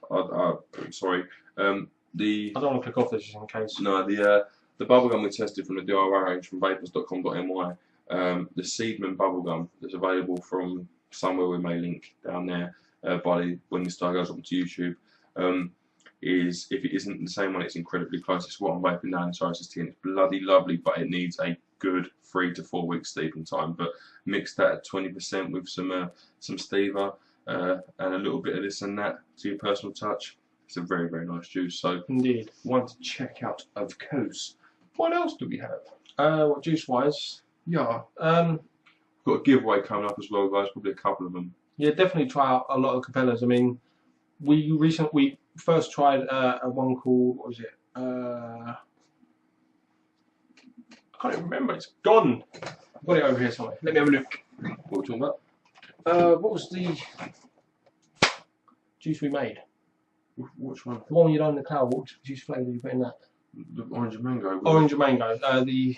[SPEAKER 2] sorry.
[SPEAKER 1] I don't want to click off this just in case.
[SPEAKER 2] No, the bubblegum we tested from the DIY range from vapors.com.my. The Seedman bubblegum that's available from somewhere we may link down there when this star goes up to YouTube. is, if it isn't the same one, it's incredibly close. It's what I'm wiping down in Cyrus's tea, and it's bloody lovely, but it needs a good 3 to 4 weeks steeping time. But mix that at 20% with some stevia and a little bit of this and that to your personal touch. It's a very, very nice juice. So
[SPEAKER 1] indeed,
[SPEAKER 2] one to check out, of course. What else do we have?
[SPEAKER 1] What juice wise?
[SPEAKER 2] Yeah. Got a giveaway coming up as well, guys. Probably a couple of them.
[SPEAKER 1] Yeah, definitely try out a lot of Capellas. I mean, we first tried a one called, what was it? I can't even remember. It's gone. I've got it over here somewhere. Let me have a look.
[SPEAKER 2] What are we talking about?
[SPEAKER 1] What was the juice we made?
[SPEAKER 2] Which one?
[SPEAKER 1] The one you done in the cloud. What juice flavour did you put in that?
[SPEAKER 2] The orange and mango.
[SPEAKER 1] Orange and mango. The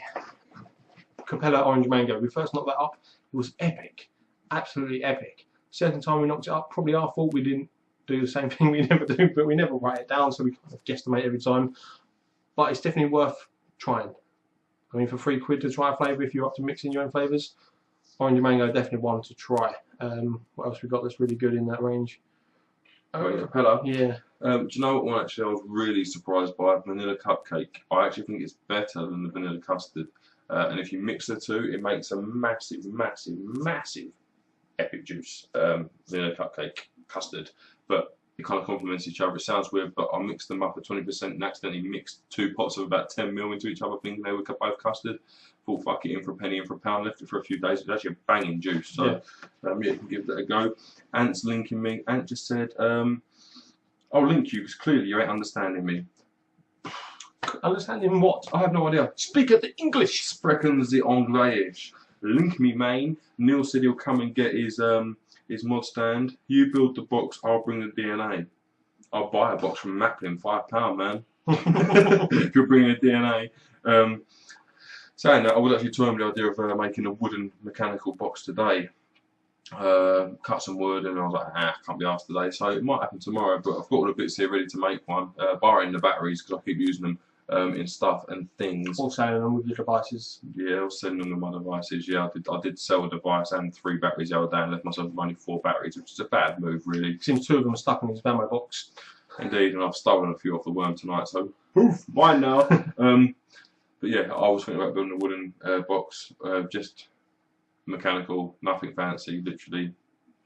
[SPEAKER 1] Capella orange mango. We first knocked that up. It was epic. Absolutely epic. Second time we knocked it up, probably our fault. We didn't do the same thing we never do, but we never write it down, so we kind of guesstimate every time. But it's definitely worth trying. I mean, for £3 to try a flavour, if you're up to mixing your own flavours, orange and mango definitely one to try. What else we got that's really good in that range?
[SPEAKER 2] Capella.
[SPEAKER 1] Yeah.
[SPEAKER 2] Do you know what one actually I was really surprised by? Vanilla cupcake. I actually think it's better than the vanilla custard. And if you mix the two, it makes a massive, massive, massive epic juice. Vanilla cupcake, custard. But it kind of complements each other. It sounds weird, but I mixed them up at 20% and accidentally mixed 2 pots of about 10ml into each other, thinking they were both custard. Thought fuck it, in for a penny, in for a pound, left it for a few days. It's actually a banging juice. So yeah, you can give that a go. Ant's linking me. Ant just said, I'll link you because clearly you ain't understanding me.
[SPEAKER 1] Understanding what?
[SPEAKER 2] I have no idea.
[SPEAKER 1] Speak of the English.
[SPEAKER 2] Spreken the Anglais. Link me, main. Neil said he'll come and get his mod stand. You build the box, I'll bring the DNA. I'll buy a box from Maplin, £5, man. If you're bringing the DNA. Saying that, I was actually toying with the idea of making a wooden mechanical box today. Cut some wood, and I was like, can't be asked today. So it might happen tomorrow, but I've got all the bits here ready to make one, barring the batteries because I keep using them in stuff and things.
[SPEAKER 1] Or selling them with your devices.
[SPEAKER 2] Yeah, I was selling them with my devices. Yeah, I did sell a device and 3 batteries the other day and left myself with only 4 batteries, which is a bad move, really.
[SPEAKER 1] Seems 2 of them are stuck in his ammo box.
[SPEAKER 2] Indeed, and I've stolen a few off the worm tonight, so poof, mine now. But yeah, I was thinking about building a wooden box, just mechanical, nothing fancy, literally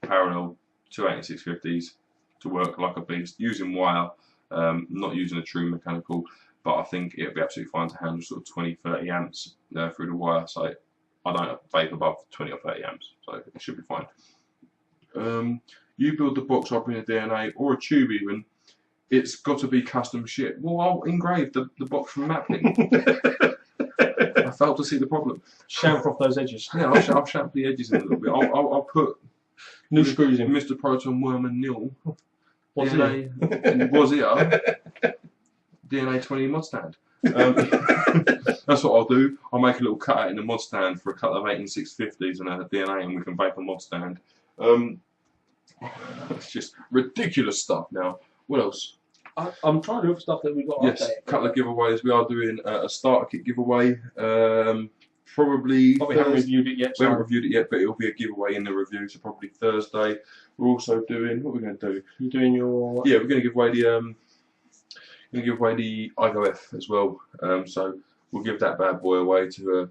[SPEAKER 2] parallel 28650s to work like a beast, using wire, not using a true mechanical, but I think it'll be absolutely fine to handle sort of 20-30 amps through the wire, so I don't vape above 20 or 30 amps, so it should be fine. You build the box, I'll bring a DNA, or a tube even. It's got to be custom shit. Well, I'll engrave the box from Maplin. I failed to see the problem.
[SPEAKER 1] Shampoo off those edges.
[SPEAKER 2] Yeah, I'll shampoo the edges in a little bit. I'll put
[SPEAKER 1] new screws in.
[SPEAKER 2] Mr. Proton, Worm and Nil.
[SPEAKER 1] What's
[SPEAKER 2] DNA, was it? DNA 20 mod stand. That's what I'll do. I'll make a little cutout in the mod stand for a couple of 18650s and a DNA, and we can bake a mod stand. It's just ridiculous stuff now. What else?
[SPEAKER 1] I'm trying to look for stuff that we got.
[SPEAKER 2] Yes, a couple of giveaways. We are doing a starter kit giveaway. Probably.
[SPEAKER 1] But we haven't reviewed it yet.
[SPEAKER 2] We haven't reviewed it yet, but it'll be a giveaway in the review, so probably Thursday. We're also doing. What are we going to do?
[SPEAKER 1] You're doing your.
[SPEAKER 2] Yeah, we're going to give away the. Going to give away the IGOF as well. So we'll give that bad boy away to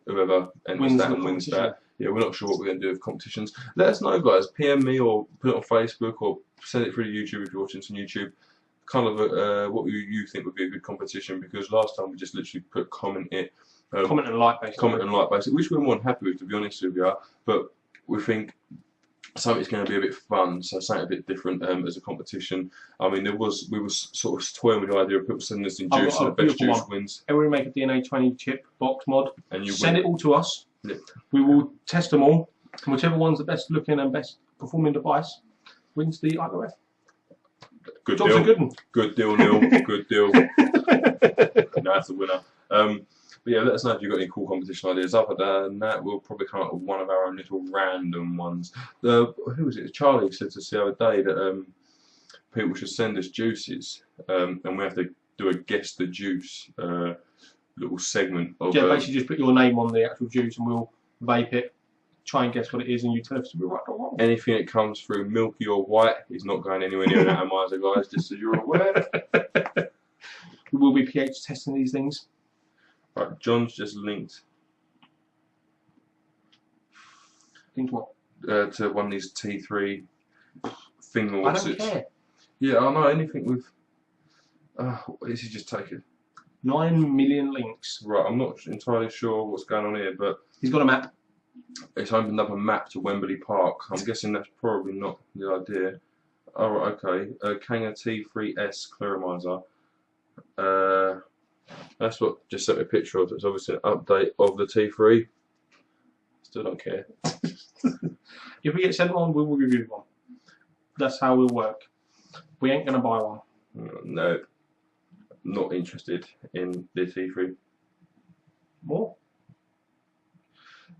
[SPEAKER 2] whoever enters that and wins that. Yeah, we're not sure what we're going to do with competitions. Let us know, guys. PM me or put it on Facebook or send it through to YouTube if you're watching some YouTube. Kind of what you think would be a good competition, because last time we just literally put comment and like basically, which we're more than happy with, to be honest with you. But we think something's going to be a bit fun, so something a bit different as a competition. I mean, we were sort of toying with the idea of people sending us in juice, and the best juice wins.
[SPEAKER 1] And we make a DNA 20 chip box mod,
[SPEAKER 2] and you
[SPEAKER 1] send it all to us.
[SPEAKER 2] Yep.
[SPEAKER 1] We will test them all, and whichever one's the best looking and best performing device wins the IGOF.
[SPEAKER 2] Good
[SPEAKER 1] Job's
[SPEAKER 2] deal.
[SPEAKER 1] A good one.
[SPEAKER 2] Good deal, Neil. Good deal. That's the winner. But yeah, let us know if you've got any cool competition ideas. Other than that, we'll probably come up with one of our own little random ones. Who was it? Charlie said to us the other day that people should send us juices, and we have to do a guess the juice little segment of.
[SPEAKER 1] Yeah, basically just put your name on the actual juice, and we'll vape it try and guess what it is, and you tell us to be right or wrong.
[SPEAKER 2] Anything that comes through milky or white is not going anywhere near an atomizer, guys, just so you're aware.
[SPEAKER 1] We will be pH testing these things.
[SPEAKER 2] Right, John's just linked.
[SPEAKER 1] Linked what?
[SPEAKER 2] To one of these T3 thing.
[SPEAKER 1] I don't care.
[SPEAKER 2] Yeah, I know, anything with... this is just taken.
[SPEAKER 1] 9 million links.
[SPEAKER 2] Right, I'm not entirely sure what's going on here, but...
[SPEAKER 1] He's got a map.
[SPEAKER 2] It's opened up a map to Wembley Park. I'm guessing that's probably not the idea. Oh, right, okay. Kanga T3S Clearomizer. That's what just sent me a picture of. It's obviously an update of the T3. Still don't care.
[SPEAKER 1] If we get sent one, we will review one. That's how we'll work. We ain't going to buy one.
[SPEAKER 2] No. Not interested in the T3.
[SPEAKER 1] More?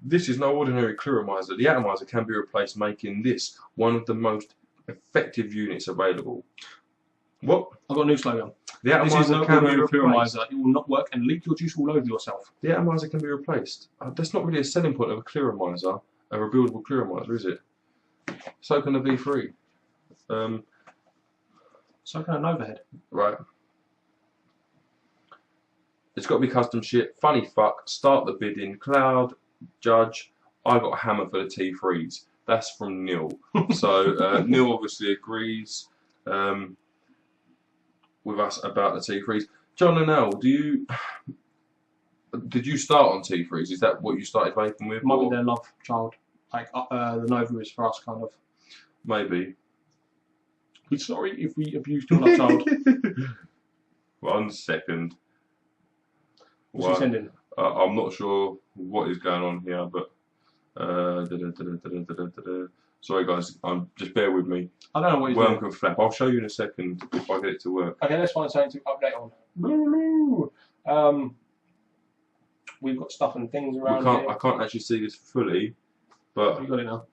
[SPEAKER 2] This is no ordinary clearomizer. The atomizer can be replaced, making this one of the most effective units available. What?
[SPEAKER 1] I've got a new slogan.
[SPEAKER 2] The atomizer
[SPEAKER 1] this is no
[SPEAKER 2] can be
[SPEAKER 1] ordinary
[SPEAKER 2] replaced.
[SPEAKER 1] clearomizer. It will not work and leak your juice all over yourself.
[SPEAKER 2] The atomizer can be replaced. That's not really a selling point of a clearomizer, a rebuildable clearomizer, is it? So can the V3.
[SPEAKER 1] So can an overhead.
[SPEAKER 2] Right. It's got to be custom shit. Funny fuck. Start the bidding. Cloud. Judge. I got a hammer for the T3s. That's from Neil. So Neil obviously agrees with us about the T3s. John and Al, did you start on T3s? Is that what you started vaping with?
[SPEAKER 1] Might be their love child. Like the Nova is for us, kind of.
[SPEAKER 2] Maybe.
[SPEAKER 1] We're sorry if we abused your love child.
[SPEAKER 2] 1 second.
[SPEAKER 1] What's he sending?
[SPEAKER 2] I'm not sure what is going on here, but sorry guys, just bear with me.
[SPEAKER 1] I don't know what he's
[SPEAKER 2] Worm
[SPEAKER 1] doing.
[SPEAKER 2] can flap. I'll show you in a second if I get it to work.
[SPEAKER 1] Okay, let's find something to update on. We've got stuff and things around here.
[SPEAKER 2] I can't actually see this fully, but
[SPEAKER 1] You got it now.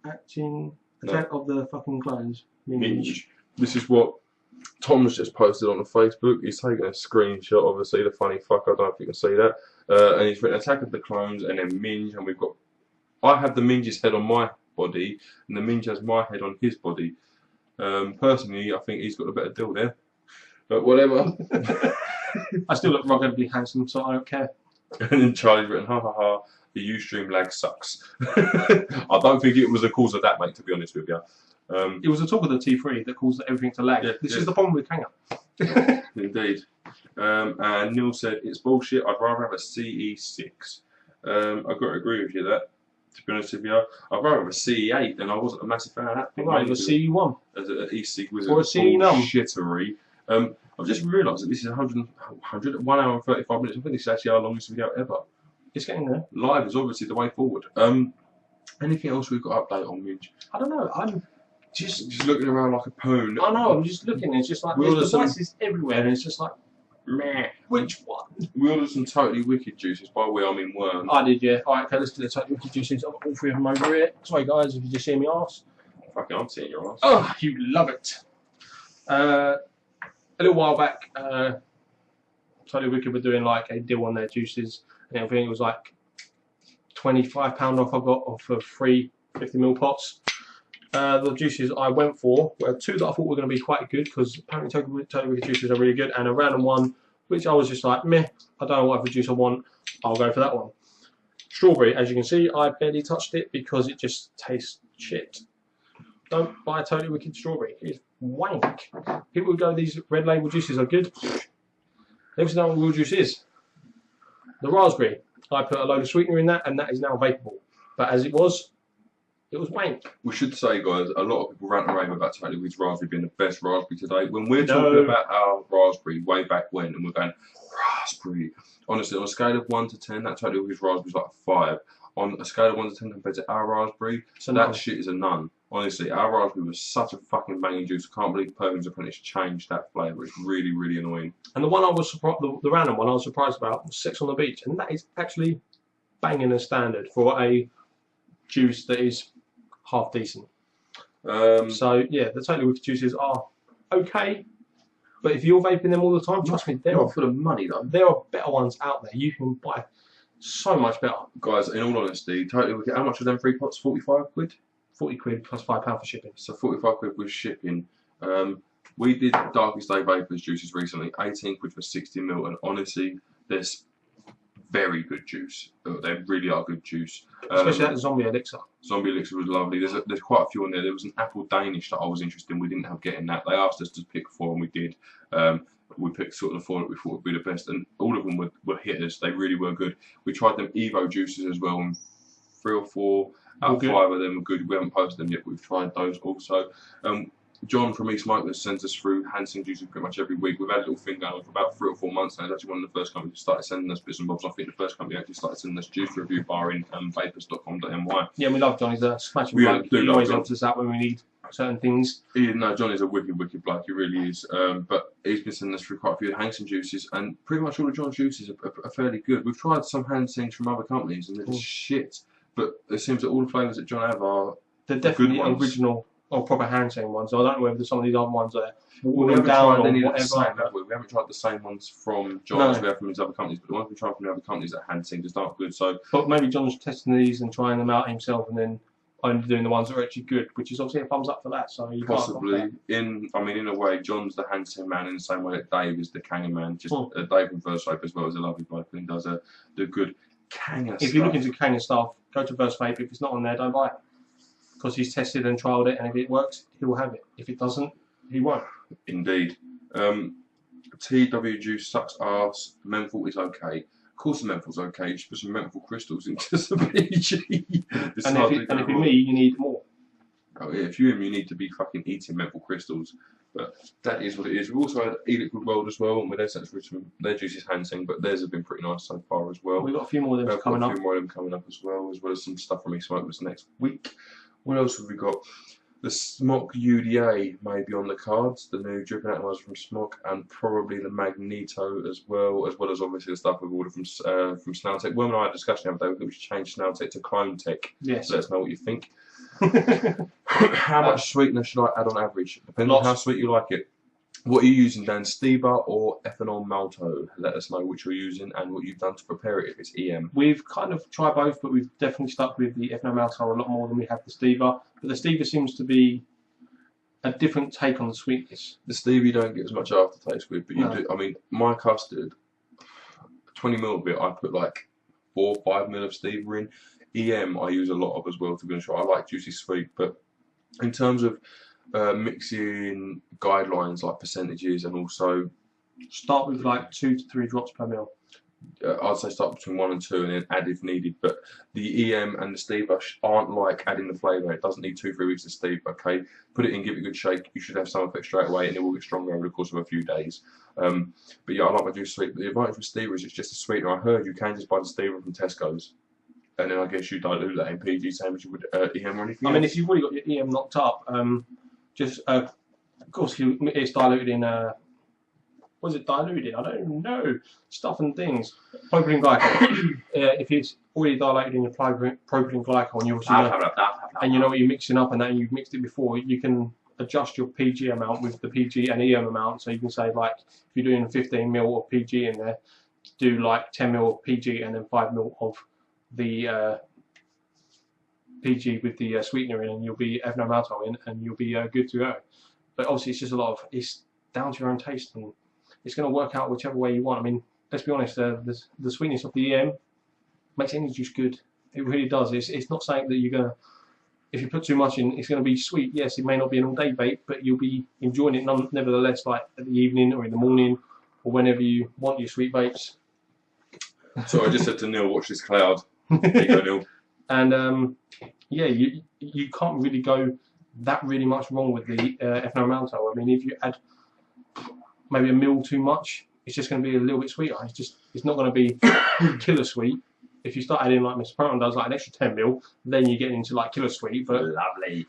[SPEAKER 1] Acting attack of the fucking clones.
[SPEAKER 2] Minge. This is what Tom's just posted on the Facebook. He's taken a screenshot, obviously, the funny fuck, I don't know if you can see that. And he's written attack of the clones and then Minge, and we've got... I have the Minge's head on my body, and the Minge has my head on his body. Personally, I think he's got a better deal there. But whatever.
[SPEAKER 1] I still look ruggedly handsome, so I don't care.
[SPEAKER 2] And then Charlie's written, ha ha ha, the Ustream lag sucks. I don't think it was the cause of that, mate, to be honest with you.
[SPEAKER 1] It was the talk of the T3 that caused everything to lag.
[SPEAKER 2] Yeah,
[SPEAKER 1] this is the problem with Kanga.
[SPEAKER 2] Indeed. And Neil said, it's bullshit, I'd rather have a CE6. I've got to agree with you that, to be honest with you. I'd rather have a CE8, and I wasn't a massive fan of that thing.
[SPEAKER 1] Right, a CE1.
[SPEAKER 2] As an e-cig was
[SPEAKER 1] or a CE num.
[SPEAKER 2] Shittery. I've just realised that this is 1 hour and 35 minutes. I think this is actually our longest video ever.
[SPEAKER 1] It's getting there.
[SPEAKER 2] Live is obviously the way forward. Anything else we've got to update on, Minge?
[SPEAKER 1] I don't know. I'm
[SPEAKER 2] just looking around like a poon.
[SPEAKER 1] I know. I'm just looking. It's just like there's devices everywhere, and it's just like, meh. Which one?
[SPEAKER 2] We ordered some Totally Wicked juices. By the way, I mean worms.
[SPEAKER 1] I did, yeah. Alright, okay, let's do the Totally Wicked juices. I've got all 3 of them over here. Sorry, guys, if you just hear me arse.
[SPEAKER 2] Fucking, I'm seeing your ass.
[SPEAKER 1] Oh, you love it. A little while back, Totally Wicked were doing like a deal on their juices, and I think it was like £25 off I got off of 3 50ml pots. The juices I went for were 2 that I thought were going to be quite good, because apparently Totally Wicked juices are really good, and a random one which I was just like, meh, I don't know what other juice I want, I'll go for that one. Strawberry, as you can see, I barely touched it because it just tastes shit. Don't buy Totally Wicked strawberry, it's wank. People who go, these red label juices are good. They also don't know what real juice is. The raspberry, I put a load of sweetener in that, and that is now vapeable. But as it was wank.
[SPEAKER 2] We should say, guys, a lot of people rant and rave about Totally Wicked's raspberry being the best raspberry today. When we're talking about our raspberry way back when, and we're going, raspberry. Honestly, on a scale of 1 to 10, that Totally Wicked's raspberry is like a 5. On a scale of 1 to 10 compared to our raspberry, so that shit is a none. Honestly, our raspberry was such a fucking banging juice. I can't believe Perkins Apprentice changed that flavour. It's really, really annoying.
[SPEAKER 1] And the one I was surprised, the random one I was surprised about was Sex on the Beach, and that is actually banging as standard for a juice that is half decent. So yeah, the Totally Wicked juices are okay, but if you're vaping them all the time, trust me,
[SPEAKER 2] they're not for the money though.
[SPEAKER 1] There are better ones out there. You can buy So much better.
[SPEAKER 2] Guys, in all honesty, totally. How much were them 3 pots? 45 quid.
[SPEAKER 1] 40 quid plus £5 for shipping.
[SPEAKER 2] So 45 quid with shipping. We did Darkest Day Vapors juices recently. 18 quid for 60ml, and honestly, there's very good juice. They really are good juice.
[SPEAKER 1] Especially that zombie elixir.
[SPEAKER 2] Zombie elixir was lovely. There's quite a few on there. There was an apple Danish that I was interested in. We didn't have getting that. They asked us to pick 4 and we did. We picked sort of the 4 that we thought would be the best, and all of them were hitters. They really were good. We tried them Evo juices as well, and 3 or 4 out of 5 of them were good. We haven't posted them yet, but we've tried those also. John from e-cig sends us through hand-sing juices pretty much every week. We've had a little thing going on for about 3 or 4 months now. It's actually one of the first companies that started sending us bits and bobs. I think the first company actually started sending us juice review bar in vapors.com.my.
[SPEAKER 1] Yeah, we love John. He's a smashing bloke. He always helps us out when we need certain things.
[SPEAKER 2] No, John is a wicked bloke. He really is. But he's been sending us through quite a few hand-sing juices, and pretty much all of John's juices are fairly good. We've tried some hand-sings from other companies, and they're just shit. But it seems that all the flavours that John have are
[SPEAKER 1] they're definitely
[SPEAKER 2] good ones.
[SPEAKER 1] Original or proper hand-sing ones. So I don't know whether some of these other ones are
[SPEAKER 2] we haven't
[SPEAKER 1] down
[SPEAKER 2] tried
[SPEAKER 1] or
[SPEAKER 2] any
[SPEAKER 1] whatever.
[SPEAKER 2] of the same, have we? We haven't tried the same ones from John as we have from his other companies, but the ones we tried from the other companies that hand-sing just aren't good. So,
[SPEAKER 1] but maybe John's testing these and trying them out himself, and then only doing the ones that are actually good, which is obviously a thumbs up for that. So you
[SPEAKER 2] possibly in a way, John's the hand-sing man in the same way that Dave is the Kanger man. Just Dave from Verse Vape as well is a lovely bloke, and he does the good Kanger stuff.
[SPEAKER 1] If you're looking to Kanger stuff, go to Verse Vape. If it's not on there, don't buy it, because he's tested and trialled it, and if it works, he will have it. If it doesn't, he won't.
[SPEAKER 2] Indeed. TW juice sucks arse. Menthol is okay. Of course, the menthol's okay. You should put some menthol crystals into some PG.
[SPEAKER 1] And if you're me, you need more.
[SPEAKER 2] Oh yeah, if you're him, you need to be fucking eating menthol crystals. But that is what it is. We've also had e-liquid world as well, and with their juices hand-sing, but theirs have been pretty nice so far as well.
[SPEAKER 1] We've got a few more of them coming up.
[SPEAKER 2] A few more of them coming up as well as some stuff from e-smokers next week. What else have we got? The Smok UDA may be on the cards, the new dripping atomizer from Smok, and probably the Magneto as well as obviously the stuff we've ordered from Snailtech. Will and I had a discussion the other day that we should change Snailtech to Clone Tech.
[SPEAKER 1] Yes.
[SPEAKER 2] Let us know what you think. How much sweetness should I add on average? Depending on how sweet you like it. What are you using, Dan? Steva or ethanol malto? Let us know which you're using and what you've done to prepare it if it's EM.
[SPEAKER 1] We've kind of tried both, but we've definitely stuck with the ethanol malto a lot more than we have the Steva. But the Steva seems to be a different take on the sweetness.
[SPEAKER 2] The Steva you don't get as much aftertaste with, but you do. I mean, my custard, 20ml of it, I put like 4 or 5ml of Steva in. EM I use a lot of as well, to be honest. I like juicy sweet, but in terms of mixing guidelines like percentages and also
[SPEAKER 1] start with like 2 to 3 drops per ml.
[SPEAKER 2] I'd say start between 1 and 2 and then add if needed, but the EM and the Steva aren't like adding the flavour. It doesn't need 2-3 weeks of Steva, okay? Put it in, give it a good shake, you should have some effect straight away and it will get stronger over the course of a few days. But yeah, I like my juice sweet, but the advantage with Steva is it's just a sweetener. I heard you can just buy the Steva from Tesco's, and then I guess you dilute that in PG, same as you would EM or anything
[SPEAKER 1] else. Mean, if you've already got your EM knocked up, just of course it's diluted in what is it diluted in? I don't know, stuff and things. Propylene glycol. If it's already diluted in your propylene glycol, and you and you know what you're mixing up, and that you've mixed it before, you can adjust your PG amount with the PG and EM amount. So you can say, like, if you're doing 15ml of PG in there, do like 10ml of PG and then 5ml of the PG with the sweetener in, and you'll be ethanol malto in, and you'll be good to go. But obviously, it's just it's down to your own taste, and it's going to work out whichever way you want. I mean, let's be honest, the sweetness of the EM makes any juice good. It really does. It's not saying that you're going to, if you put too much in, it's going to be sweet. Yes, it may not be an all-day vape, but you'll be enjoying it nevertheless, like at the evening or in the morning or whenever you want your sweet vapes.
[SPEAKER 2] So I just said to Neil, watch this cloud. There you go, Neil.
[SPEAKER 1] And yeah, you can't really go that really much wrong with the ethanol malto. I mean, if you add maybe a mil too much, it's just going to be a little bit sweeter. It's not going to be killer sweet. If you start adding, like Mr. Proton does, like an extra 10ml, then you get into like killer sweet. But
[SPEAKER 2] lovely.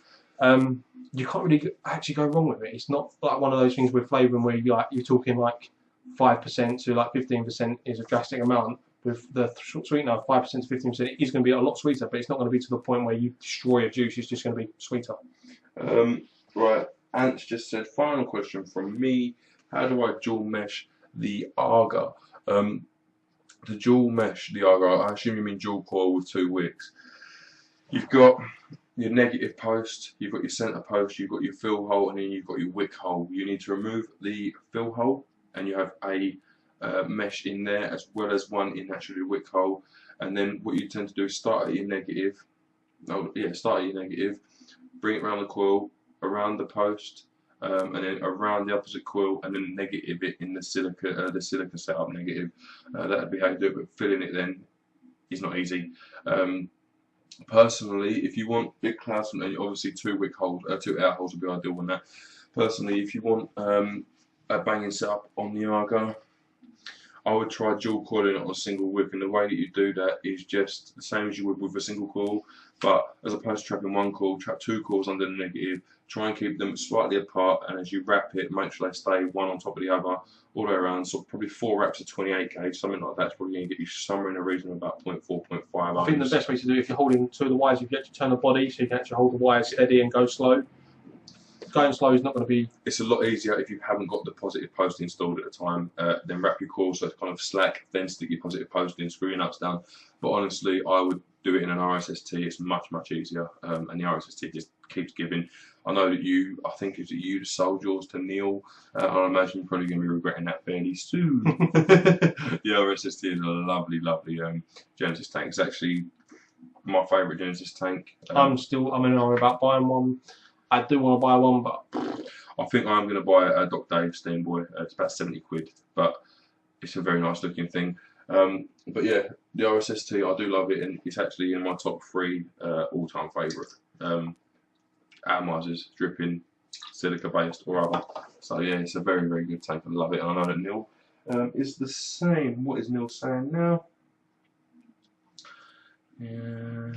[SPEAKER 1] You can't really actually go wrong with it. It's not like one of those things with flavouring where you're talking like 5% to like 15% is a drastic amount. With the sweetener, 5% to 15%, it is going to be a lot sweeter, but it's not going to be to the point where you destroy a juice. It's just going to be sweeter.
[SPEAKER 2] Right, Ants just said, final question from me. How do I dual mesh the Arga? the dual mesh, the Argo, I assume you mean dual coil with 2 wicks. You've got your negative post, you've got your centre post, you've got your fill hole, and then you've got your wick hole. You need to remove the fill hole, and you have a mesh in there as well as one in actually the wick hole. And then what you tend to do is start at your negative. Start at your negative, bring it around the coil, around the post, and then around the opposite coil, and then negative it in the silica setup negative. That would be how you do it, but filling it then is not easy. Personally, if you want big clouds, and obviously 2 wick holes, 2 air holes would be ideal on that. Personally, if you want a banging setup on the Argo, I would try dual coiling it on a single wick, and the way that you do that is just the same as you would with a single coil, but as opposed to trapping 1 coil, trap 2 coils under the negative, try and keep them slightly apart, and as you wrap it, make sure they stay one on top of the other all the way around. So probably 4 wraps of 28 gauge, something like that's probably going to get you somewhere in the region of about 0.4, 0.5.
[SPEAKER 1] I think the best way to do it, if you're holding 2 of the wires, you get to turn the body so you can actually hold the wires steady and go slow. Going slow is not going to be...
[SPEAKER 2] It's a lot easier if you haven't got the positive post installed at the time. Then wrap your coil so it's kind of slack, then stick your positive post in, screw your nuts down. But honestly, I would do it in an RSST. It's much easier, and the RSST just keeps giving. I know that you, I think it's you that sold yours to Neil. I imagine you're probably going to be regretting that fairly soon. The RSST is a lovely Genesis tank. It's actually my favourite Genesis tank.
[SPEAKER 1] I'm in an hour about buying one. I do want to buy one, but
[SPEAKER 2] I think I'm going to buy a Doc Dave Steam Boy. It's about 70 quid, but it's a very nice looking thing. But yeah, the RSST, I do love it, and it's actually in my top 3 all-time favourite. Atomizers, dripping, silica based or other. So yeah, it's a very good tank. I love it, and I know that Neil is the same. What is Neil saying now? Yeah.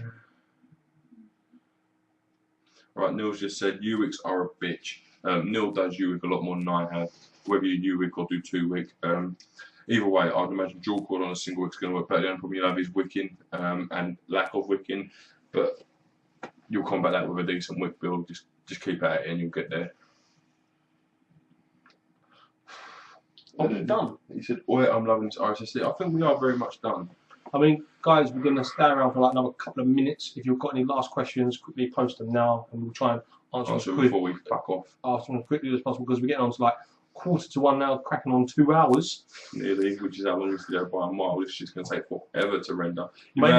[SPEAKER 2] Right, Neil's just said U-wicks are a bitch. Neil does U-wick a lot more than I have, whether you U-wick or do 2-wick. Either way, I'd imagine dual coil on a single wick is going to work better. The only problem you have is wicking and lack of wicking, but you'll combat that with a decent wick build. Just keep at it and you'll get there.
[SPEAKER 1] Are we done?
[SPEAKER 2] He said, "Oh, I'm loving this RSST." I think we are very much done.
[SPEAKER 1] I mean, guys, we're going to stay around for like another couple of minutes. If you've got any last questions, quickly post them now, and we'll try and answer them
[SPEAKER 2] before we back off.
[SPEAKER 1] Answer them as quickly as possible, because we're getting on to like 1:45 now, cracking on 2 hours.
[SPEAKER 2] Nearly, which is how long this video by a mile. It's just going to take forever to render.
[SPEAKER 1] I'm going to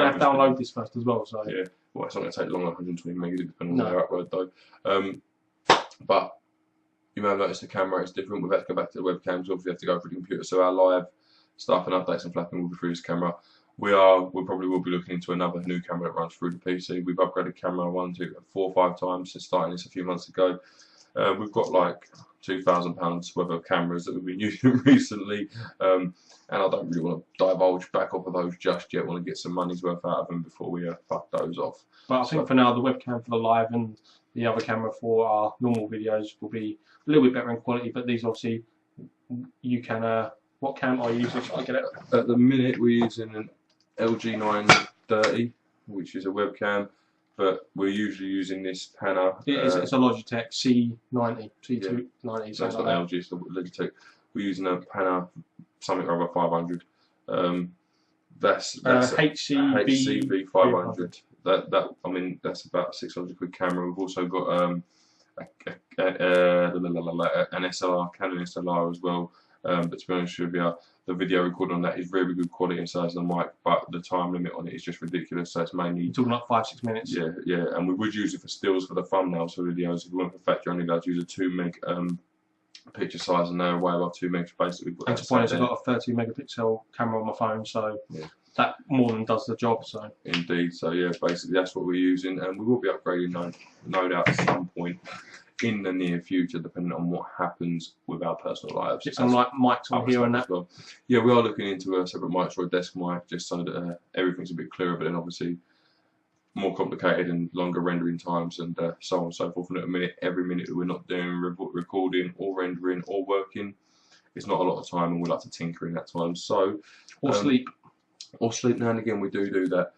[SPEAKER 1] have to download this first as well. So
[SPEAKER 2] yeah, well, it's not going to take long, 120 megas, depending on the upload though. But you may have noticed the camera is different. We've had to go back to the webcams. Obviously, we have to go through the computer. So our live stuff and updates and flapping will be through this camera. We probably will be looking into another new camera that runs through the PC. We've upgraded camera 1, 2, 4, 5 times since starting this a few months ago. We've got like £2,000 worth of cameras that we've been using recently, and I don't really want to divulge back off of those just yet. I want to get some money's worth out of them before we fuck those off.
[SPEAKER 1] But I think for now, the webcam for the live and the other camera for our normal videos will be a little bit better in quality. But these obviously you can. What cam are you using? I get it.
[SPEAKER 2] At the minute, we're using an LG 930, which is a webcam, but we're usually using this Pana.
[SPEAKER 1] It's a Logitech C90, C290.
[SPEAKER 2] Yeah. So it's not LG, it's a Logitech. We're using a Pana something over 500. That's HCB 500. I mean that's about 600 quid camera. We've also got an SLR, Canon SLR as well. But to be honest with you, the video recording on that is very good quality and so is the mic, but the time limit on it is just ridiculous. So it's mainly
[SPEAKER 1] you're talking like 5-6 minutes.
[SPEAKER 2] Yeah, and we would use it for stills for the thumbnails for videos. If we went for factory, only allowed to use a 2 meg picture size, and they're way above 2 megs basically.
[SPEAKER 1] And to point, I've got a 30 megapixel camera on my phone, so that more than does the job. So
[SPEAKER 2] indeed, so yeah, basically that's what we're using, and we will be upgrading no doubt at some point in the near future, depending on what happens with our personal lives.
[SPEAKER 1] Get some like mics on here and that.
[SPEAKER 2] Well. Yeah, we are looking into a separate mic or a desk mic, just so that everything's a bit clearer. But then obviously more complicated and longer rendering times and so on and so forth. And at a minute, every minute that we're not doing recording or rendering or working, it's not a lot of time, and we like to tinker in that time. So
[SPEAKER 1] sleep
[SPEAKER 2] now and again. We do that.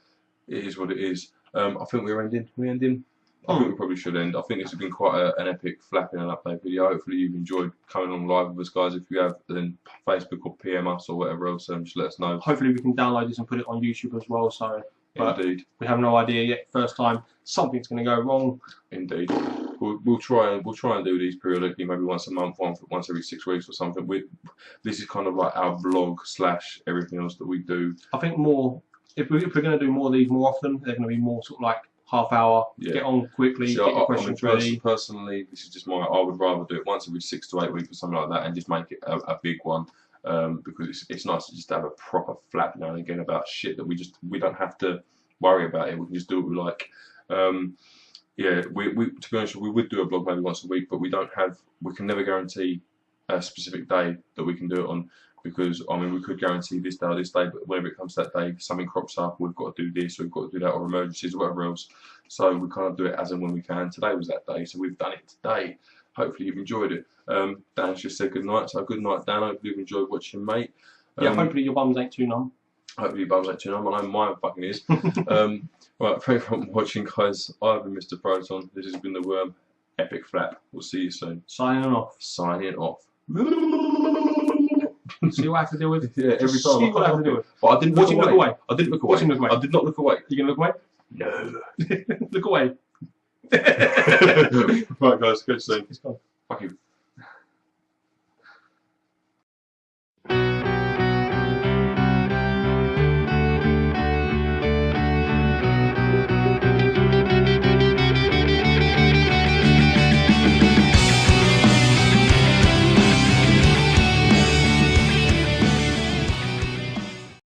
[SPEAKER 2] It is what it is. I think we're ending. I think we probably should end. I think this has been quite an epic flapping and update video. Hopefully you've enjoyed coming on live with us, guys. If you have, then Facebook or PM us or whatever else, just let us know.
[SPEAKER 1] Hopefully we can download this and put it on YouTube as well. So, but
[SPEAKER 2] Indeed,
[SPEAKER 1] we have no idea yet. First time, something's going to go wrong.
[SPEAKER 2] indeed. We'll try and do these periodically, maybe once a month, once every 6 weeks or something. This is kind of like our vlog / everything else that we do.
[SPEAKER 1] I think more. If we're going to do more of these more often, they're going to be more sort of like half hour.
[SPEAKER 2] Yeah.
[SPEAKER 1] Get on quickly.
[SPEAKER 2] So
[SPEAKER 1] get your questions ready.
[SPEAKER 2] Personally, this is just I would rather do it once every 6 to 8 weeks or something like that, and just make it a big one. Because it's nice to just have a proper flap now and again about shit that we don't have to worry about it. We can just do what we like. Yeah, we to be honest, we would do a vlog maybe once a week, but we can never guarantee a specific day that we can do it on, because I mean we could guarantee this day or this day, but whenever it comes to that day, something crops up, we've got to do this, or we've got to do that, or emergencies or whatever else. So we kind of do it as and when we can. Today was that day, so we've done it today. Hopefully you've enjoyed it. Dan's just said good night, so good night, Dan. Hopefully you've enjoyed watching, mate.
[SPEAKER 1] Yeah, hopefully your bums ain't too numb.
[SPEAKER 2] Hopefully your bums ain't too numb. I know mine fucking is. Right, thank you for watching, guys. I've been Mr. Proton. This has been the Worm Epic Flap. We'll see you soon.
[SPEAKER 1] Signing off.
[SPEAKER 2] Signing off.
[SPEAKER 1] See what I have to deal with?
[SPEAKER 2] Yeah, every time.
[SPEAKER 1] See what I have to deal with.
[SPEAKER 2] But I didn't
[SPEAKER 1] Watch him look away.
[SPEAKER 2] I didn't look away.
[SPEAKER 1] Watch him look away.
[SPEAKER 2] I did not look away.
[SPEAKER 1] You gonna look away?
[SPEAKER 2] No.
[SPEAKER 1] Look away.
[SPEAKER 2] Right, guys. Good to see you.
[SPEAKER 1] It's gone.
[SPEAKER 2] Fucking